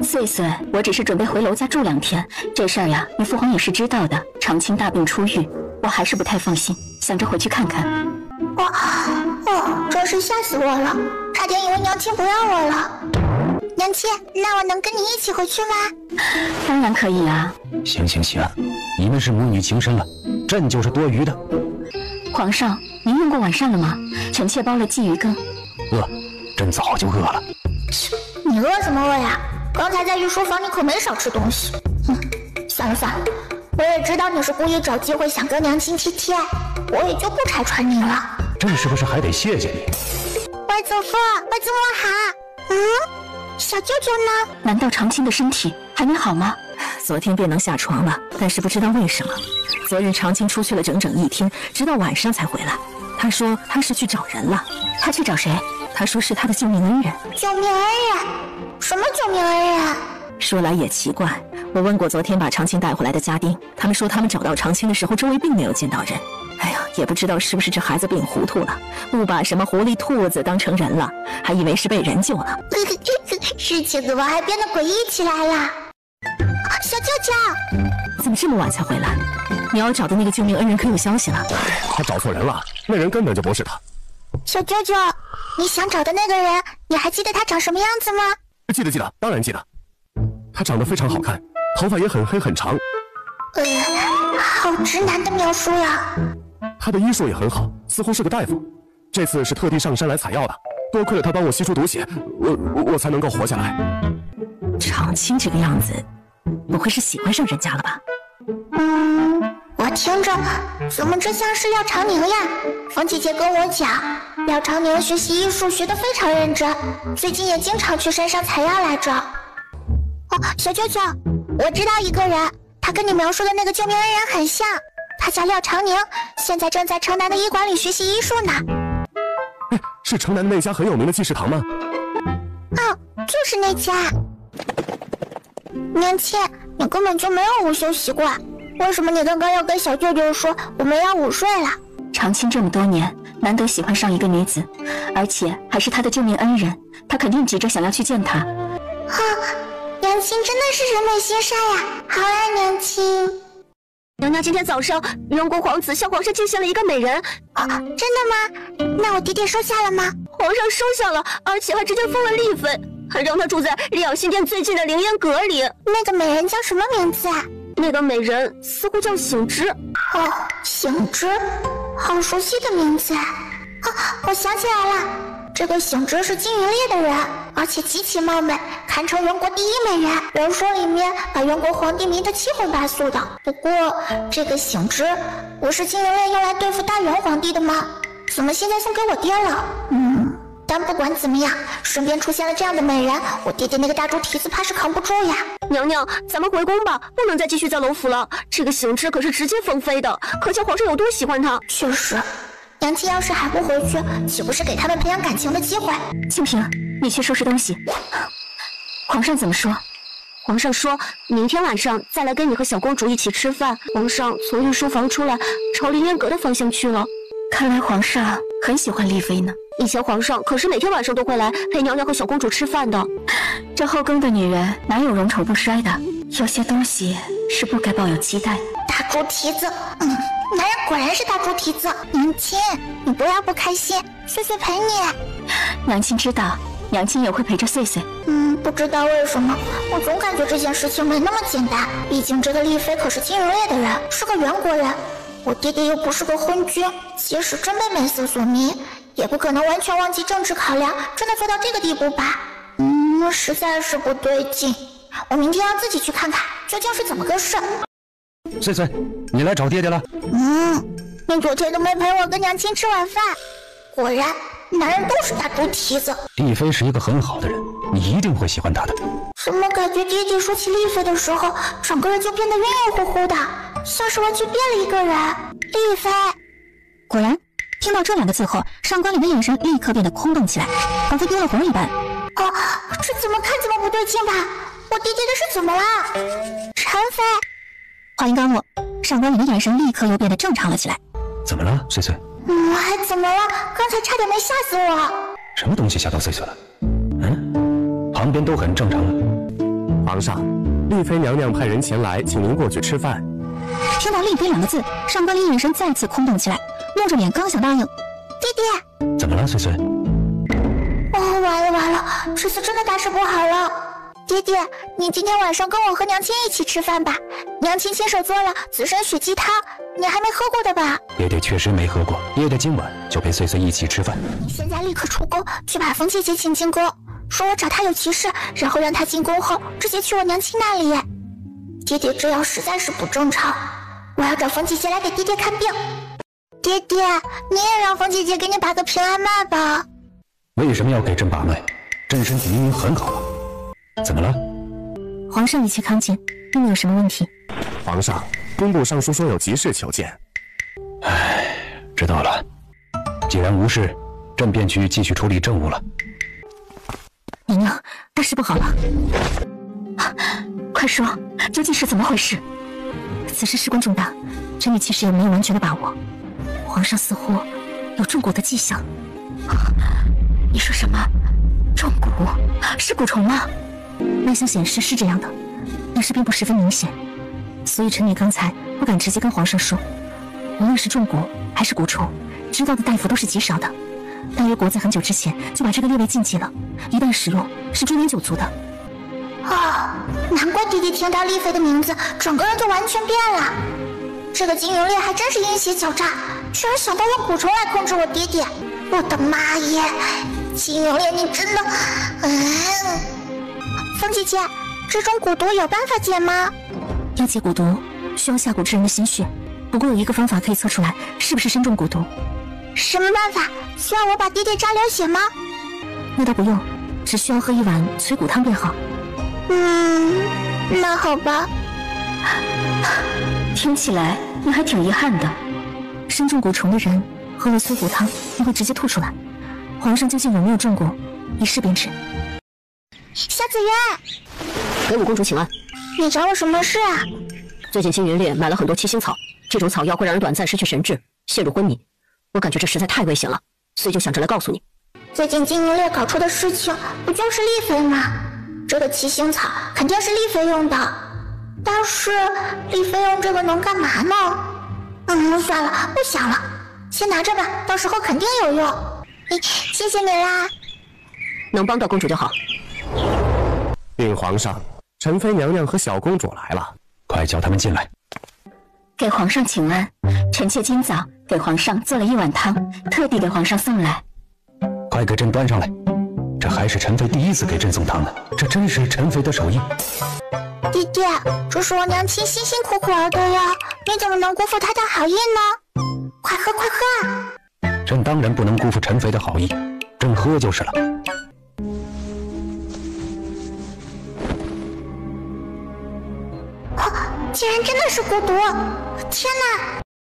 岁岁，我只是准备回楼家住2天，这事儿呀，你父皇也是知道的。长青大病初愈，我还是不太放心，想着回去看看。真是吓死我了，差点以为娘亲不要我了。娘亲，那我能跟你一起回去吗？当然可以啊。行，你们是母女情深了，朕就是多余的。皇上，您用过晚膳了吗？臣妾煲了鲫鱼羹。朕早就饿了。你饿什么饿呀？刚才在御书房你可没少吃东西。算了，我也知道你是故意找机会想跟娘亲贴贴，我也就不拆穿你了。朕是不是还得谢谢你？外祖父、外祖母好。小舅舅呢？难道长青的身体还没好吗？昨天便能下床了，但是不知道为什么，昨日长青出去了整整1天，直到晚上才回来。他说他是去找人了。他去找谁？他说是他的救命恩人。救命恩人？什么救命恩人？说来也奇怪，我问过昨天把长青带回来的家丁，他们说他们找到长青的时候，周围并没有见到人。哎呀，也不知道是不是这孩子病糊涂了，误把什么狐狸、兔子当成人了，还以为是被人救了。事情怎么还变得诡异起来了？小舅舅，怎么这么晚才回来？你要找的那个救命恩人可有消息了？他找错人了，那人根本就不是他。小舅舅，你想找的那个人，你还记得他长什么样子吗？记得，当然记得。他长得非常好看，头发也很黑很长。好直男的描述呀。他的医术也很好，似乎是个大夫。这次是特地上山来采药的，多亏了他帮我吸出毒血，我才能够活下来。长青这个样子，不会是喜欢上人家了吧？我听着怎么这像是廖长宁呀？冯姐姐跟我讲，廖长宁学习医术学得非常认真，最近也经常去山上采药来着。小舅舅，我知道一个人，他跟你描述的那个救命恩人很像，他叫廖长宁，现在正在城南的医馆里学习医术呢。是城南那家很有名的济世堂吗？就是那家。娘亲，你根本就没有午休习惯，为什么你刚刚要跟小舅舅说我们要午睡了？长青这么多年，难得喜欢上一个女子，而且还是他的救命恩人，他肯定急着想要去见她。娘亲真的是人美心善呀，好爱娘亲。娘娘今天早上，荣国皇子向皇上进献了一个美人。真的吗？那我弟弟收下了吗？皇上收下了，而且还直接封了丽妃，还让她住在离养心殿最近的凌烟阁里。那个美人叫什么名字啊？那个美人似乎叫醒之。醒之，好熟悉的名字。我想起来了，这个醒之是金云烈的人，而且极其貌美，堪称元国第一美人。人说里面把元国皇帝迷得七荤八素的。不过这个醒之不是金云烈用来对付大元皇帝的吗？怎么现在送给我爹了？但不管怎么样，身边出现了这样的美人，我爹爹那个大猪蹄子怕是扛不住呀。娘娘，咱们回宫吧，不能再继续在楼府了。这个醒之可是直接封妃的，可见皇上有多喜欢她。确实，娘亲要是还不回去，岂不是给他们培养感情的机会？清平，你去收拾东西。皇上怎么说？皇上说明天晚上再来跟你和小公主一起吃饭。皇上从御书房出来，朝凌烟阁的方向去了。看来皇上很喜欢丽妃呢。以前皇上可是每天晚上都会来陪娘娘和小公主吃饭的。这后宫的女人哪有容丑不衰的？有些东西是不该抱有期待。大猪蹄子，男人果然是大猪蹄子。娘亲，你不要不开心，岁岁陪你。娘亲知道，娘亲也会陪着岁岁。不知道为什么，我总感觉这件事情没那么简单。毕竟这个丽妃可是金云烈的人，是个元国人，我爹爹又不是个昏君，即使真被美色所迷，也不可能完全忘记政治考量，真的做到这个地步吧？实在是不对劲。我明天要自己去看看究竟是怎么个事。穗穗，你来找爹爹了？你昨天都没陪我跟娘亲吃晚饭，果然男人都是大猪蹄子。丽妃是一个很好的人，你一定会喜欢她的。怎么感觉爹爹说起丽妃的时候，整个人就变得晕晕乎乎的，像是完全变了一个人？丽妃。果然，听到这2个字后，上官灵的眼神立刻变得空洞起来，仿佛丢了魂一般。这怎么看怎么不对劲吧？我爹爹的是怎么了？陈妃。话音刚落，上官灵的眼神立刻又变得正常了起来。怎么了，穗穗？还怎么了？刚才差点没吓死我。什么东西吓到穗穗了？旁边都很正常了。皇上，丽妃娘娘派人前来，请您过去吃饭。听到丽妃2个字，上官灵眼神再次空洞起来，木着脸刚想答应，爹爹。怎么了，穗穗？完了，这次真的大事不好了。爹爹，你今天晚上跟我和娘亲一起吃饭吧，娘亲亲手做了紫参雪鸡汤，你还没喝过的吧？爹爹确实没喝过，爹爹今晚就陪穗穗一起吃饭。你现在立刻出宫去把风姐姐请进宫，说我找她有急事，然后让她进宫后直接去我娘亲那里。爹爹这样实在是不正常，我要找风姐姐来给爹爹看病。爹爹，你也让风姐姐给你把个平安脉吧。为什么要给朕把脉？朕身体明明很好啊，怎么了？皇上一切康健，并没有什么问题。皇上，兵部尚书说有急事求见。知道了。既然无事，朕便去继续处理政务了。娘娘，大事不好了！快说，究竟是怎么回事？此事事关重大，臣女其实也没有完全的把握。皇上似乎有中蛊的迹象。你说什么？中蛊？是蛊虫吗？脉象显示是这样的，但是并不十分明显，所以臣女刚才不敢直接跟皇上说。无论是中蛊还是蛊虫，知道的大夫都是极少的。大约国在很久之前就把这个列为禁忌了，一旦使用是株连九族的。难怪爹爹听到丽妃的名字，整个人就完全变了。这个金云烈还真是阴邪狡诈，居然想到用蛊虫来控制我爹爹。我的妈耶！金云烈，你真的……风姐姐，这种蛊毒有办法解吗？要解蛊毒，需要下蛊之人的鲜血。不过有一个方法可以测出来是不是身中蛊毒。什么办法？需要我把爹爹扎流血吗？那倒不用，只需要喝一碗催蛊汤便好。那好吧。听起来你还挺遗憾的。身中蛊虫的人喝了催蛊汤，便会直接吐出来。皇上究竟有没有中蛊，一试便知。夏子渊，给五公主请安。你找我什么事啊？最近金云烈买了很多七星草，这种草药会让人短暂失去神智，陷入昏迷。我感觉这实在太危险了，所以就想着来告诉你。最近金云烈搞出的事情，不就是丽妃吗？这个七星草肯定是丽妃用的，但是丽妃用这个能干嘛呢？算了，不想了，先拿着吧，到时候肯定有用。谢谢你啦，能帮到公主就好。禀皇上，陈妃娘娘和小公主来了，快叫他们进来。给皇上请安，臣妾今早给皇上做了一碗汤，特地给皇上送来。快给朕端上来，这还是陈妃第一次给朕送汤呢，这真是陈妃的手艺。爹爹，这是我娘亲辛辛苦苦熬的呀，你怎么能辜负她的好意呢？快喝快喝啊！朕当然不能辜负陈妃的好意，朕喝就是了。竟然真的是蛊毒！天哪，